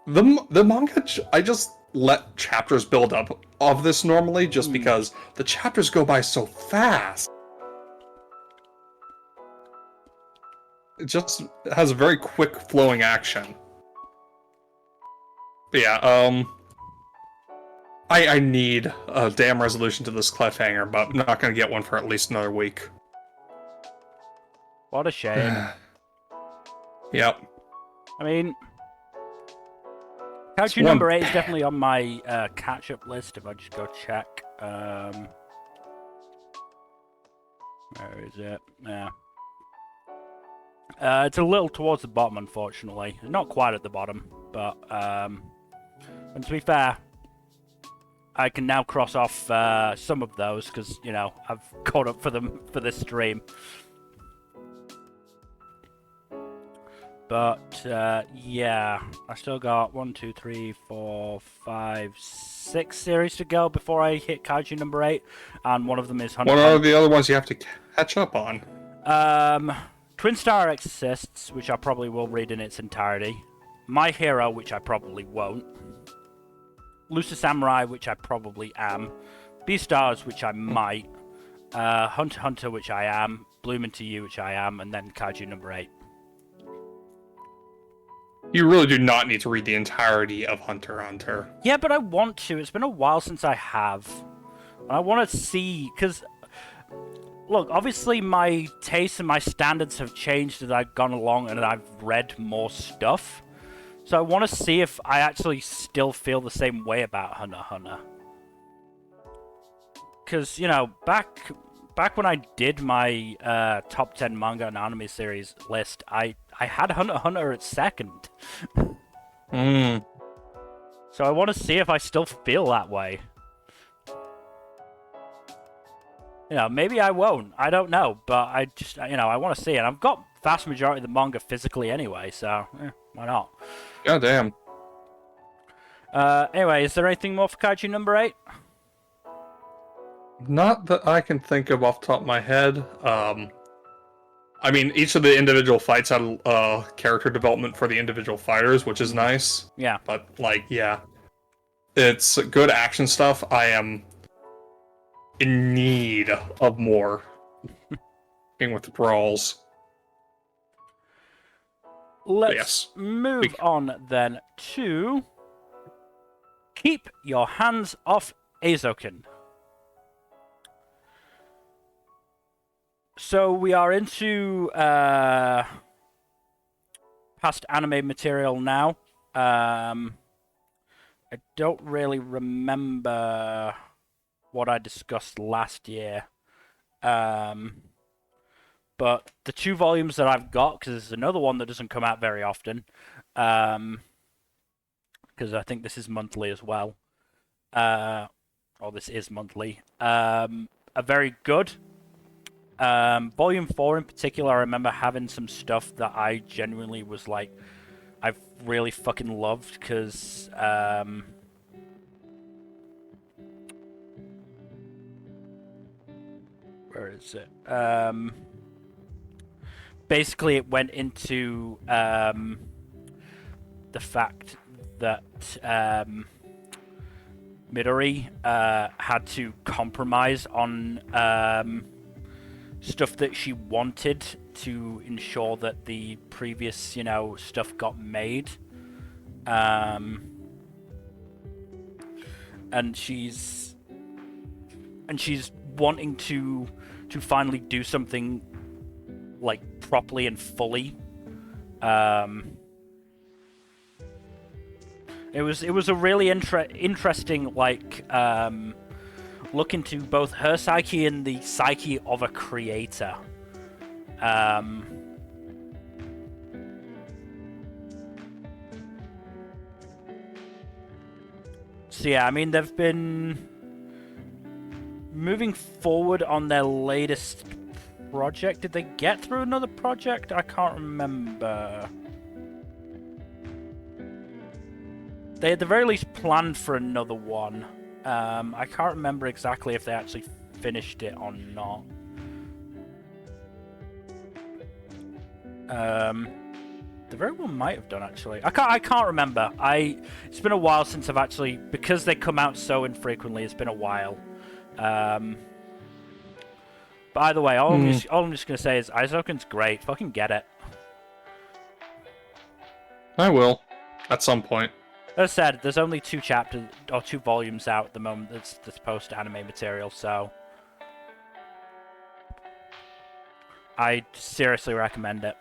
Speaker 2: The manga, I just let chapters build up of this normally, just because the chapters go by so fast. It just has a very quick flowing action. But yeah, I need a damn resolution to this cliffhanger, but I'm not gonna get one for at least another week.
Speaker 1: What a shame.
Speaker 2: Yep.
Speaker 1: I mean, Kaiju number 8 is definitely on my catch-up list if I just go check. Where is it? Yeah. It's a little towards the bottom, unfortunately. Not quite at the bottom, but and to be fair, I can now cross off some of those because, you know, I've caught up for them for this stream. But, yeah, I still got 1, 2, 3, 4, 5, 6 series to go before I hit Kaiju number 8, and one of them is Hunter.
Speaker 2: What are the other ones you have to catch up on?
Speaker 1: Twin Star Exorcists, which I probably will read in its entirety. My Hero, which I probably won't. Elusive Samurai, which I probably am. Beastars, which I might. Hunter x Hunter, which I am. Bloom Into You, which I am, and then Kaiju number 8.
Speaker 2: You really do not need to read the entirety of Hunter x Hunter.
Speaker 1: Yeah, but I want to. It's been a while since I have. And I want to see, because, look, obviously my tastes and my standards have changed as I've gone along and I've read more stuff. So I want to see if I actually still feel the same way about Hunter x Hunter. Because, you know, back when I did my top 10 manga and anime series list, I had Hunter x Hunter at second. So I want to see if I still feel that way. You know, maybe I won't. I don't know. But I just, you know, I want to see it. I've got vast majority of the manga physically anyway, so why not?
Speaker 2: God damn.
Speaker 1: Anyway, is there anything more for Kaiju number 8?
Speaker 2: Not that I can think of off the top of my head. I mean, each of the individual fights had character development for the individual fighters, which is nice.
Speaker 1: Yeah.
Speaker 2: But, like, yeah. It's good action stuff. I am in need of more. Being with the brawls.
Speaker 1: Let's move on then to Keep Your Hands Off Eizouken. So we are into past anime material now. I don't really remember what I discussed last year. But the 2 volumes that I've got, because there's another one that doesn't come out very often, because I think this is monthly as well, or this is monthly, are very good. Volume 4 in particular, I remember having some stuff that I genuinely was like, I've really fucking loved, because, where is it? Basically, it went into the fact that Midori had to compromise on stuff that she wanted to ensure that the previous, you know, stuff got made. And she's wanting to finally do something like properly and fully. It was a really interesting like look into both her psyche and the psyche of a creator. So yeah, I mean, they've been moving forward on their latest project. Did they get through another project? I can't remember. They at the very least planned for another one. I can't remember exactly if they actually finished it or not. They very well might have done, actually. I can't remember. It's been a while since I've actually, because they come out so infrequently, it's been a while. But either way, all I'm just gonna say is Eizouken's great. Fucking get it.
Speaker 2: I will, at some point.
Speaker 1: As I said, there's only 2 chapters or 2 volumes out at the moment that's post-anime material, so I seriously recommend it.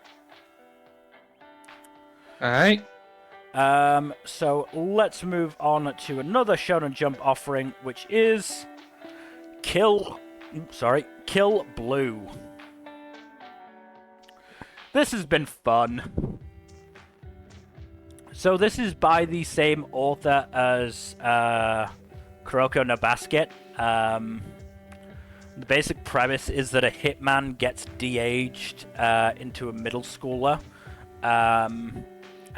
Speaker 2: Alright.
Speaker 1: So let's move on to another Shonen Jump offering, which is Kill Blue. This has been fun. So this is by the same author as Kuroko no Basket. The basic premise is that a hitman gets de-aged into a middle schooler, and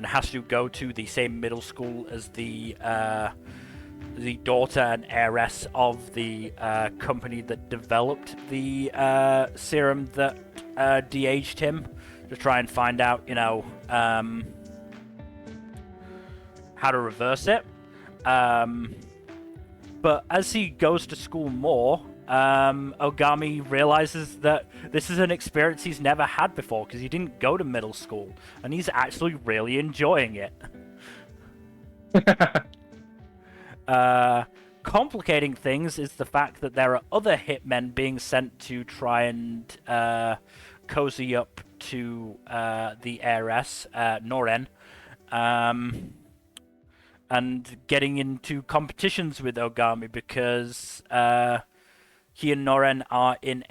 Speaker 1: has to go to the same middle school as the daughter and heiress of the company that developed the serum that de-aged him, to try and find out, you know, how to reverse it. But as he goes to school more, Ogami realizes that this is an experience he's never had before, because he didn't go to middle school, and he's actually really enjoying it. Complicating things is the fact that there are other hitmen being sent to try and cozy up to the heiress, Noren, and getting into competitions with Ogami, because he and Noren are in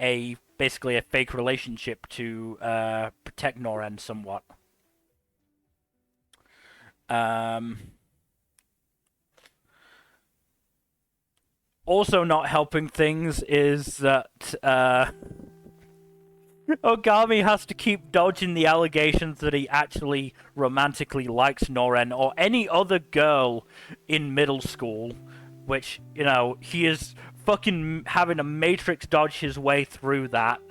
Speaker 1: basically a fake relationship to protect Noren somewhat. Also not helping things is that Ogami has to keep dodging the allegations that he actually romantically likes Noren or any other girl in middle school, which, you know, he is fucking having a matrix dodge his way through that,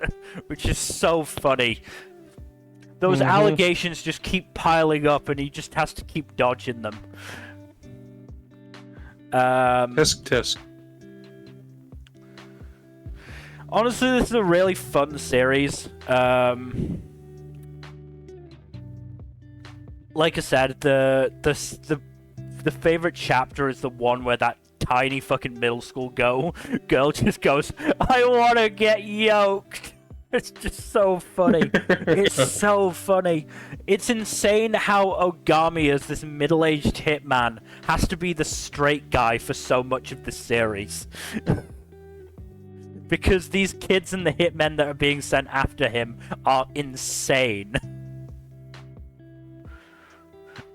Speaker 1: which is so funny. Those allegations just keep piling up, and he just has to keep dodging them.
Speaker 2: Tisk tisk.
Speaker 1: Honestly, this is a really fun series. Like I said, the favorite chapter is the one where that tiny fucking middle school girl just goes, "I want to get yoked." It's just so funny. It's so funny. It's insane how Ogami, as this middle-aged hitman, has to be the straight guy for so much of the series. Because these kids and the hitmen that are being sent after him are insane.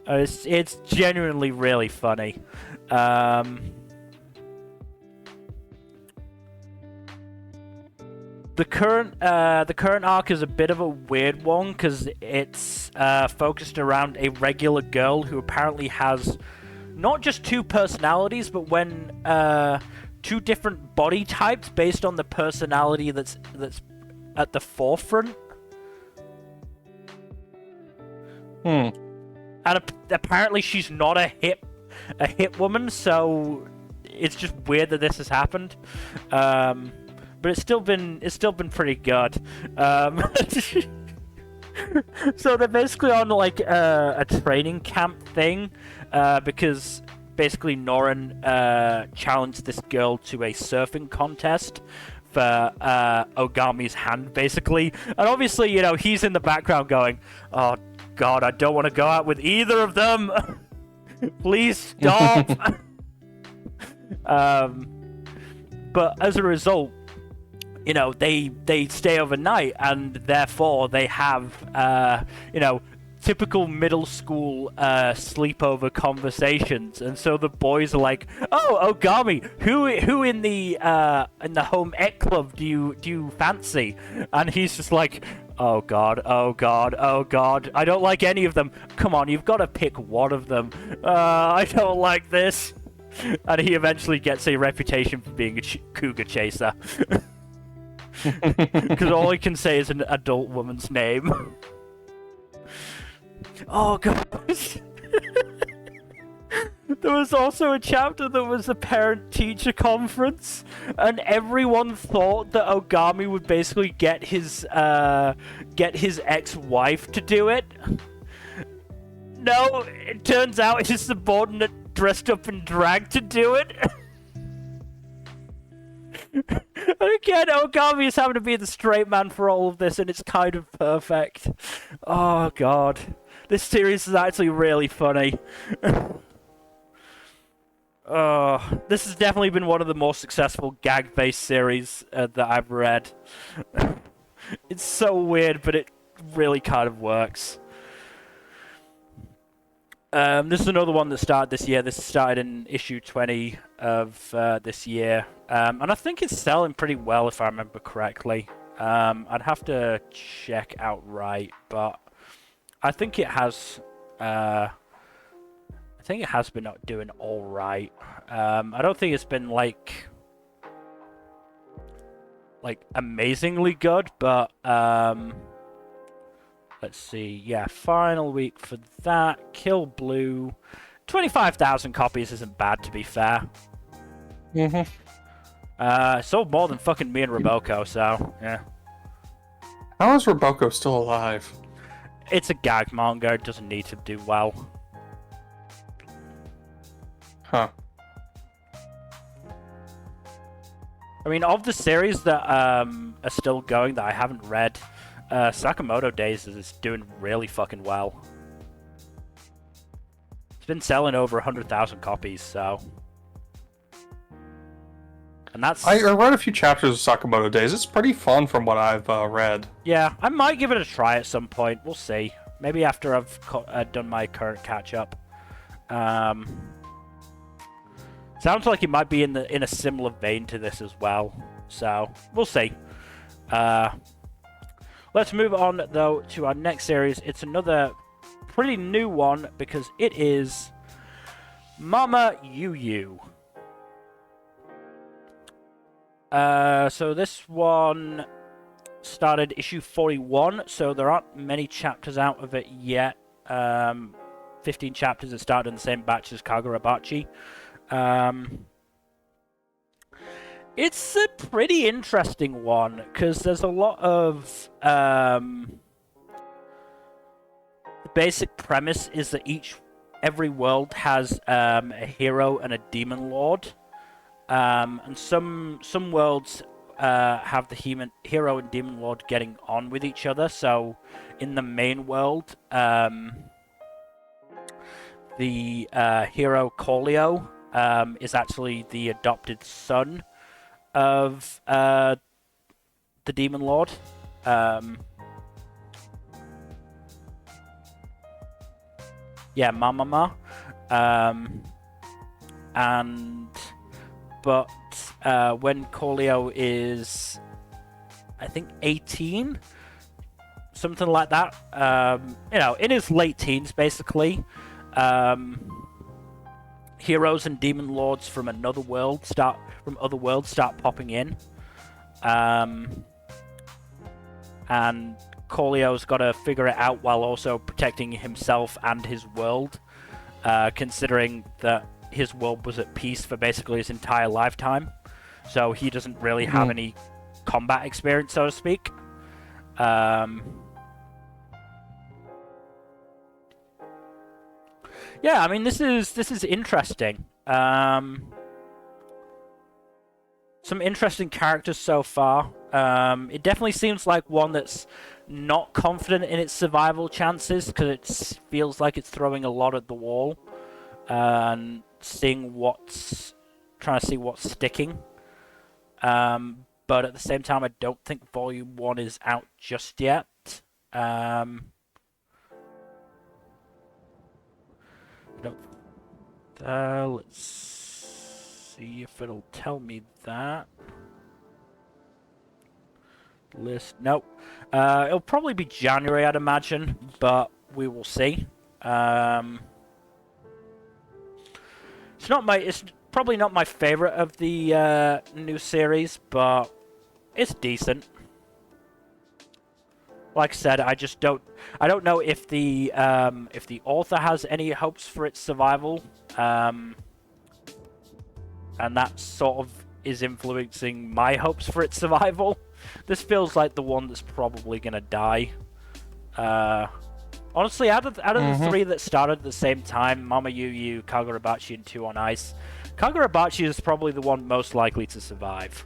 Speaker 1: It's genuinely really funny. The current arc is a bit of a weird one, because it's focused around a regular girl who apparently has not just two personalities, but two different body types based on the personality that's at the forefront. And apparently she's not a hit woman, so it's just weird that this has happened. But it's still been pretty good. So they're basically on like a training camp thing, because basically Noren challenged this girl to a surfing contest for Ogami's hand, basically. And obviously, you know, he's in the background going, "Oh God, I don't want to go out with either of them. Please stop." But as a result, you know, they stay overnight, and therefore they have, you know, typical middle school sleepover conversations. And so the boys are like, "Oh, Ogami, who in the home ec club do you fancy?" And he's just like, "Oh God, oh God, oh God, I don't like any of them. Come on, you've got to pick one of them. I don't like this." And he eventually gets a reputation for being a cougar chaser. Because all he can say is an adult woman's name. Oh God. There was also a chapter that was a parent-teacher conference, and everyone thought that Ogami would basically get his ex-wife to do it. No, it turns out his subordinate dressed up in drag to do it. And again, Ogami is having to be the straight man for all of this, and it's kind of perfect. Oh God. This series is actually really funny. This has definitely been one of the more successful gag-based series that I've read. It's so weird, but it really kind of works. This is another one that started this year. This started in issue 20 of this year. And I think it's selling pretty well, if I remember correctly. I'd have to check outright, but I think it has... I think it has been doing all right. I don't think it's been like amazingly good, but let's see. Yeah, final week for that. Kill Blue, 25,000 copies isn't bad, to be fair. Sold more than fucking me and Roboko, so yeah.
Speaker 2: How is Roboko still alive?
Speaker 1: It's a gag manga. It doesn't need to do well.
Speaker 2: Huh.
Speaker 1: I mean, of the series that are still going that I haven't read, Sakamoto Days is doing really fucking well. It's been selling over 100,000 copies, so... And that's...
Speaker 2: I read a few chapters of Sakamoto Days. It's pretty fun from what I've read.
Speaker 1: Yeah, I might give it a try at some point. We'll see. Maybe after I've done my current catch-up. Sounds like it might be in a similar vein to this as well. So, we'll see. Let's move on, though, to our next series. It's another pretty new one, because it is MamaYuyu. So this one started issue 41, so there aren't many chapters out of it yet. 15 chapters that started in the same batch as Kagurabachi. It's a pretty interesting one, because there's a lot of... the basic premise is that every world has a hero and a demon lord. And some worlds have the hero and demon lord getting on with each other. So in the main world, the hero Collio is actually the adopted son of the demon lord. Yeah, Mamama. But when Collio is, I think, 18, something like that, in his late teens, basically, heroes and demon lords from other worlds start popping in, and Collio's got to figure it out while also protecting himself and his world, considering that his world was at peace for basically his entire lifetime, so he doesn't really have any combat experience, so to speak. Yeah, I mean, this is interesting. Some interesting characters so far. It definitely seems like one that's not confident in its survival chances, because it feels like it's throwing a lot at the wall and trying to see what's sticking. But at the same time, I don't think Volume 1 is out just yet. Let's see if it'll tell me that. List. Nope. It'll probably be January, I'd imagine, but we will see. It's probably not my favorite of the new series, but it's decent. Like I said, I don't know if the author has any hopes for its survival, and that sort of is influencing my hopes for its survival. This feels like the one that's probably gonna die. Honestly, out of the three that started at the same time, MamaYuyu, Kagurabachi, and 2 on Ice, Kagurabachi is probably the one most likely to survive.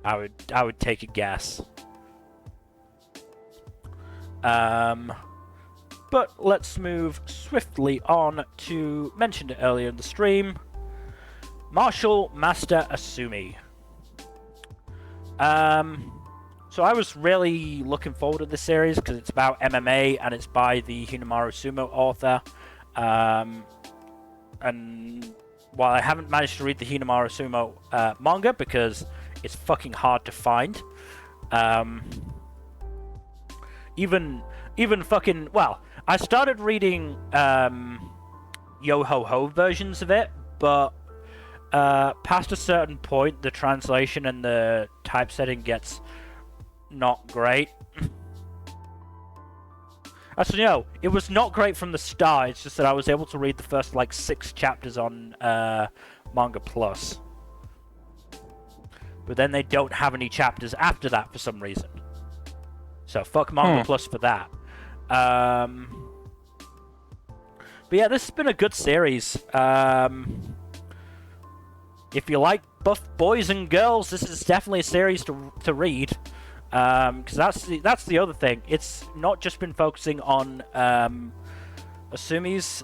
Speaker 1: I would take a guess. But let's move swiftly on to, mentioned it earlier in the stream, Martial Master Asumi. So I was really looking forward to this series because it's about MMA and it's by the Hinamaru Sumo author. And while I haven't managed to read the Hinamaru Sumo manga because it's fucking hard to find, even fucking, well, I started reading Yo-Ho-Ho versions of it, but past a certain point, the translation and the typesetting gets not great. Actually, no, it was not great from the start. It's just that I was able to read the first, like, 6 chapters on Manga Plus. But then they don't have any chapters after that for some reason. So, fuck Manga Plus for that. But yeah, this has been a good series. If you like buff boys and girls, this is definitely a series to read. Because that's the other thing. It's not just been focusing on Asumi's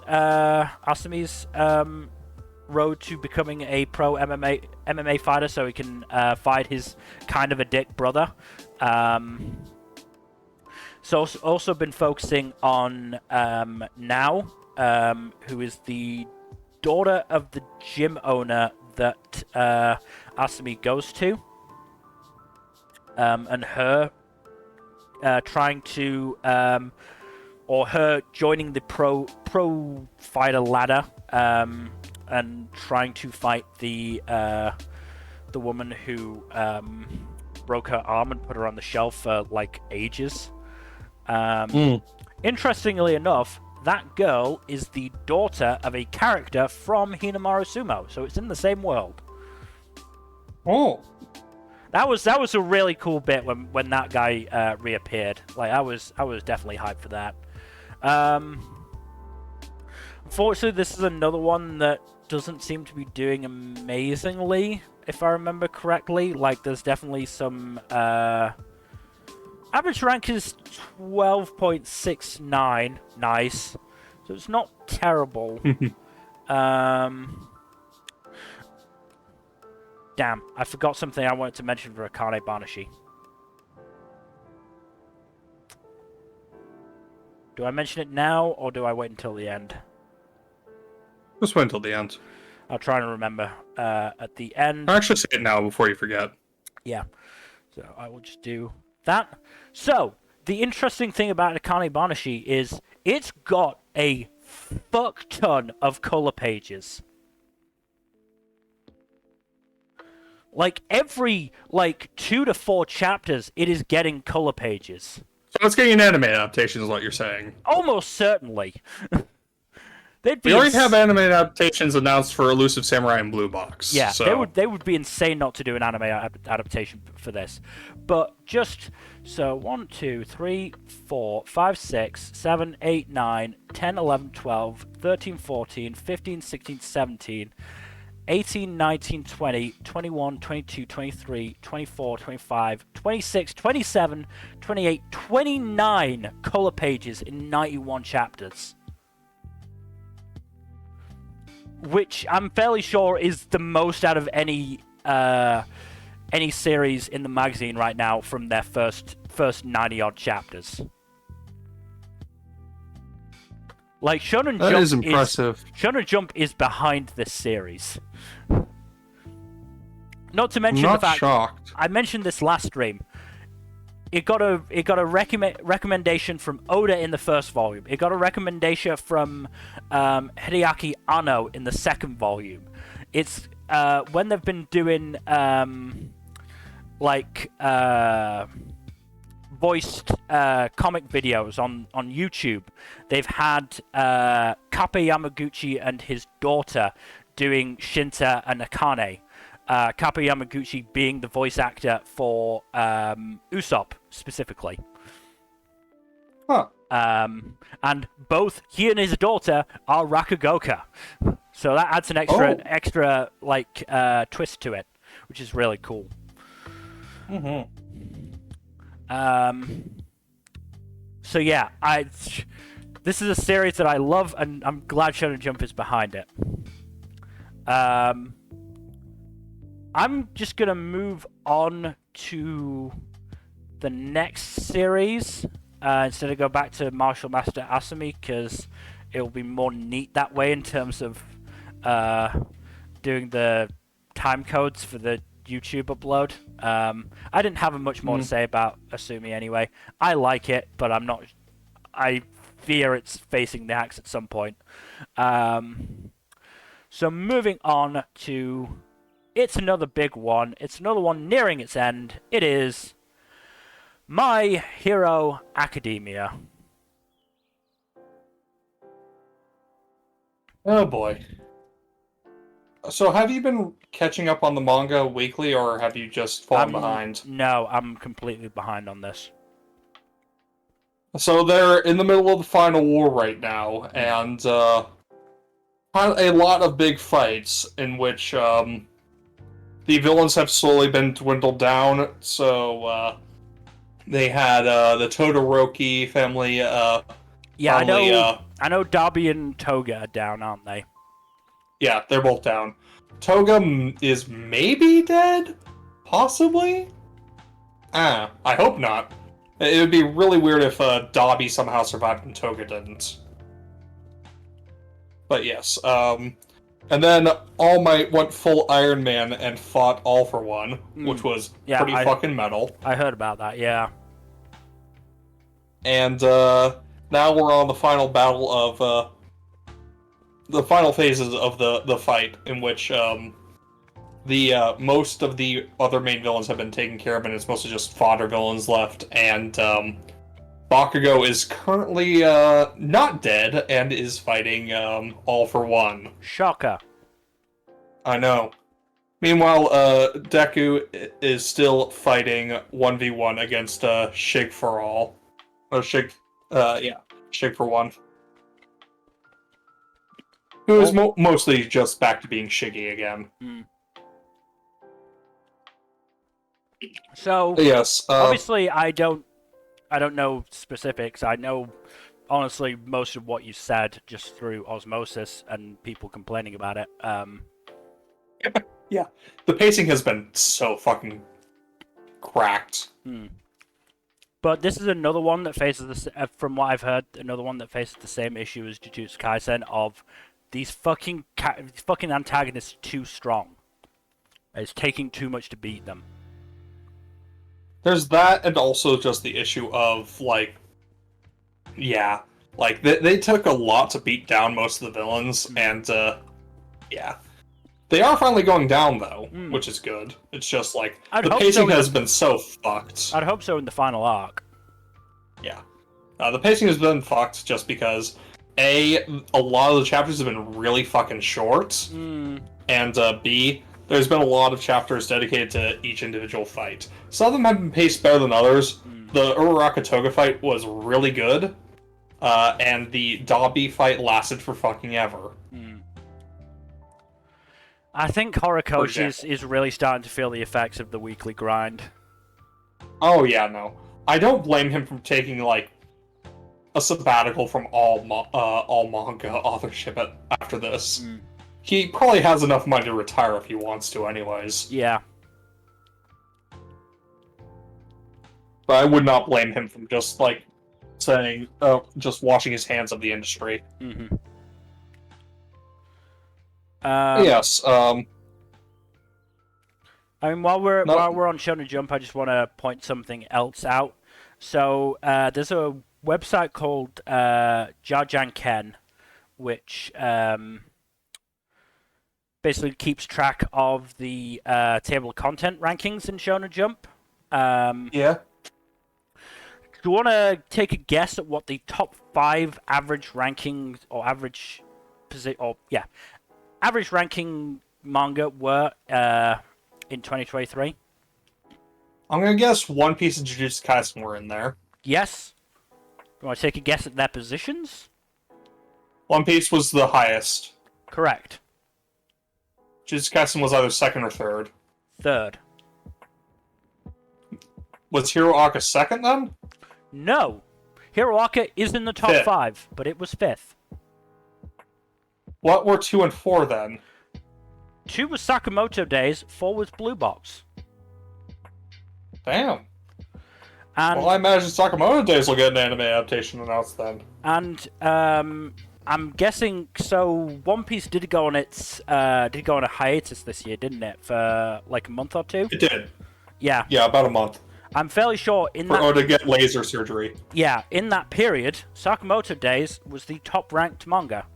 Speaker 1: road to becoming a pro MMA fighter, so he can fight his kind of a dick brother. So it's also been focusing on Nao, who is the daughter of the gym owner that Asumi goes to. And her trying to, or her joining the pro fighter ladder, and trying to fight the woman who broke her arm and put her on the shelf for like ages. Interestingly enough, that girl is the daughter of a character from Hinamaru Sumo, so it's in the same world.
Speaker 2: Oh.
Speaker 1: That was a really cool bit when that guy reappeared. Like I was definitely hyped for that. Unfortunately, this is another one that doesn't seem to be doing amazingly, if I remember correctly. Like there's definitely some average rank is 12.69. Nice. So it's not terrible. Damn, I forgot something I wanted to mention for Akane-Banashi. Do I mention it now, or do I wait until the end?
Speaker 2: Just wait until the end.
Speaker 1: I'll try and remember at the end.
Speaker 2: I'll actually say it now before you forget.
Speaker 1: Yeah, so I will just do that. So, the interesting thing about Akane-Banashi is it's got a fuck ton of color pages. Like, every, 2 to 4 chapters, it is getting color pages.
Speaker 2: So it's getting an anime adaptation is what you're saying.
Speaker 1: Almost certainly.
Speaker 2: We already have anime adaptations announced for Elusive Samurai and Blue Box.
Speaker 1: Yeah,
Speaker 2: so.
Speaker 1: they would be insane not to do an anime adaptation for this. But just, so 1, 2, 3, 4, 5, 6, 7, 8, 9, 10, 11, 12, 13, 14, 15, 16, 17... 18, 19, 20, 21, 22, 23, 24, 25, 26, 27, 28, 29 color pages in 91 chapters. Which I'm fairly sure is the most out of any series in the magazine right now from their first 90-odd chapters. Like, Shonen Jump
Speaker 2: is impressive.
Speaker 1: Shonen Jump is behind this series. Not to mention
Speaker 2: I'm
Speaker 1: the fact
Speaker 2: shocked.
Speaker 1: I mentioned this last stream. It got a recommendation from Oda in the first volume. It got a recommendation from Hideaki Anno in the second volume. It's when they've been doing voiced comic videos on YouTube. They've had Kappe Yamaguchi and his daughter doing Shinta and Akane. Kappe Yamaguchi being the voice actor for Usopp, specifically.
Speaker 2: Huh.
Speaker 1: And both he and his daughter are Rakugoka. So that adds an extra twist to it, which is really cool.
Speaker 2: Mm-hmm.
Speaker 1: So yeah, this is a series that I love, and I'm glad Shonen Jump is behind it. I'm just gonna move on to the next series instead of go back to Martial Master Asumi, because it'll be more neat that way in terms of doing the time codes for the YouTube upload. I didn't have much more to say about Asumi anyway. I like it, but I fear it's facing the axe at some point. So moving on to... It's another big one. It's another one nearing its end. It is My Hero Academia.
Speaker 2: Oh boy. So have you been catching up on the manga weekly, or have you just fallen behind?
Speaker 1: No, I'm completely behind on this.
Speaker 2: So they're in the middle of the final war right now, and had a lot of big fights in which the villains have slowly been dwindled down. So they had the Todoroki family.
Speaker 1: Yeah,
Speaker 2: finally,
Speaker 1: I know Darby and Toga are down, aren't they?
Speaker 2: Yeah, they're both down. Toga is maybe dead? Possibly? I hope not. It would be really weird if Dobby somehow survived and Toga didn't. But yes, and then All Might went full Iron Man and fought All for One, which was pretty fucking metal.
Speaker 1: I heard about that, yeah.
Speaker 2: And now we're on the final battle of... the final phases of the fight, in which the most of the other main villains have been taken care of, and it's mostly just fodder villains left. And Bakugo is currently not dead and is fighting All for One.
Speaker 1: Shocker.
Speaker 2: I know. Meanwhile, Deku is still fighting 1v1 against Shig for All. Or Shig for One. Who is mostly just back to being Shiggy again.
Speaker 1: So
Speaker 2: yes,
Speaker 1: obviously I don't know specifics. I know honestly most of what you said just through osmosis and people complaining about it.
Speaker 2: Yeah, the pacing has been so fucking cracked.
Speaker 1: But this is another one that faces from what I've heard, another one that faces the same issue as Jujutsu Kaisen of these fucking antagonists too strong. It's taking too much to beat them.
Speaker 2: There's that, and also just the issue of, like... Yeah. Like, they took a lot to beat down most of the villains, and, yeah. They are finally going down, though, which is good. It's just, like, the pacing has been so fucked.
Speaker 1: I'd hope so in the final arc.
Speaker 2: Yeah. The pacing has been fucked just because... A lot of the chapters have been really fucking short, and B, there's been a lot of chapters dedicated to each individual fight. Some of them have been paced better than others. The Uraraka Toga fight was really good, and the Dobby fight lasted for fucking ever.
Speaker 1: I think Horikoshi is really starting to feel the effects of the weekly grind.
Speaker 2: Oh yeah, no. I don't blame him for taking, like, a sabbatical from all manga authorship after this. He probably has enough money to retire if he wants to anyways.
Speaker 1: Yeah.
Speaker 2: But I would not blame him from just, like, saying, just washing his hands of the industry. Yes,
Speaker 1: I mean, while we're on Shonen Jump, I just want to point something else out. So, there's a website called Jajanken, which basically keeps track of the table of content rankings in Shonen Jump.
Speaker 2: Yeah.
Speaker 1: Do you want to take a guess at what the top 5 average rankings or average ranking manga were in 2023?
Speaker 2: I'm gonna guess One Piece and Jujutsu Kaisen were in there.
Speaker 1: Yes. Do you want to take a guess at their positions?
Speaker 2: One Piece was the highest.
Speaker 1: Correct.
Speaker 2: Jujutsu Kaisen was either second or third.
Speaker 1: Third.
Speaker 2: Was Hero Aka second then?
Speaker 1: No. Hero Aka is in the top 5, but it was 5th.
Speaker 2: What were 2 and 4 then?
Speaker 1: 2 was Sakamoto Days, 4 was Blue Box.
Speaker 2: Damn.
Speaker 1: And,
Speaker 2: well, I imagine Sakamoto Days will get an anime adaptation announced then.
Speaker 1: And I'm guessing so. One Piece did go on a hiatus this year, didn't it? For like a month or two.
Speaker 2: It did.
Speaker 1: Yeah.
Speaker 2: Yeah, about a month.
Speaker 1: I'm fairly sure
Speaker 2: or to get laser surgery.
Speaker 1: Yeah, in that period, Sakamoto Days was the top-ranked manga.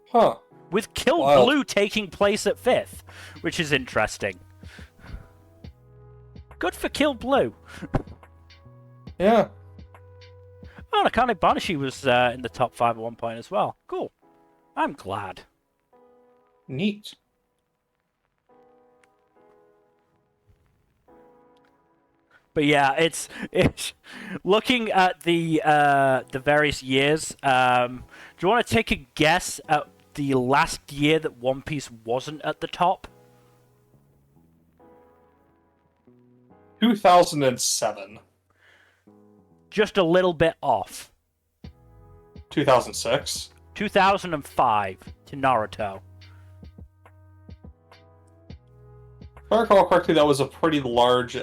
Speaker 2: Huh.
Speaker 1: With Kill Blue taking place at 5th, which is interesting. Good for Kill Blue.
Speaker 2: Yeah.
Speaker 1: Oh, Akane-Banashi was in the top 5 at one point as well. Cool. I'm glad.
Speaker 2: Neat.
Speaker 1: But yeah, it's looking at the various years. Do you want to take a guess at the last year that One Piece wasn't at the top?
Speaker 2: 2007.
Speaker 1: Just a little bit off.
Speaker 2: 2006.
Speaker 1: 2005 to Naruto.
Speaker 2: If I recall correctly, that was a pretty large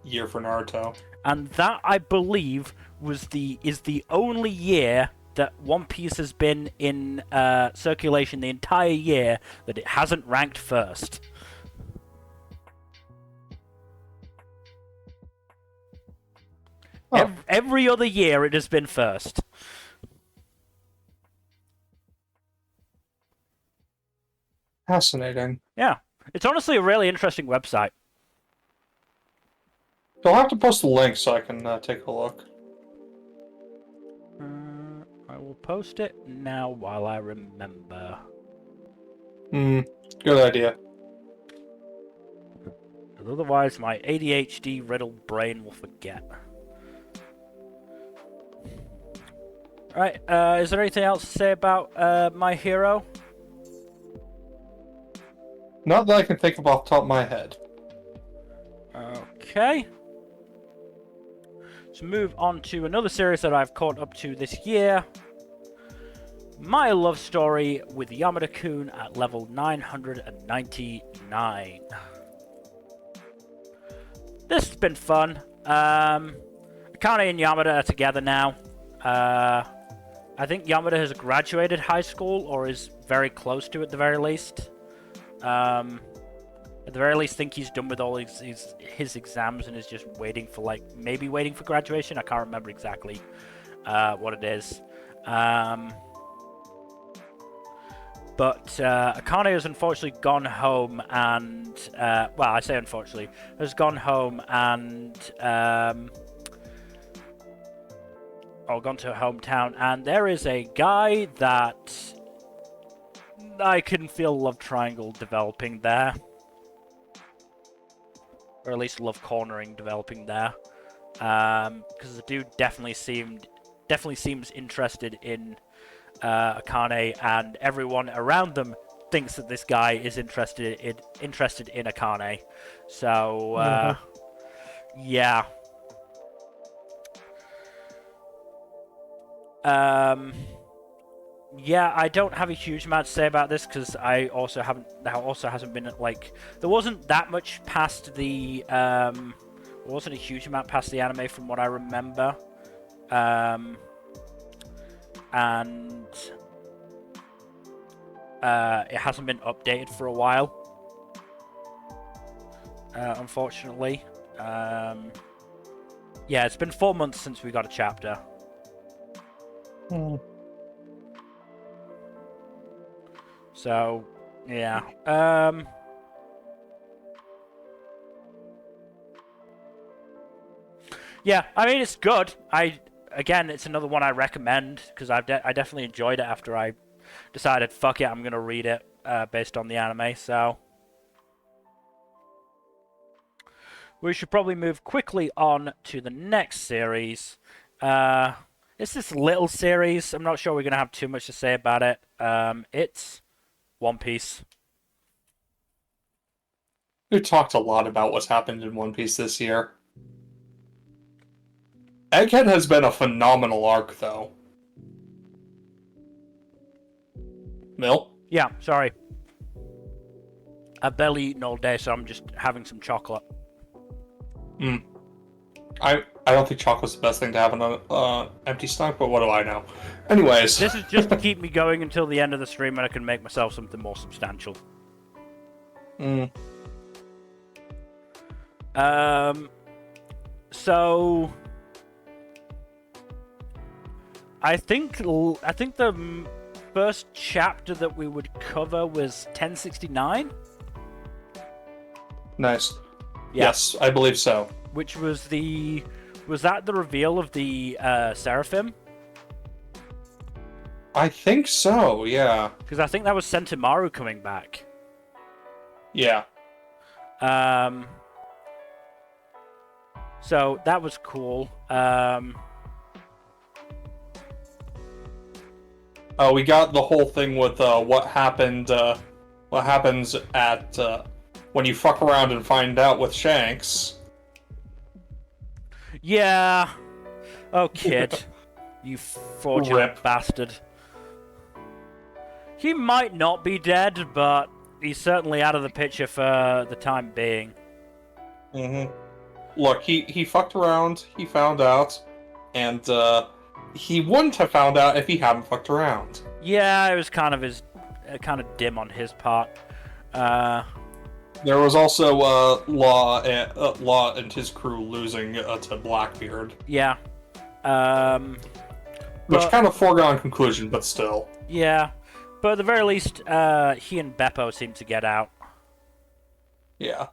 Speaker 2: year for Naruto.
Speaker 1: And that, I believe, is the only year that One Piece has been in circulation the entire year that it hasn't ranked first. Oh. Every other year it has been first.
Speaker 2: Fascinating.
Speaker 1: Yeah. It's honestly a really interesting website.
Speaker 2: You'll have to post the link so I can take a look.
Speaker 1: I will post it now while I remember.
Speaker 2: Good idea.
Speaker 1: Otherwise, my ADHD-riddled brain will forget. Alright, is there anything else to say about My Hero?
Speaker 2: Not that I can think of off the top of my head.
Speaker 1: Okay. Let's move on to another series that I've caught up to this year. My Love Story with Yamada-kun at level 999. This has been fun. Akane and Yamada are together now. I think Yamada has graduated high school, or is very close to at the very least. At the very least, think he's done with all his exams and is just waiting for, like, maybe waiting for graduation. I can't remember exactly what it is. But Akane has unfortunately gone home and, well, I say unfortunately, has gone home and, gone to her hometown, and there is a guy that I can feel love triangle developing there. Or at least love cornering developing there. Because the dude definitely seems interested in Akane, and everyone around them thinks that this guy is interested in Akane. So yeah. Yeah, I don't have a huge amount to say about this because there hasn't been, like, there wasn't that much past the there wasn't a huge amount past the anime from what I remember. And it hasn't been updated for a while, unfortunately. Yeah, it's been 4 months since we got a chapter. So, yeah. Yeah, I mean, it's good. Again, it's another one I recommend, because I definitely enjoyed it after I decided, fuck it, I'm going to read it based on the anime, so. We should probably move quickly on to the next series. It's this little series. I'm not sure we're going to have too much to say about it. It's One Piece.
Speaker 2: We've talked a lot about what's happened in One Piece this year. Egghead has been a phenomenal arc, though. Mill?
Speaker 1: Yeah, sorry. I've barely eaten all day, so I'm just having some chocolate.
Speaker 2: I don't think chocolate's the best thing to have on an empty stomach, but what do I know? Anyways.
Speaker 1: This is just to keep me going until the end of the stream and I can make myself something more substantial. So I think the first chapter that we would cover was 1069.
Speaker 2: Nice.
Speaker 1: Yeah.
Speaker 2: Yes, I believe so.
Speaker 1: Which was that the reveal of the Seraphim?
Speaker 2: I think so, yeah.
Speaker 1: Because I think that was Sentomaru coming back.
Speaker 2: Yeah.
Speaker 1: So that was cool.
Speaker 2: We got the whole thing with what happens at when you fuck around and find out with Shanks.
Speaker 1: Yeah. Oh, kid. You fortunate bastard. He might not be dead, but he's certainly out of the picture for the time being.
Speaker 2: Look, he fucked around, he found out, and he wouldn't have found out if he hadn't fucked around.
Speaker 1: Yeah, it was kind of dim on his part.
Speaker 2: There was also Law and his crew losing to Blackbeard.
Speaker 1: Yeah.
Speaker 2: Which kind of foregone conclusion, but still.
Speaker 1: Yeah. But at the very least, he and Beppo seem to get out.
Speaker 2: Yeah.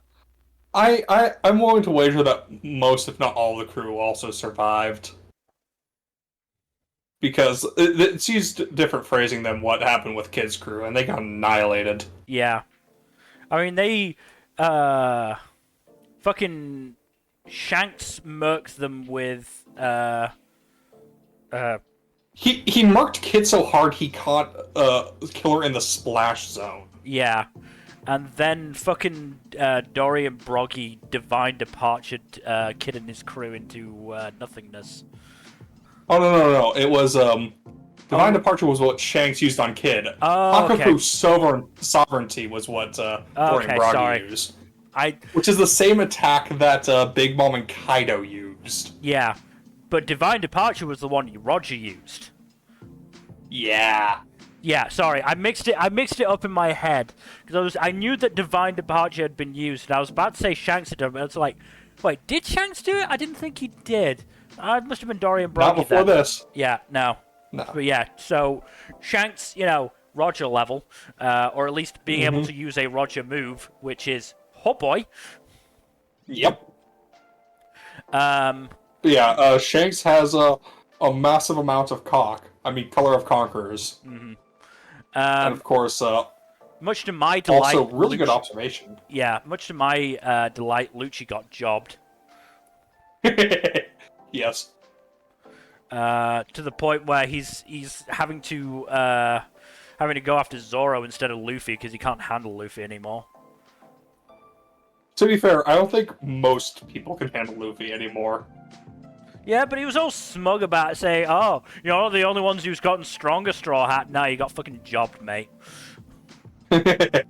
Speaker 2: I'm willing to wager that most, if not all, of the crew also survived. Because it's used different phrasing than what happened with Kid's crew, and they got annihilated.
Speaker 1: Yeah. I mean, they, fucking Shanks murked them with,
Speaker 2: He murked Kid so hard he caught Killer in the splash zone.
Speaker 1: Yeah. And then fucking Dory and Broggy divine departured Kid and his crew into nothingness.
Speaker 2: Oh, no. It was, Divine Departure was what Shanks used on Kid.
Speaker 1: Oh, okay.
Speaker 2: Hakaku's Sovereignty was what Dory and Broggy used. Which is the same attack that Big Mom and Kaido used.
Speaker 1: Yeah. But Divine Departure was the one Roger used.
Speaker 2: Yeah.
Speaker 1: Yeah, sorry, I mixed it up in my head because I knew that Divine Departure had been used, and I was about to say Shanks had done it, but it's like, wait, did Shanks do it? I didn't think he did. It must have been Dory and Broggy.
Speaker 2: Not before this.
Speaker 1: Yeah, no. But yeah, so Shanks, Roger level, or at least being able to use a Roger move, which is oh boy.
Speaker 2: Yep. Yeah, Shanks has a massive amount of cock. I mean, Color of Conquerors. And of course,
Speaker 1: much to my delight,
Speaker 2: also really good observation.
Speaker 1: Yeah, much to my delight, Lucci got jobbed.
Speaker 2: Yes.
Speaker 1: To the point where he's having to go after Zoro instead of Luffy because he can't handle Luffy anymore.
Speaker 2: To be fair, I don't think most people can handle Luffy anymore.
Speaker 1: Yeah, but he was all smug about it, saying, "Oh, you're the only ones who's gotten stronger, Straw Hat." No, you got fucking jobbed, mate.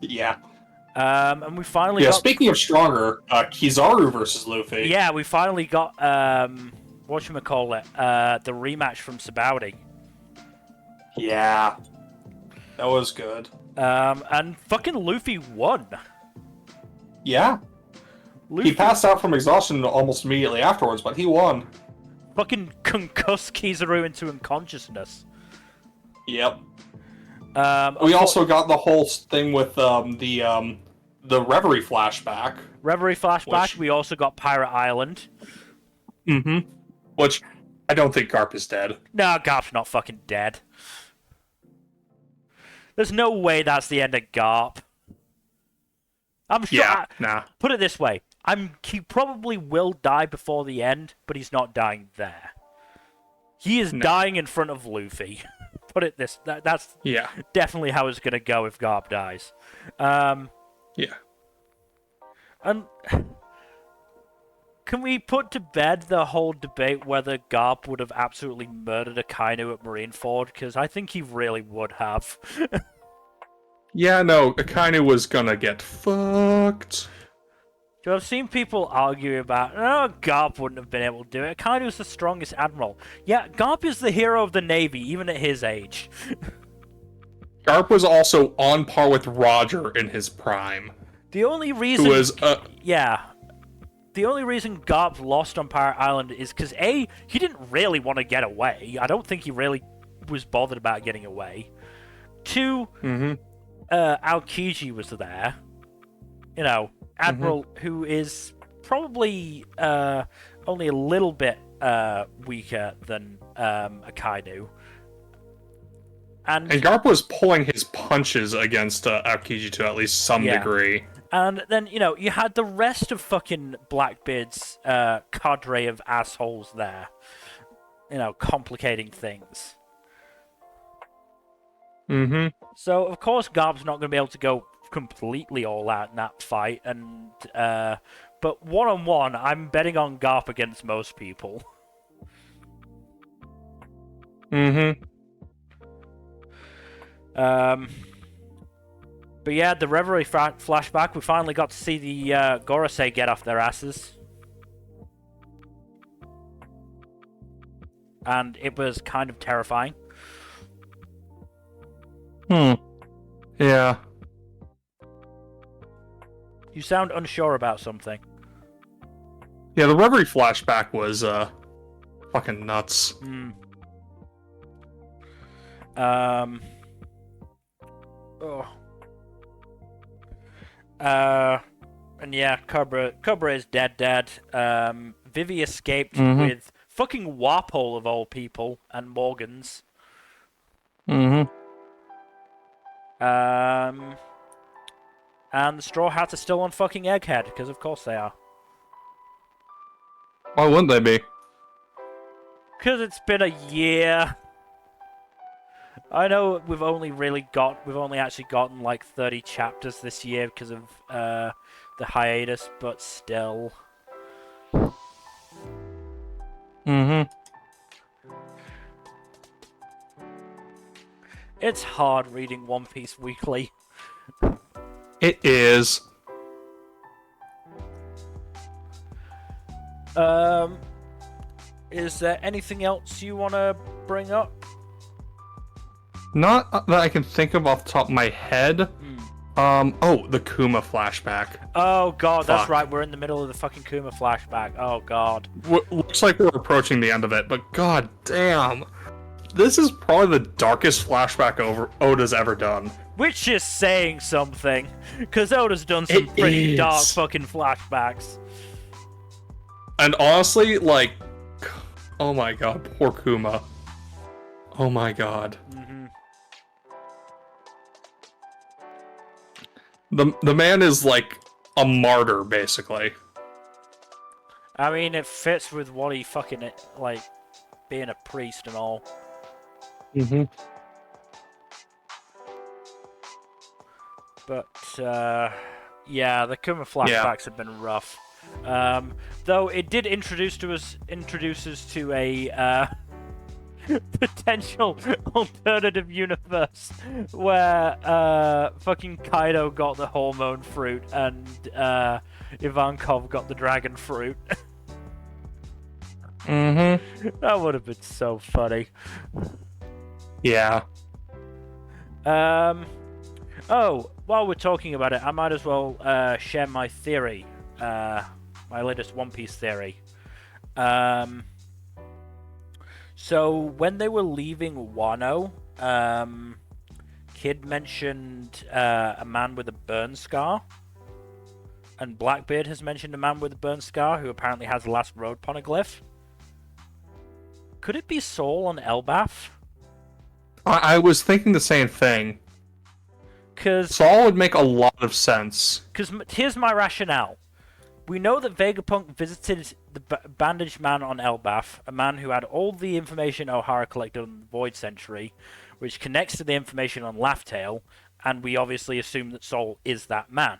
Speaker 2: Yeah.
Speaker 1: And we finally
Speaker 2: got...
Speaker 1: got...
Speaker 2: speaking of stronger, Kizaru versus Luffy.
Speaker 1: Yeah, we finally got, whatchamacallit, the rematch from Sabaudi.
Speaker 2: Yeah. That was good.
Speaker 1: And fucking Luffy won.
Speaker 2: Yeah. Luffy... he passed out from exhaustion almost immediately afterwards, but he won.
Speaker 1: Fucking concussed Kizaru into unconsciousness.
Speaker 2: Yep. We also got the whole thing with the Reverie flashback.
Speaker 1: Reverie flashback. We also got Pirate Island.
Speaker 2: Which I don't think Garp is dead.
Speaker 1: No, Garp's not fucking dead. There's no way that's the end of Garp. I'm sure.
Speaker 2: Yeah, nah.
Speaker 1: Put it this way. He probably will die before the end, but he's not dying there. He is dying in front of Luffy. Put it this. That's definitely how it's gonna go if Garp dies.
Speaker 2: Yeah.
Speaker 1: And can we put to bed the whole debate whether Garp would have absolutely murdered Akainu at Marineford? Because I think he really would have.
Speaker 2: Yeah, no, Akainu was gonna get fucked.
Speaker 1: So I've seen people argue about, oh, Garp wouldn't have been able to do it. Kaido's the strongest admiral. Yeah, Garp is the hero of the Navy, even at his age.
Speaker 2: Garp was also on par with Roger in his prime.
Speaker 1: The only reason...
Speaker 2: Who was,
Speaker 1: Yeah. The only reason Garp lost on Pirate Island is because, A, he didn't really want to get away. I don't think he really was bothered about getting away. 2, Aokiji was there. You know, Admiral who is probably only a little bit weaker than Akainu. And
Speaker 2: Garp was pulling his punches against Aokiji to at least some degree.
Speaker 1: And then, you know, you had the rest of fucking Blackbeard's cadre of assholes there. You know, complicating things. So, of course, Garp's not going to be able to go completely all out in that fight. And but one-on-one, I'm betting on Garp against most people. But yeah, the Reverie flashback, we finally got to see the Gorosei get off their asses. And it was kind of terrifying.
Speaker 2: Yeah.
Speaker 1: You sound unsure about something.
Speaker 2: Yeah, the Reverie flashback was fucking nuts.
Speaker 1: And yeah, Cobra is dead. Vivi escaped with fucking Warpole of all people and Morgans. And the Straw Hats are still on fucking Egghead, because of course they are.
Speaker 2: Why wouldn't they be?
Speaker 1: Because it's been a year. I know we've only actually gotten like 30 chapters this year because of the hiatus, but still. It's hard reading One Piece weekly.
Speaker 2: It is.
Speaker 1: Is there anything else you want to bring up?
Speaker 2: Not that I can think of off the top of my head. Oh, the Kuma flashback.
Speaker 1: Oh god, that's right, we're in the middle of the fucking Kuma flashback. Oh god.
Speaker 2: Looks like we're approaching the end of it, but god damn. This is probably the darkest flashback Oda's ever done.
Speaker 1: Which is saying something, because Oda's done some pretty dark fucking flashbacks.
Speaker 2: And honestly, like, oh my god, poor Kuma. Oh my god. The man is like a martyr, basically.
Speaker 1: I mean, it fits with what he fucking, like, being a priest and all. But, yeah, the Kuma flashbacks have been rough. Though it did introduce us to a potential alternative universe where fucking Kaido got the hormone fruit and Ivankov got the dragon fruit. That would have been so funny.
Speaker 2: Yeah.
Speaker 1: Oh, while we're talking about it, I might as well share my theory, my latest One Piece theory. So when they were leaving Wano, Kid mentioned a man with a burn scar, and Blackbeard has mentioned a man with a burn scar who apparently has the last road poneglyph. Could it be Saul on Elbaf?
Speaker 2: I was thinking the same thing. Saul would make a lot of sense.
Speaker 1: Because here's my rationale. We know that Vegapunk visited the bandaged man on Elbaf, a man who had all the information O'Hara collected on the Void Century, which connects to the information on Laugh-Tale, and we obviously assume that Saul is that man.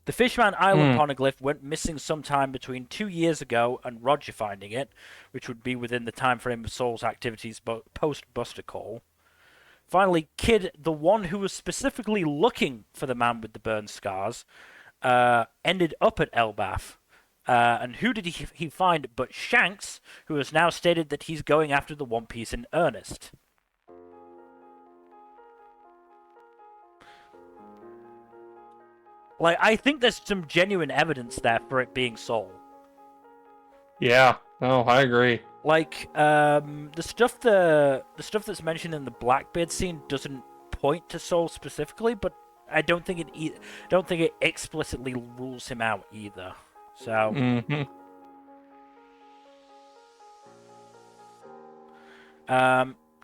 Speaker 1: The Fishman Island poneglyph went missing sometime between 2 years ago and Roger finding it, which would be within the time frame of Saul's activities post-Buster Call. Finally, Kid, the one who was specifically looking for the man with the burn scars, ended up at Elbaf. And who did he find but Shanks, who has now stated that he's going after the One Piece in earnest. Like, I think there's some genuine evidence there for it being Soul.
Speaker 2: Yeah, no, I agree.
Speaker 1: Like, the stuff that's mentioned in the Blackbeard scene doesn't point to Soul specifically, but I don't think it explicitly rules him out either. So.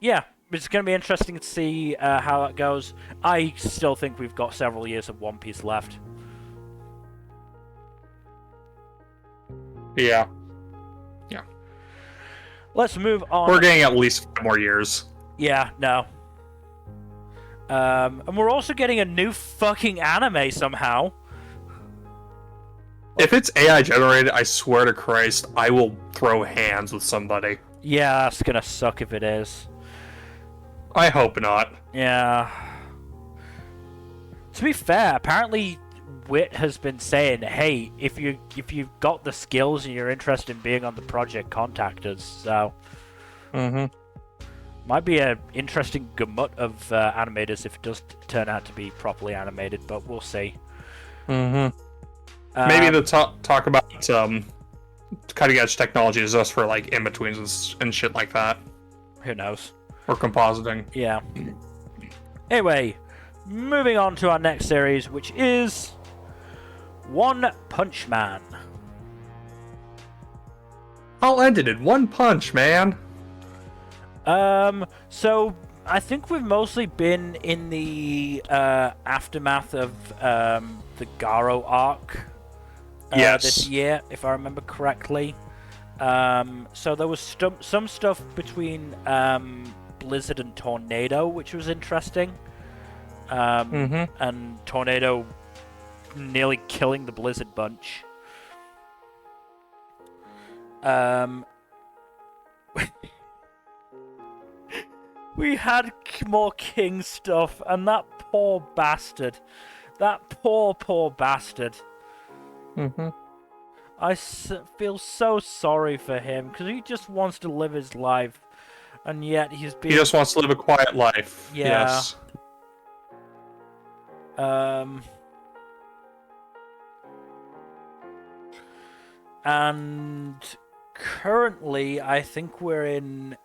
Speaker 1: Yeah, it's going to be interesting to see how that goes. I still think we've got several years of One Piece left.
Speaker 2: Yeah.
Speaker 1: Let's move on.
Speaker 2: We're getting at least 5 more years.
Speaker 1: Yeah, no. And we're also getting a new fucking anime somehow.
Speaker 2: If it's AI generated, I swear to Christ, I will throw hands with somebody.
Speaker 1: Yeah, that's gonna suck if it is.
Speaker 2: I hope not.
Speaker 1: Yeah. To be fair, apparently Wit has been saying, hey, if you've got the skills and you're interested in being on the project, contact us. So, might be an interesting gamut of animators if it does turn out to be properly animated, but we'll see.
Speaker 2: Maybe the talk about cutting edge technology is just for like in betweens and shit like that.
Speaker 1: Who knows?
Speaker 2: Or compositing.
Speaker 1: Yeah. Anyway, moving on to our next series, which is One Punch Man.
Speaker 2: I'll end it in one punch, man.
Speaker 1: So I think we've mostly been in the aftermath of the Garo arc this year, if I remember correctly. So there was some stuff between Blizzard and Tornado, which was interesting. And Tornado nearly killing the Blizzard bunch. We had more King stuff, and that poor bastard. That poor bastard. I feel so sorry for him, because he just wants to live his life, and yet he's being...
Speaker 2: He just wants to live a quiet life.
Speaker 1: Yeah.
Speaker 2: Yes.
Speaker 1: And currently, I think we're in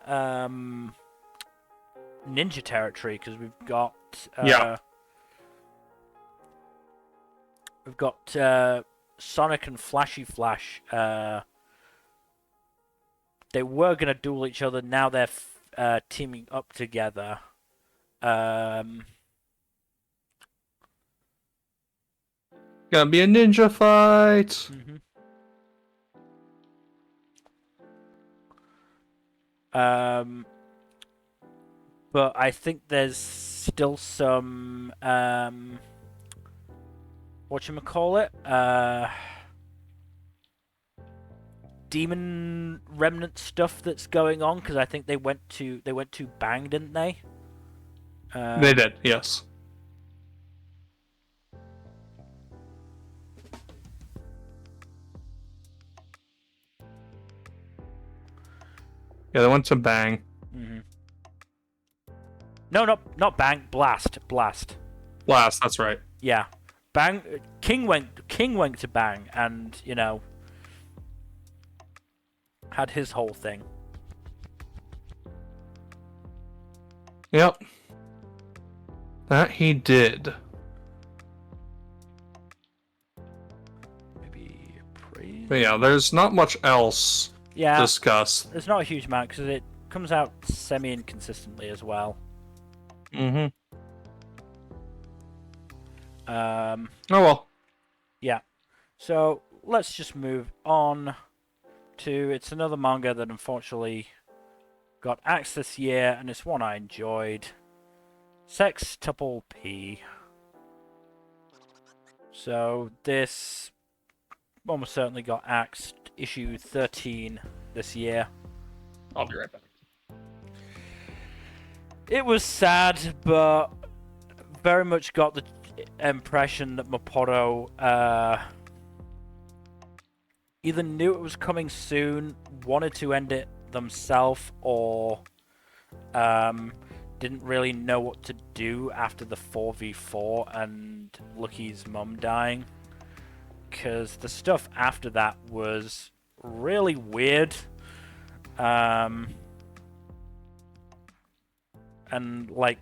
Speaker 1: ninja territory, because we've got we've got Sonic and Flashy Flash. They were gonna duel each other. Now they're teaming up together.
Speaker 2: Gonna be a ninja fight.
Speaker 1: But I think there's still some whatchamacallit? Demon remnant stuff that's going on, because I think they went to Bang, didn't they?
Speaker 2: They did, yes. Yeah, they went to Bang.
Speaker 1: No, not Bang. Blast.
Speaker 2: Blast, that's right.
Speaker 1: Yeah, Bang. King went to Bang, and had his whole thing.
Speaker 2: Yep. That he did.
Speaker 1: Maybe praise.
Speaker 2: But yeah, there's not much else to discuss.
Speaker 1: There's not a huge amount, because it comes out semi-inconsistently as well.
Speaker 2: Oh well.
Speaker 1: Yeah. So let's just move on to... It's another manga that unfortunately got axed this year, and it's one I enjoyed. Sextuple P. So this almost certainly got axed, issue 13 this year.
Speaker 2: I'll be right back.
Speaker 1: It was sad, but very much got impression that Makoto either knew it was coming soon, wanted to end it themselves, or didn't really know what to do after the 4v4 and Lucky's mum dying. Because the stuff after that was really weird. And like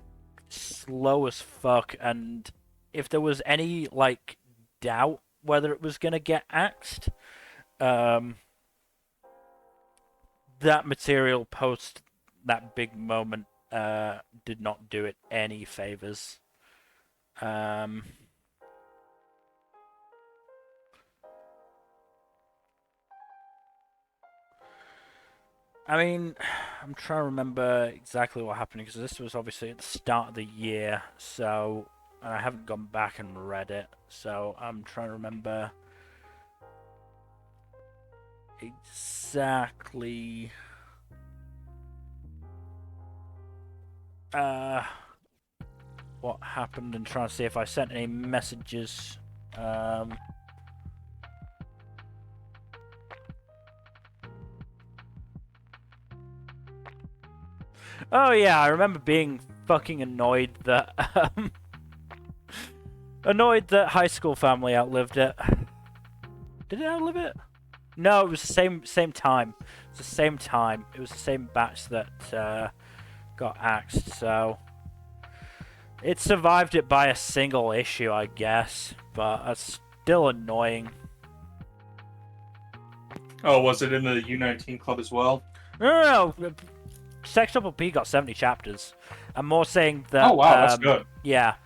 Speaker 1: slow as fuck, and if there was any like doubt whether it was gonna get axed, that material post that big moment did not do it any favors. I mean, I'm trying to remember exactly what happened, because this was obviously at the start of the year, so and I haven't gone back and read it, so I'm trying to remember exactly what happened, and trying to see if I sent any messages. Oh yeah, I remember being fucking annoyed that High School Family outlived it. Did it outlive it? No, it was the same time. It was the same time. It was the same batch that got axed, so it survived it by a single issue, I guess, but that's still annoying.
Speaker 2: Oh, was it in the U19 club as well?
Speaker 1: No. Sex Double P got 70 chapters. I'm more saying that.
Speaker 2: Oh wow, that's good.
Speaker 1: Yeah,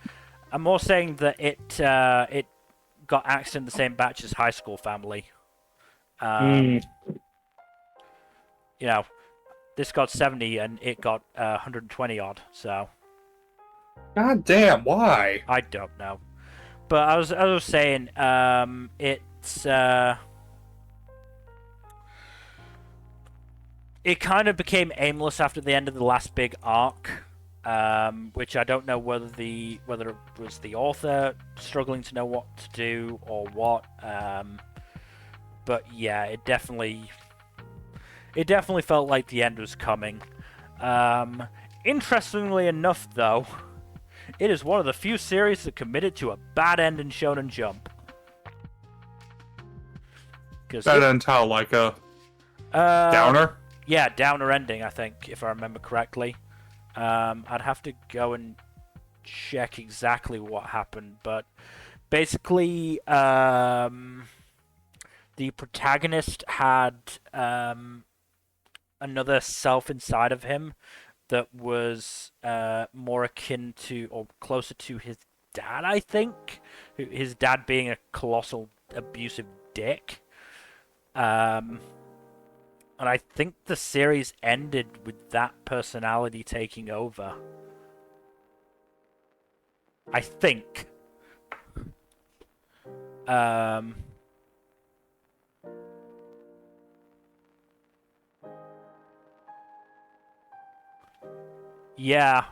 Speaker 1: I'm more saying that it got axed in the same batch as High School Family. You know, this got 70 and it got 120 odd. So.
Speaker 2: God damn, why?
Speaker 1: I don't know, but I was saying, it's it kind of became aimless after the end of the last big arc, which I don't know whether it was the author struggling to know what to do or what. But yeah, it definitely felt like the end was coming. Interestingly enough, though, it is one of the few series that committed to a bad end in Shonen Jump.
Speaker 2: Bad end how, like a downer?
Speaker 1: Yeah, downer ending, I think, if I remember correctly. I'd have to go and check exactly what happened, but basically, the protagonist had another self inside of him that was more akin to, or closer to his dad, I think. His dad being a colossal abusive dick. And I think the series ended with that personality taking over. I think. Yeah.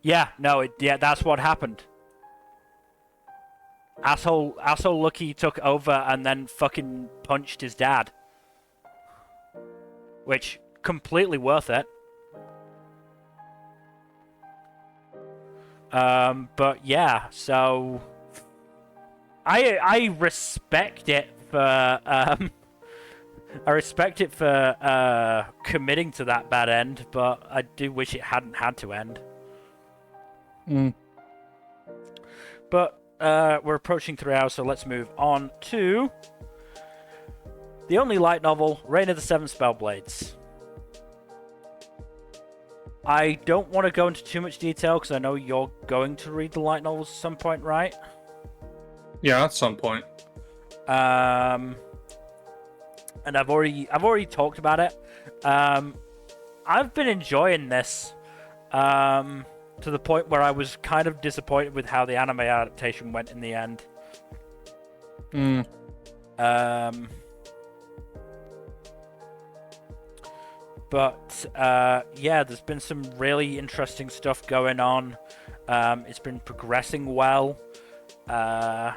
Speaker 1: Yeah, no, that's what happened. Asshole Lucky took over and then fucking punched his dad. Which, completely worth it. But yeah, so I respect it for committing to that bad end, but I do wish it hadn't had to end. But we're approaching 3 hours, so let's move on to the only light novel, Reign of the Seven Spellblades. I don't want to go into too much detail because I know you're going to read the light novels at some point, right?
Speaker 2: Yeah, at some point.
Speaker 1: And I've already talked about it. I've been enjoying this to the point where I was kind of disappointed with how the anime adaptation went in the end. But yeah, there's been some really interesting stuff going on. It's been progressing well. I've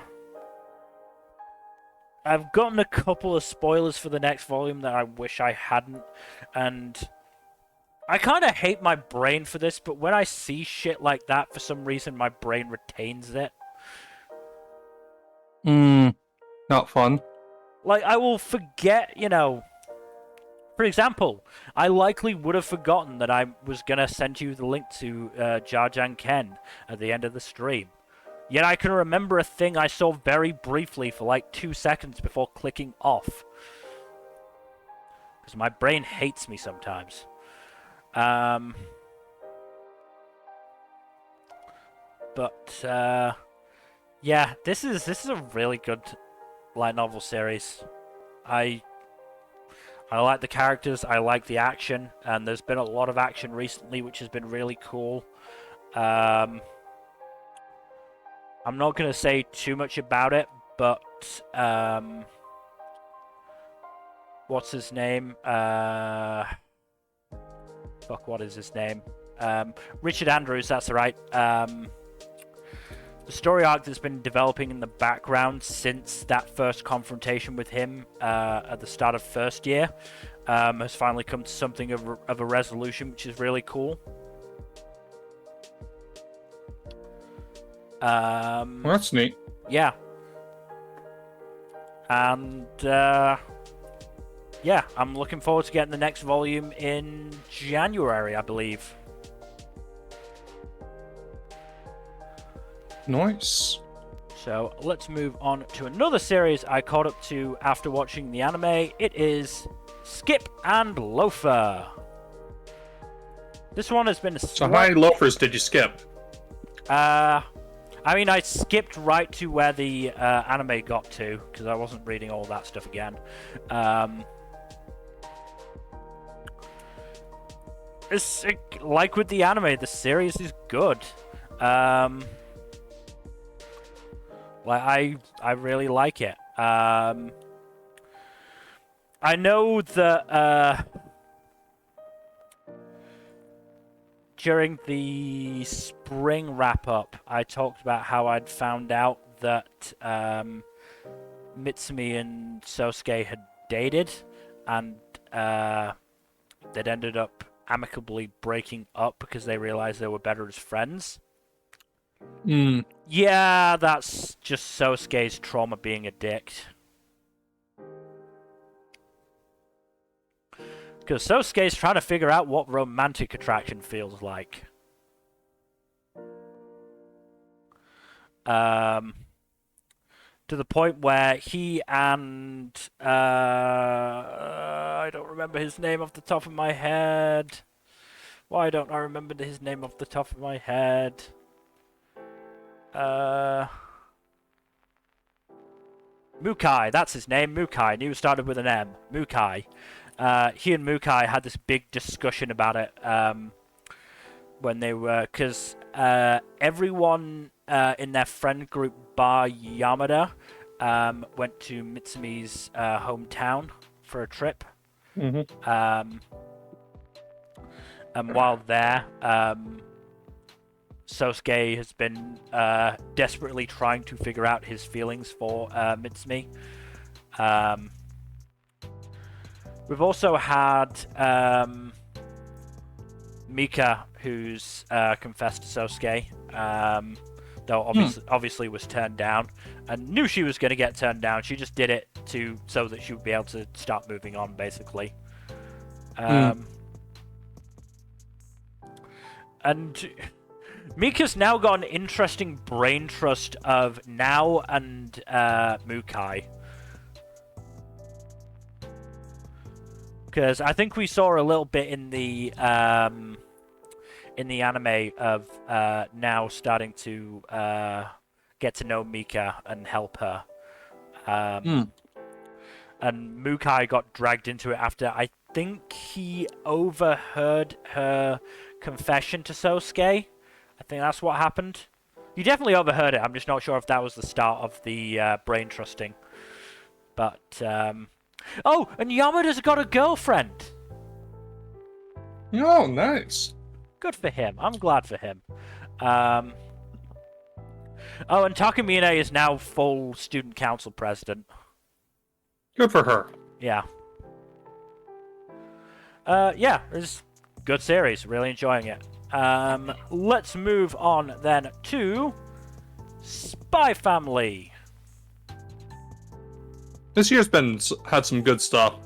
Speaker 1: gotten a couple of spoilers for the next volume that I wish I hadn't, and I kind of hate my brain for this, but when I see shit like that, for some reason, my brain retains it.
Speaker 2: Not fun.
Speaker 1: Like, I will forget, you know... For example, I likely would have forgotten that I was going to send you the link to Jarjan Ken at the end of the stream. Yet I can remember a thing I saw very briefly for like 2 seconds before clicking off. Because my brain hates me sometimes. Yeah, this is a really good light novel series. I like the characters, I like the action, and there's been a lot of action recently, which has been really cool. I'm not going to say too much about it, but what's his name? Fuck, what is his name? Richard Andrews, that's right. The story arc that's been developing in the background since that first confrontation with him at the start of first year has finally come to something of a resolution, which is really cool.
Speaker 2: Well, that's neat.
Speaker 1: Yeah. And yeah, I'm looking forward to getting the next volume in January, I believe.
Speaker 2: Nice.
Speaker 1: So let's move on to another series I caught up to after watching the anime. It is Skip and Loafer. This one has been
Speaker 2: So how many loafers did you skip?
Speaker 1: I mean, I skipped right to where the anime got to, because I wasn't reading all that stuff again. It's like with the anime, the series is good. Like I really like it. I know that during the spring wrap-up, I talked about how I'd found out that Mitsumi and Sosuke had dated, and they'd ended up amicably breaking up because they realized they were better as friends. Yeah, that's just Sosuke's trauma being a dick. Because Sosuke's trying to figure out what romantic attraction feels like. To the point where he and... I don't remember his name off the top of my head. Why don't I remember his name off the top of my head? Mukai, that's his name, Mukai. I knew it started with an M. Mukai. He and Mukai had this big discussion about it when they were... Because everyone in their friend group, bar Yamada, went to Mitsumi's hometown for a trip. And while there... Sosuke has been desperately trying to figure out his feelings for Mitsumi. We've also had Mika, who's confessed to Sosuke, though obviously was turned down, and knew she was going to get turned down. She just did it so that she would be able to start moving on, basically. And Mika's now got an interesting brain trust of Nao and Mukai. Because I think we saw a little bit in the anime of Nao starting to get to know Mika and help her. And Mukai got dragged into it after I think he overheard her confession to Sosuke. I think that's what happened. You definitely overheard it. I'm just not sure if that was the start of the brain trusting. But, oh, and Yamada's got a girlfriend.
Speaker 2: Oh, nice.
Speaker 1: Good for him. I'm glad for him. Oh, and Takamine is now full student council president.
Speaker 2: Good for her.
Speaker 1: Yeah. Yeah, it's a good series. Really enjoying it. Let's move on then to Spy Family.
Speaker 2: This year's had some good stuff.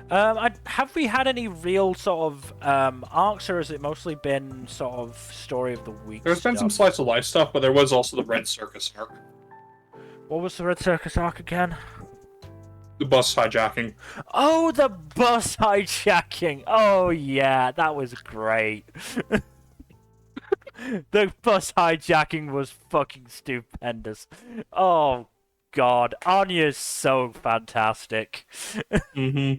Speaker 1: Have we had any real sort of arcs, or has it mostly been sort of story of the week?
Speaker 2: There's been some slice of life stuff, but there was also the Red Circus arc.
Speaker 1: What was the Red Circus arc again?
Speaker 2: The bus hijacking.
Speaker 1: Oh, the bus hijacking! Oh yeah, that was great. The bus hijacking was fucking stupendous. Oh god, Anya's so fantastic.
Speaker 2: Mm-hmm.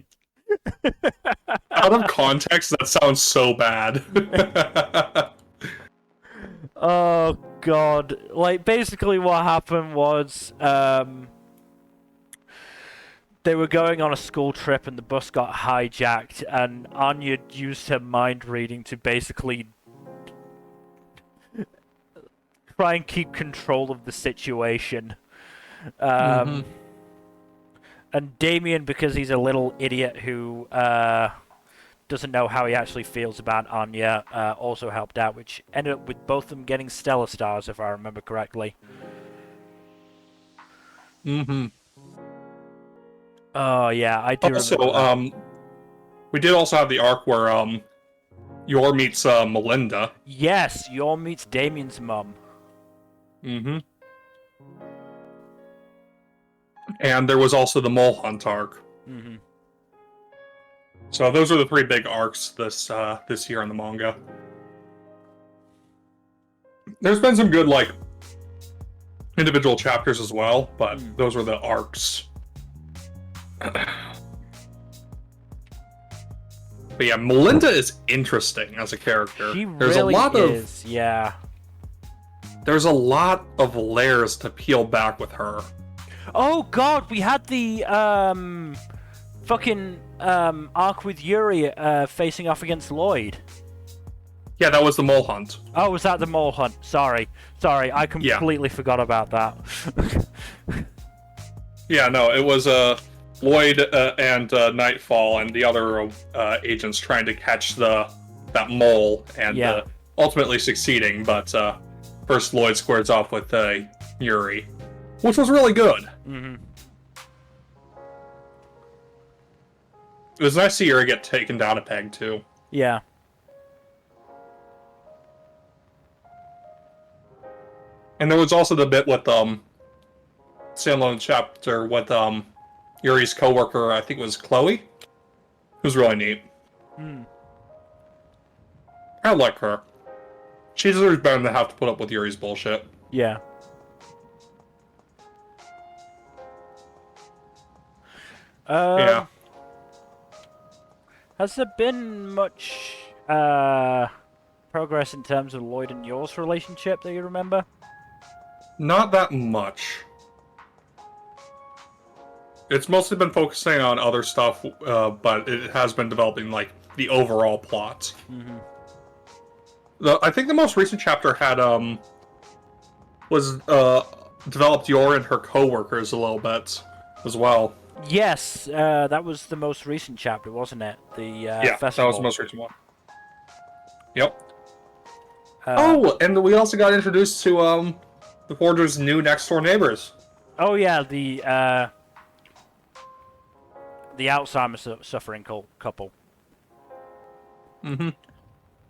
Speaker 2: Out of context, that sounds so bad.
Speaker 1: Oh god, like basically what happened was they were going on a school trip and the bus got hijacked, and Anya used her mind reading to basically try and keep control of the situation. And Damien, because he's a little idiot who doesn't know how he actually feels about Anya, also helped out, which ended up with both of them getting stellar stars, if I remember correctly.
Speaker 2: Mm-hmm.
Speaker 1: Oh yeah, I do
Speaker 2: also,
Speaker 1: remember that.
Speaker 2: we did also have the arc where Yor meets Melinda.
Speaker 1: Yes, Yor meets Damien's mum.
Speaker 2: Mm-hmm. And there was also the Mole Hunt arc.
Speaker 1: Mm-hmm.
Speaker 2: So those are the three big arcs this year in the manga. There's been some good like individual chapters as well, but those were the arcs. But yeah, Melinda is interesting as a character.
Speaker 1: There's really is, yeah.
Speaker 2: There's a lot of layers to peel back with her.
Speaker 1: Oh god, we had the fucking arc with Yuri facing off against Lloyd.
Speaker 2: Yeah, that was the Mole Hunt.
Speaker 1: Oh, was that the Mole Hunt? Sorry, I completely forgot about that.
Speaker 2: Yeah, no, it was Lloyd and Nightfall and the other agents trying to catch that mole and ultimately succeeding, but first Lloyd squares off with Yuri, which was really good.
Speaker 1: Mm-hmm.
Speaker 2: It was nice to see Yuri get taken down a peg, too.
Speaker 1: Yeah.
Speaker 2: And there was also the bit with standalone chapter with Yuri's coworker, I think it was Chloe. It was really neat. I like her. She deserves better than to have to put up with Yuri's bullshit.
Speaker 1: Yeah.
Speaker 2: Yeah.
Speaker 1: Has there been much progress in terms of Lloyd and Yor's relationship that you remember?
Speaker 2: Not that much. It's mostly been focusing on other stuff, but it has been developing like the overall plot.
Speaker 1: Mm-hmm.
Speaker 2: I think the most recent chapter had was developed Yor and her co-workers a little bit as well.
Speaker 1: Yes, that was the most recent chapter, wasn't it? The festival.
Speaker 2: That was the most recent one. Yep. Oh, and we also got introduced to the Forger's new next-door neighbors.
Speaker 1: Oh yeah, the Alzheimer's suffering couple.
Speaker 2: Mm-hmm.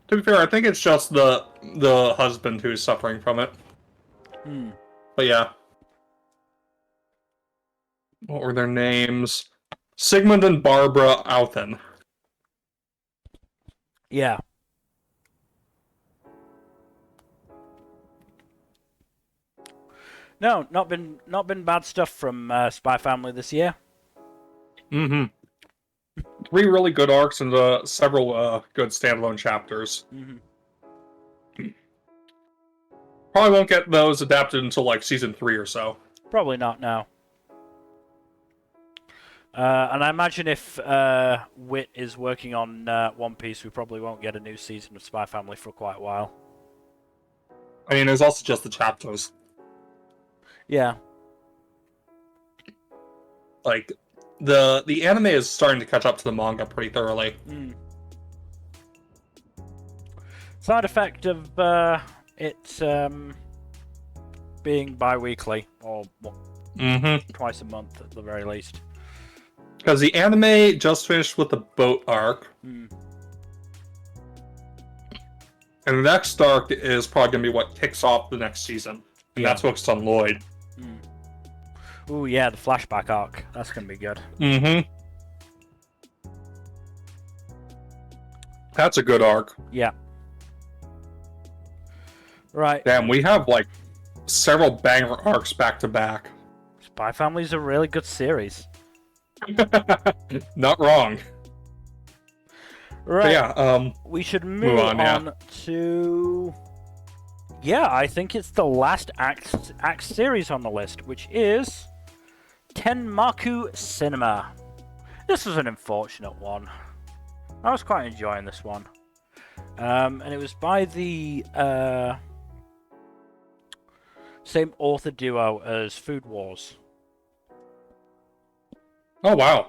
Speaker 2: To be fair, I think it's just the husband who's suffering from it. But yeah. What were their names? Sigmund and Barbara Authen.
Speaker 1: Yeah. No, not been bad stuff from Spy Family this year.
Speaker 2: Mm-hmm. 3 really good arcs and several good standalone chapters.
Speaker 1: Mm-hmm.
Speaker 2: Probably won't get those adapted until like season 3 or so.
Speaker 1: Probably not now. And I imagine if Wit is working on One Piece, we probably won't get a new season of Spy Family for quite a while.
Speaker 2: I mean, there's also just the chapters.
Speaker 1: Yeah.
Speaker 2: Like, the anime is starting to catch up to the manga pretty thoroughly.
Speaker 1: Side effect of it being bi-weekly, or twice a month at the very least.
Speaker 2: Because the anime just finished with the boat arc. And the next arc is probably going to be what kicks off the next season. And that's focused on Lloyd.
Speaker 1: Ooh, yeah, the flashback arc. That's going to be good.
Speaker 2: That's a good arc.
Speaker 1: Yeah. Right.
Speaker 2: Damn, we have, like, several banger arcs back to back.
Speaker 1: Spy Family's a really good series.
Speaker 2: Not wrong.
Speaker 1: Right.
Speaker 2: But yeah,
Speaker 1: we should move on to... Yeah, I think it's the last act series on the list, which is Tenmaku Cinema. This was an unfortunate one. I was quite enjoying this one. And it was by the same author duo as Food Wars.
Speaker 2: Oh wow.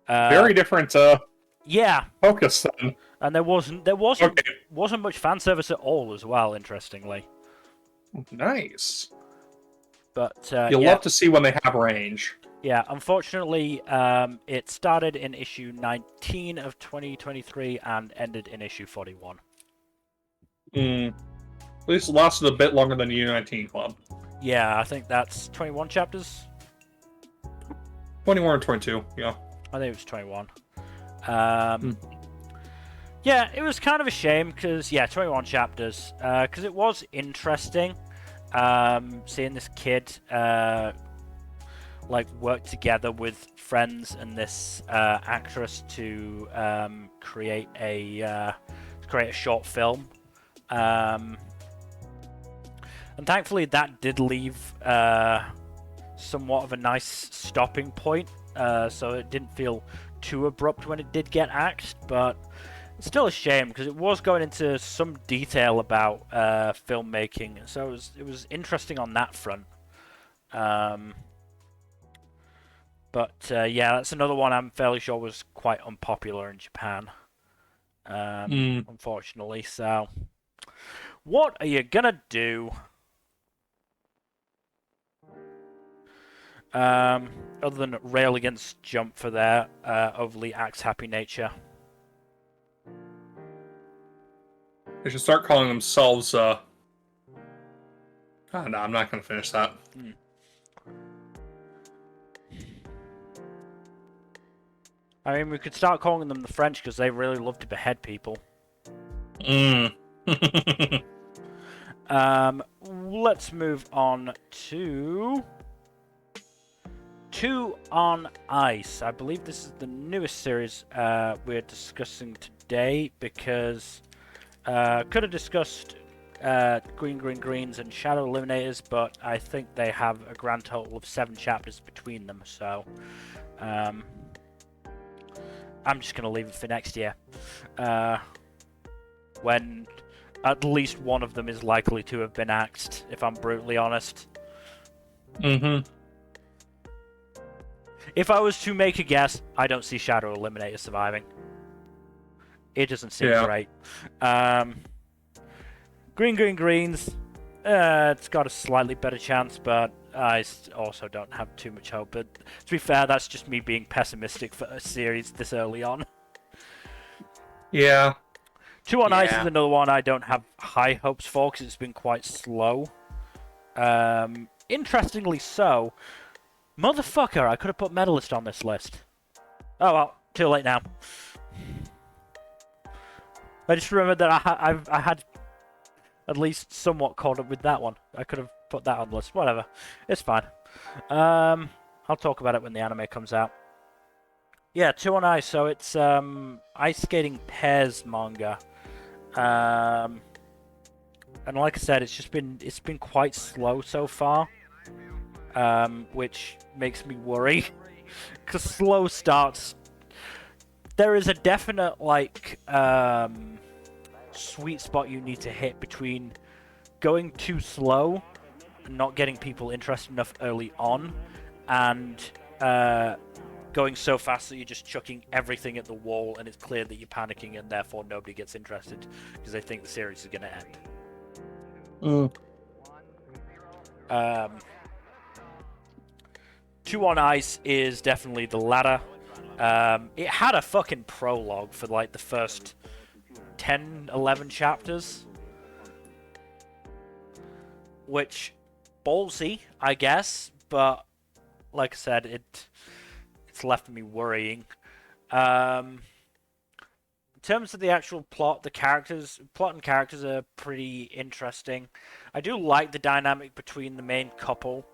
Speaker 2: Very different
Speaker 1: yeah.
Speaker 2: focus then.
Speaker 1: And there wasn't much fan service at all as well, interestingly.
Speaker 2: Nice.
Speaker 1: But
Speaker 2: you'll love to see when they have range.
Speaker 1: Yeah, unfortunately, it started in issue 19 of 2023 and ended in issue 41.
Speaker 2: At least it lasted a bit longer than the U19 Club.
Speaker 1: Yeah, I think that's 21 chapters.
Speaker 2: 21 or 22, yeah.
Speaker 1: I think it was 21. Yeah, it was kind of a shame because, 21 chapters. Because it was interesting seeing this kid work together with friends and this actress to create a short film. And thankfully that did leave somewhat of a nice stopping point, so it didn't feel too abrupt when it did get axed, but it's still a shame because it was going into some detail about filmmaking, so it was interesting on that front. But that's another one I'm fairly sure was quite unpopular in Japan, unfortunately. So, what are you gonna do? Other than rail against Jump for their overly axe-happy nature.
Speaker 2: They should start calling themselves, no, I'm not going to finish that.
Speaker 1: I mean, we could start calling them the French because they really love to behead people. Let's move on to... Two on Ice. I believe this is the newest series we're discussing today because could have discussed Green Greens and Shadow Eliminators, but I think they have a grand total of 7 chapters between them, so I'm just going to leave it for next year when at least one of them is likely to have been axed, if I'm brutally honest. If I was to make a guess, I don't see Shadow Eliminator surviving. It doesn't seem great. Green Greens, it's got a slightly better chance, but I also don't have too much hope. But to be fair, that's just me being pessimistic for a series this early on.
Speaker 2: Yeah.
Speaker 1: Two on Ice is another one I don't have high hopes for because it's been quite slow. Interestingly so, motherfucker, I could have put Medalist on this list. Oh well, too late now. I just remembered that I had at least somewhat caught up with that one. I could have put that on the list. Whatever. It's fine. I'll talk about it when the anime comes out. Yeah, Two on Ice. So it's Ice Skating Pairs manga. And like I said, it's been quite slow so far. Which makes me worry. Because slow starts... There is a definite, like, sweet spot you need to hit between going too slow and not getting people interested enough early on, and going so fast that you're just chucking everything at the wall and it's clear that you're panicking and therefore nobody gets interested because they think the series is going to end. Two on Ice is definitely the latter. It had a fucking prologue for like the first 10, 11 chapters, which ballsy, I guess, but like I said, it's left me worrying. In terms of the actual plot, plot and characters are pretty interesting. I do like the dynamic between the main couple.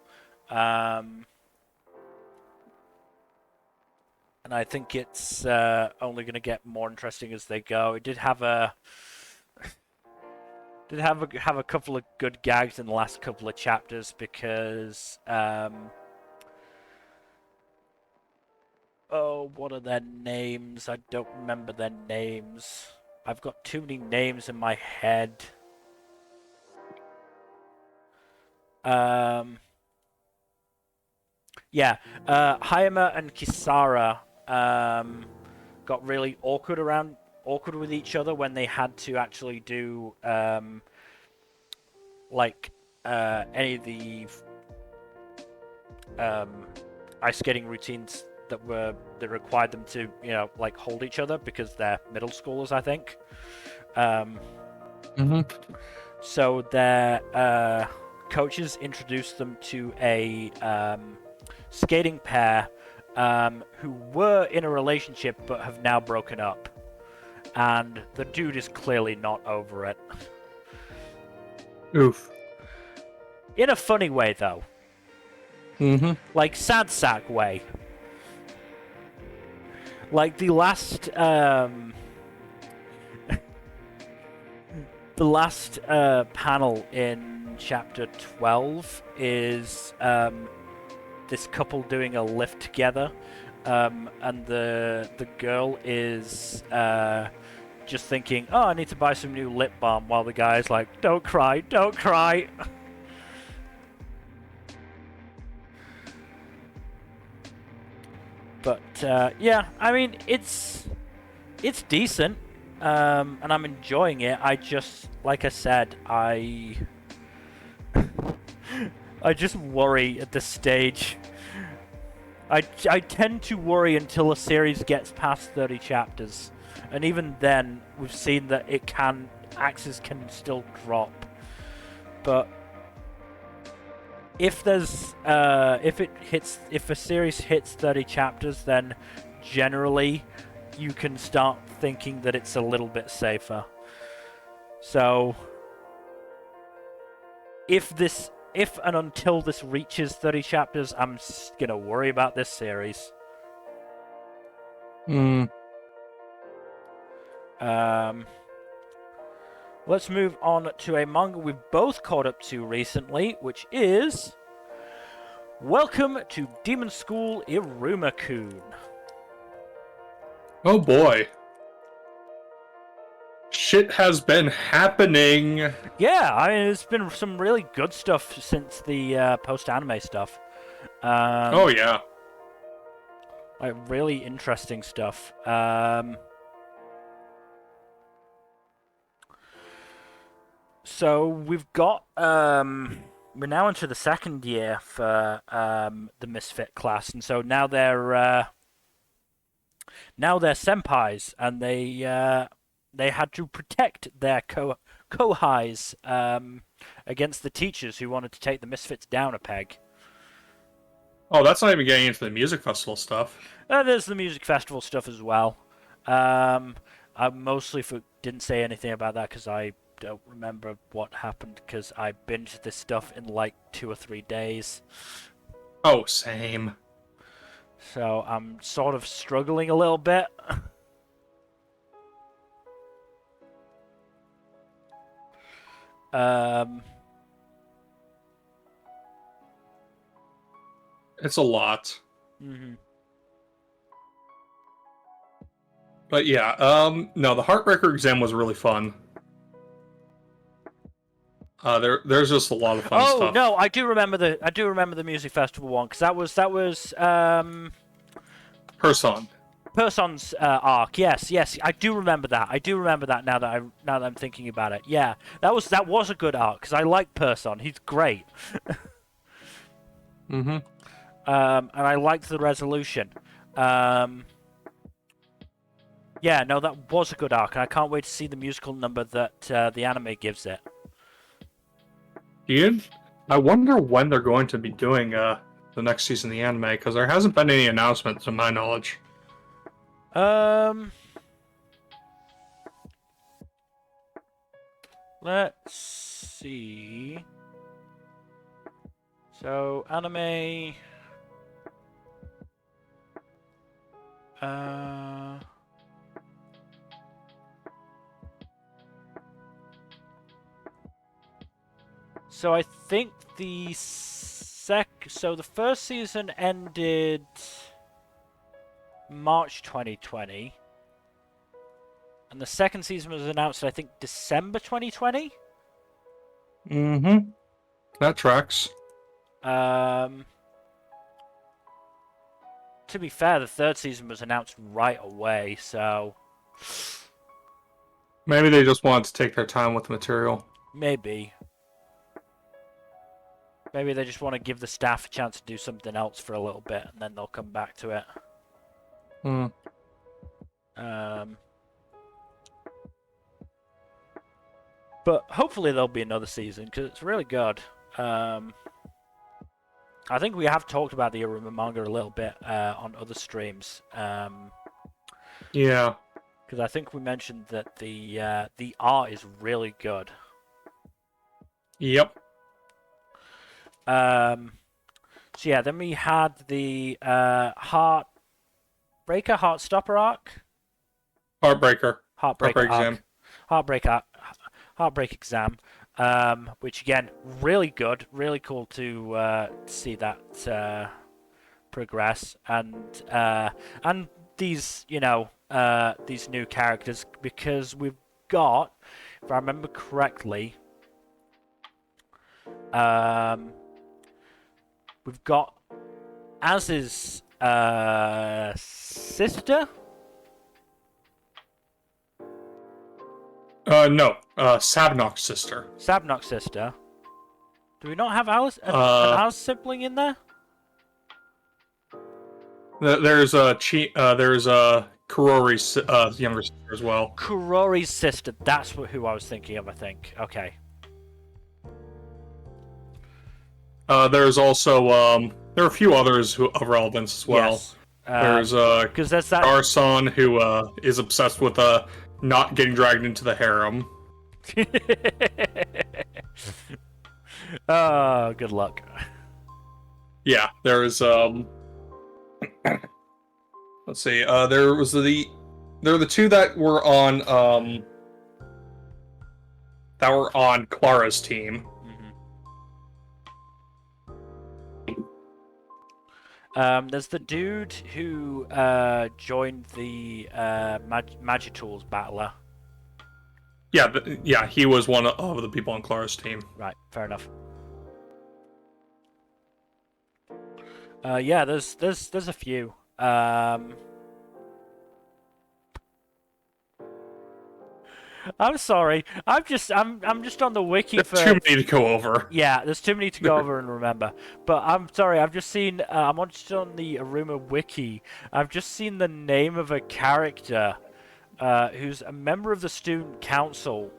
Speaker 1: And I think it's only going to get more interesting as they go. It did have a couple of good gags in the last couple of chapters because what are their names? I don't remember their names. I've got too many names in my head. Yeah, Hayama and Kisara got really awkward with each other when they had to actually do any of the ice skating routines that required them to hold each other because they're middle schoolers, I think. So their coaches introduced them to a skating pair who were in a relationship but have now broken up, and the dude is clearly not over it.
Speaker 2: Oof.
Speaker 1: In a funny way, though. Like sad sack way. Like the last panel in chapter 12 is this couple doing a lift together, and the girl is just thinking, oh, I need to buy some new lip balm, while the guy's like, don't cry, don't cry. But yeah, I mean, it's decent, and I'm enjoying it. I just, like I said, I just worry at this stage. I tend to worry until a series gets past 30 chapters, and even then, we've seen that axes can still drop. But if a series hits 30 chapters, then generally you can start thinking that it's a little bit safer. So if and until this reaches 30 chapters, I'm gonna worry about this series. Let's move on to a manga we've both caught up to recently, which is Welcome to Demon School Iruma-kun.
Speaker 2: Oh boy. Shit has been happening.
Speaker 1: Yeah, I mean, it's been some really good stuff since the post-anime stuff.
Speaker 2: Oh yeah.
Speaker 1: Like, really interesting stuff. So we've got we're now into the second year for the Misfit class, and so now they're senpais, and they had to protect their kohais against the teachers who wanted to take the Misfits down a peg.
Speaker 2: Oh, that's not even getting into the music festival stuff.
Speaker 1: There's the music festival stuff as well. I mostly didn't say anything about that because I don't remember what happened, because I binged this stuff in like 2 or 3 days.
Speaker 2: Oh, same.
Speaker 1: So I'm sort of struggling a little bit.
Speaker 2: It's a lot.
Speaker 1: Mm-hmm.
Speaker 2: But yeah, no, the Heartbreaker exam was really fun. There's just a lot of fun stuff.
Speaker 1: Oh no, I do remember the music festival one because that was
Speaker 2: Person.
Speaker 1: Person's arc. Yes, I do remember that. I do remember that now that I'm thinking about it. Yeah, that was a good arc because I like Person. He's great.
Speaker 2: Mm-hmm.
Speaker 1: And I liked the resolution. Yeah, no, that was a good arc, and I can't wait to see the musical number that the anime gives it.
Speaker 2: Ian, I wonder when they're going to be doing the next season of the anime, because there hasn't been any announcements to my knowledge.
Speaker 1: Let's see. So, anime... So I think so the first season ended March 2020. And the second season was announced, I think, December 2020?
Speaker 2: Mm-hmm. That tracks.
Speaker 1: To be fair, the third season was announced right away, so...
Speaker 2: Maybe they just wanted to take their time with the material.
Speaker 1: Maybe. Maybe they just want to give the staff a chance to do something else for a little bit, and then they'll come back to it.
Speaker 2: Hmm.
Speaker 1: But hopefully there'll be another season, because it's really good. I think we have talked about the Iruma manga a little bit on other streams.
Speaker 2: Yeah.
Speaker 1: Because I think we mentioned that the art is really good.
Speaker 2: Yep.
Speaker 1: So yeah, then we had the Heartbreaker, Heartstopper arc.
Speaker 2: Heartbreaker.
Speaker 1: Heartbreak
Speaker 2: exam.
Speaker 1: Heartbreak exam. Which again, really good, really cool to see that progress, and these these new characters, because we've got, if I remember correctly, we've got Az's sister.
Speaker 2: No. Sabnok's sister.
Speaker 1: Sabnok's sister. Do we not have Alice, an Az sibling in there?
Speaker 2: There's Kurori's younger sister as well.
Speaker 1: Kurori's sister. That's who I was thinking of, I think. Okay.
Speaker 2: There's also there are a few others of relevance as well.
Speaker 1: Yes.
Speaker 2: There's
Speaker 1: because there's that
Speaker 2: Garson, who is obsessed with not getting dragged into the harem.
Speaker 1: Oh, good luck.
Speaker 2: Yeah, there's let's see, there were the two that were on Clara's team.
Speaker 1: There's the dude who joined the Magitools battler.
Speaker 2: Yeah, he was one of the people on Clara's team.
Speaker 1: Right, fair enough. Yeah, there's a few. I'm sorry. I'm just on the wiki
Speaker 2: There's
Speaker 1: for
Speaker 2: too many to go over.
Speaker 1: Yeah, there's too many to go over and remember. But I'm sorry. I've just seen. I'm just on the Iruma wiki. I've just seen the name of a character who's a member of the student council,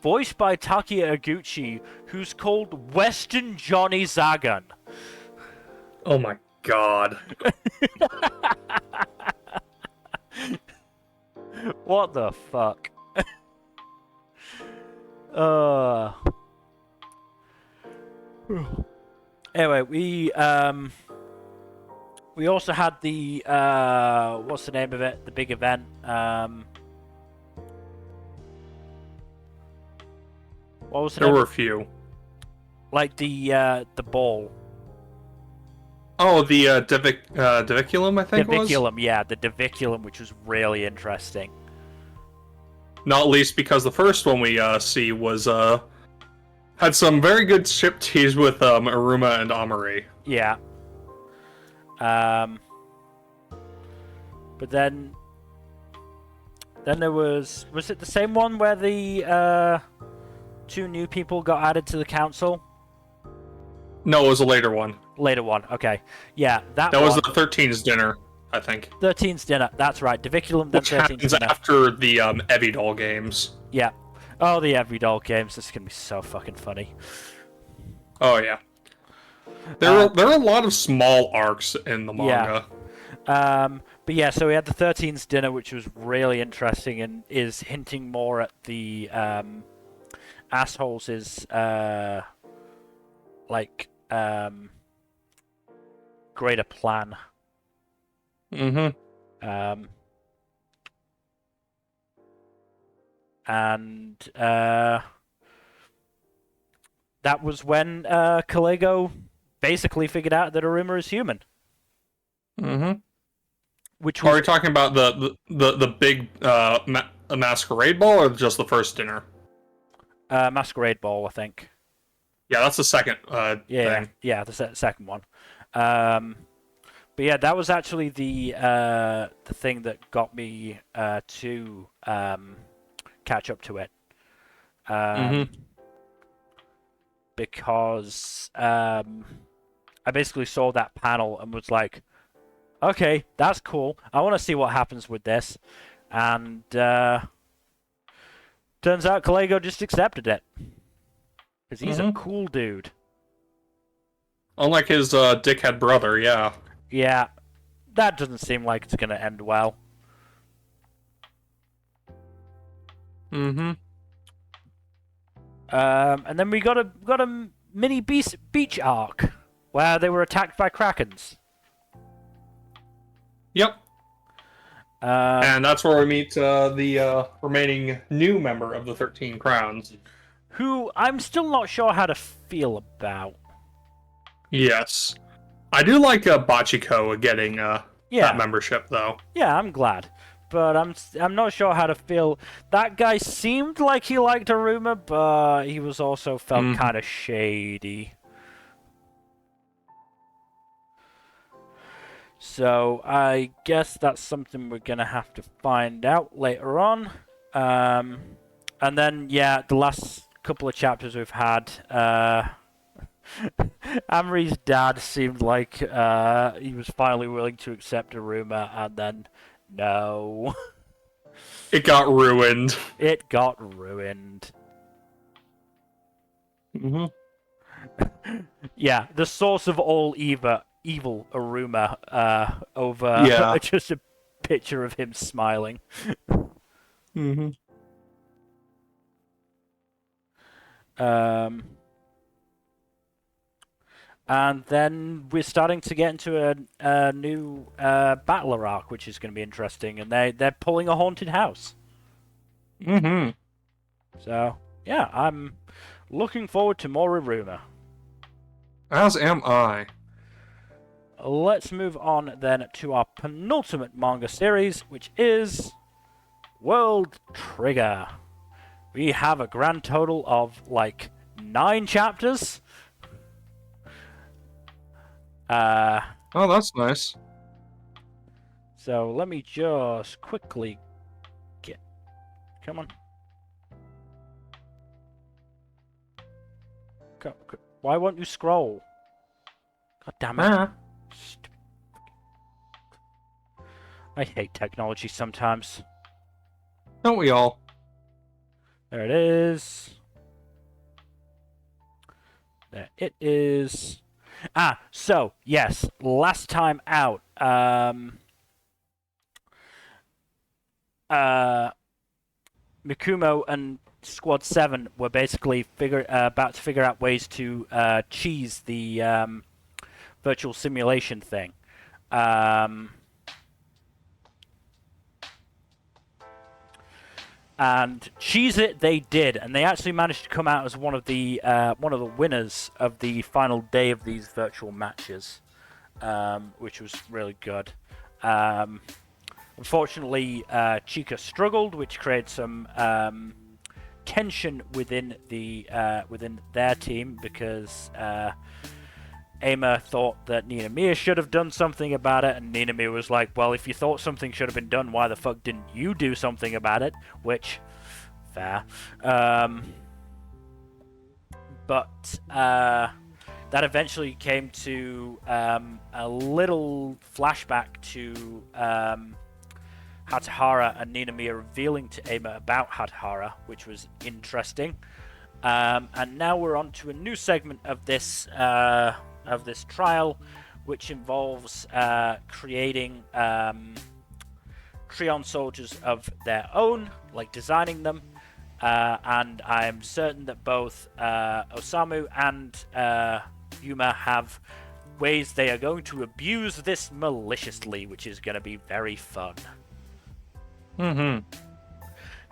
Speaker 1: voiced by Takia Eguchi, who's called Western Johnny Zagan.
Speaker 2: Oh my god.
Speaker 1: What the fuck? Anyway, we also had the what's the name of it? The big event. What was the
Speaker 2: There
Speaker 1: name?
Speaker 2: were a few.
Speaker 1: Like the ball.
Speaker 2: Oh, the Diviculum, I think
Speaker 1: Diviculum, yeah, the Diviculum, which was really interesting.
Speaker 2: Not least because the first one we see was had some very good ship teas with Iruma and Amari.
Speaker 1: Yeah. But then there was it the same one where the 2 new people got added to the council?
Speaker 2: No, it was a later one.
Speaker 1: Later one, okay. Yeah, that
Speaker 2: was the 13's dinner, I think.
Speaker 1: 13's dinner, that's right. Diviculum, then 13's dinner. Which happens
Speaker 2: after the Evidol games.
Speaker 1: Yeah. Oh, the Evidol games. This is going to be so fucking funny.
Speaker 2: Oh, yeah. There are a lot of small arcs in the manga.
Speaker 1: Yeah. But yeah, so we had the 13's dinner, which was really interesting and is hinting more at the assholes' greater plan.
Speaker 2: Mm-hmm.
Speaker 1: And that was when Kalego basically figured out that Iruma is human.
Speaker 2: Mm-hmm.
Speaker 1: Which was...
Speaker 2: Are we talking about the big masquerade ball or just the first dinner?
Speaker 1: Masquerade ball, I think.
Speaker 2: Yeah, that's the second thing.
Speaker 1: Yeah, the second one. But yeah, that was actually the thing that got me to catch up to it. Because I basically saw that panel and was like, okay, that's cool. I want to see what happens with this. And turns out Kalego just accepted it. Because he's a cool dude.
Speaker 2: Unlike his dickhead brother, yeah.
Speaker 1: Yeah, that doesn't seem like it's going to end well.
Speaker 2: Mm-hmm.
Speaker 1: And then we got a mini beach arc where they were attacked by krakens.
Speaker 2: Yep. And that's where we meet the remaining new member of the 13 Crowns.
Speaker 1: Who I'm still not sure how to feel about.
Speaker 2: Yes. I do like Bachiko getting that membership, though.
Speaker 1: Yeah, I'm glad. But I'm not sure how to feel. That guy seemed like he liked Iruma, but he was also felt kind of shady. So I guess that's something we're gonna have to find out later on. And then the last couple of chapters we've had, Amri's dad seemed like he was finally willing to accept Iruma, and then no.
Speaker 2: It got ruined.
Speaker 1: It got ruined. Yeah, the source of all evil Iruma over just a picture of him smiling. And then we're starting to get into a new battler arc, which is going to be interesting, and they're pulling a haunted house. So yeah, I'm looking forward to more Iruma.
Speaker 2: As am I.
Speaker 1: Let's move on then to our penultimate manga series, which is World Trigger. We have a grand total of 9 chapters.
Speaker 2: Oh, that's nice.
Speaker 1: So let me just quickly get... Come on. Why won't you scroll? God damn it. I hate technology sometimes.
Speaker 2: Don't we all?
Speaker 1: There it is. There it is. So, yes, last time out, Mikumo and Squad 7 were basically about to figure out ways to cheese the virtual simulation thing. And cheese it they did, and they actually managed to come out as one of the winners of the final day of these virtual matches. which was really good. Unfortunately, Chika struggled, which created some tension within their team because Ama thought that Ninomiya should have done something about it, and Ninomiya was like, well, if you thought something should have been done, why the fuck didn't you do something about it? Which, fair. But that eventually came to a little flashback to Hatahara and Ninomiya revealing to Ama about Hatahara, which was interesting. And now we're on to a new segment of this trial, which involves creating Treon soldiers of their own, like designing them. And I'm certain that both Osamu and Yuma have ways they are going to abuse this maliciously, which is going to be very fun.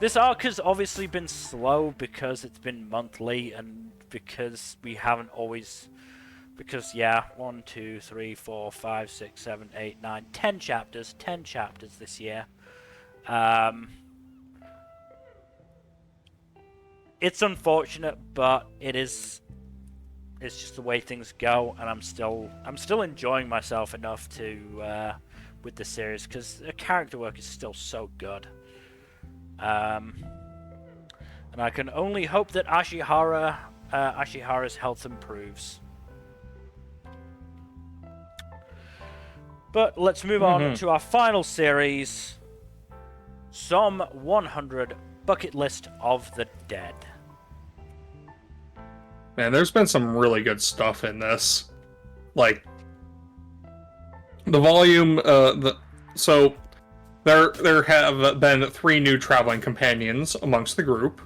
Speaker 1: This arc has obviously been slow because it's been monthly and because we haven't always... Because, yeah, 1, 2, 3, 4, 5, 6, 7, 8, 9, 10 chapters. 10 chapters this year. It's unfortunate, but it's just the way things go, and I'm still enjoying myself enough to with the series because the character work is still so good. And I can only hope that Ashihara's health improves. But let's move on to our final series, Som 100 Bucket List of the Dead.
Speaker 2: Man, there's been some really good stuff in this. Like, the volume, so there have been 3 new traveling companions amongst the group.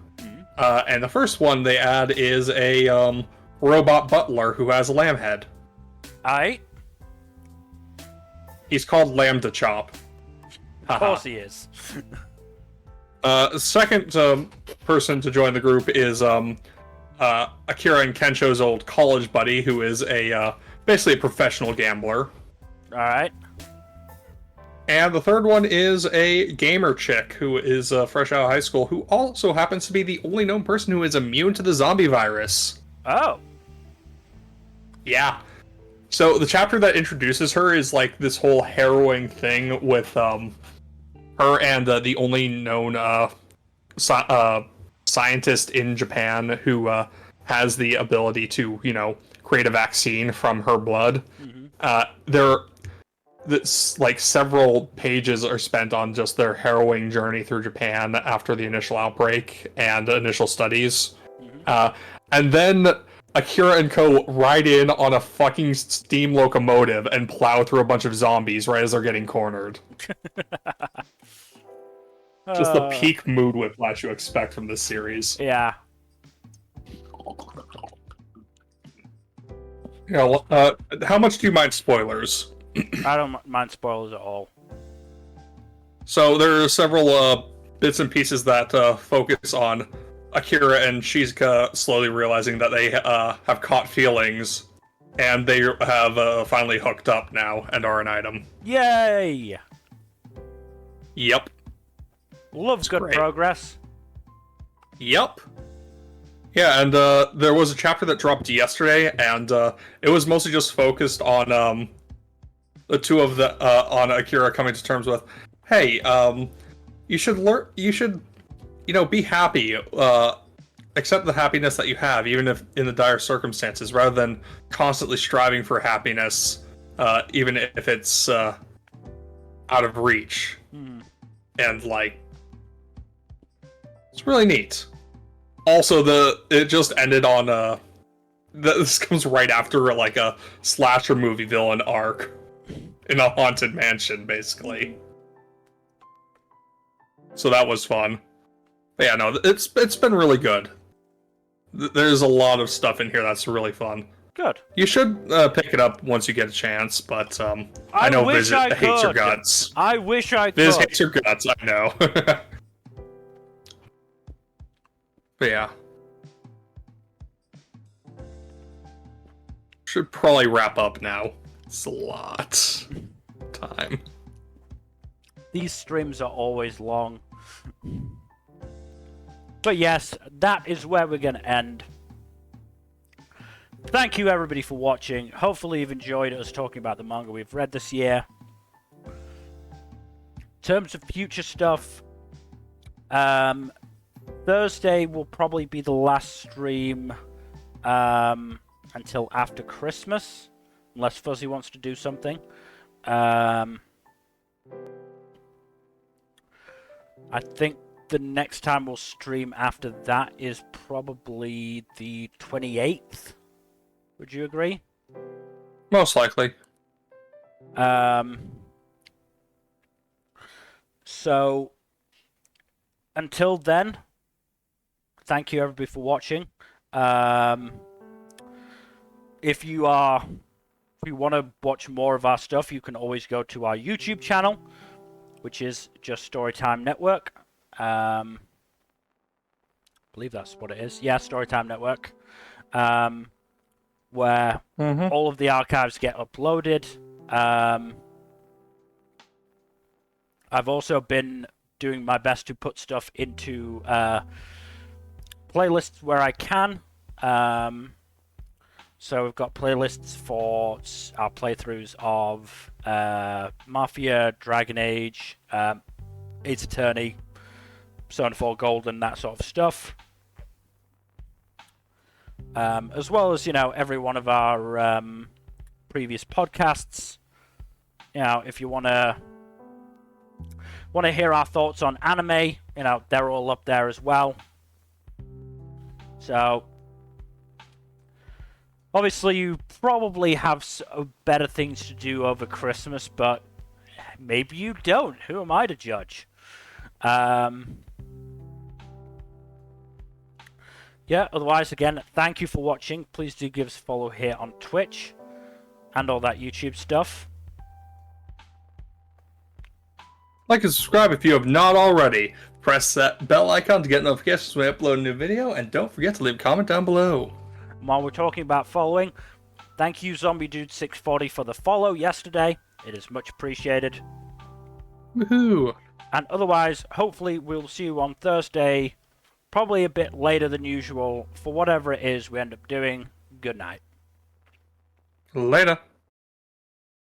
Speaker 2: And the first one they add is a robot butler who has a lamb head.
Speaker 1: Aight.
Speaker 2: He's called Lambda Chop.
Speaker 1: Of course he is.
Speaker 2: Second person to join the group is Akira and Kensho's old college buddy, who is basically a professional gambler.
Speaker 1: Alright.
Speaker 2: And the third one is a gamer chick who is fresh out of high school, who also happens to be the only known person who is immune to the zombie virus.
Speaker 1: Oh.
Speaker 2: Yeah. So the chapter that introduces her is like this whole harrowing thing with her and the only known scientist in Japan who has the ability to, create a vaccine from her blood. Like several pages are spent on just their harrowing journey through Japan after the initial outbreak and initial studies. And then Akira and Co. ride in on a fucking steam locomotive and plow through a bunch of zombies right as they're getting cornered. Just the peak mood whiplash you expect from this series.
Speaker 1: Yeah.
Speaker 2: How much do you mind spoilers?
Speaker 1: I don't mind spoilers at all.
Speaker 2: So there are several bits and pieces that focus on Akira and Shizuka slowly realizing that they have caught feelings, and they have finally hooked up now and are an item.
Speaker 1: Yay!
Speaker 2: Yep.
Speaker 1: Love's good
Speaker 2: great.
Speaker 1: Progress.
Speaker 2: Yep. Yeah, and there was a chapter that dropped yesterday, and it was mostly just focused on the two of the on Akira coming to terms with, hey, you should learn. You should, be happy. Accept the happiness that you have, even if in the dire circumstances, rather than constantly striving for happiness, even if it's out of reach. And it's really neat. Also, it just ended on this comes right after a slasher movie villain arc in a haunted mansion, basically. So that was fun. But yeah, no, it's been really good. There's a lot of stuff in here that's really fun.
Speaker 1: Good.
Speaker 2: You should pick it up once you get a chance, but I know Viz hates your guts.
Speaker 1: I wish I could.
Speaker 2: Viz hates your guts, I know. But yeah. Should probably wrap up now. It's a lot. Time.
Speaker 1: These streams are always long. But yes, that is where we're going to end. Thank you everybody for watching. Hopefully you've enjoyed us talking about the manga we've read this year. In terms of future stuff, Thursday will probably be the last stream until after Christmas, unless Fuzzy wants to do something. I think the next time we'll stream after that is probably the 28th. Would you agree?
Speaker 2: Most likely.
Speaker 1: So, until then, thank you everybody for watching. If you want to watch more of our stuff, you can always go to our YouTube channel, which is just Storytime Network. I believe that's what it is. Yeah, Storytime Network. Where all of the archives get uploaded. I've also been doing my best to put stuff into playlists where I can. So we've got playlists for our playthroughs of Mafia, Dragon Age, Ace Attorney, Persona 4 Golden, that sort of stuff. As well as, every one of our previous podcasts. If you want to hear our thoughts on anime, they're all up there as well. So, obviously you probably have better things to do over Christmas, but maybe you don't. Who am I to judge? Yeah, otherwise, again, thank you for watching. Please do give us a follow here on Twitch and all that YouTube stuff.
Speaker 2: Like and subscribe if you have not already. Press that bell icon to get notifications when I upload a new video, and don't forget to leave a comment down below.
Speaker 1: While we're talking about following, thank you Zombie Dude 640 for the follow yesterday. It is much appreciated.
Speaker 2: Woohoo!
Speaker 1: And otherwise, hopefully we'll see you on Thursday, probably a bit later than usual, for whatever it is we end up doing. Good night.
Speaker 2: Later.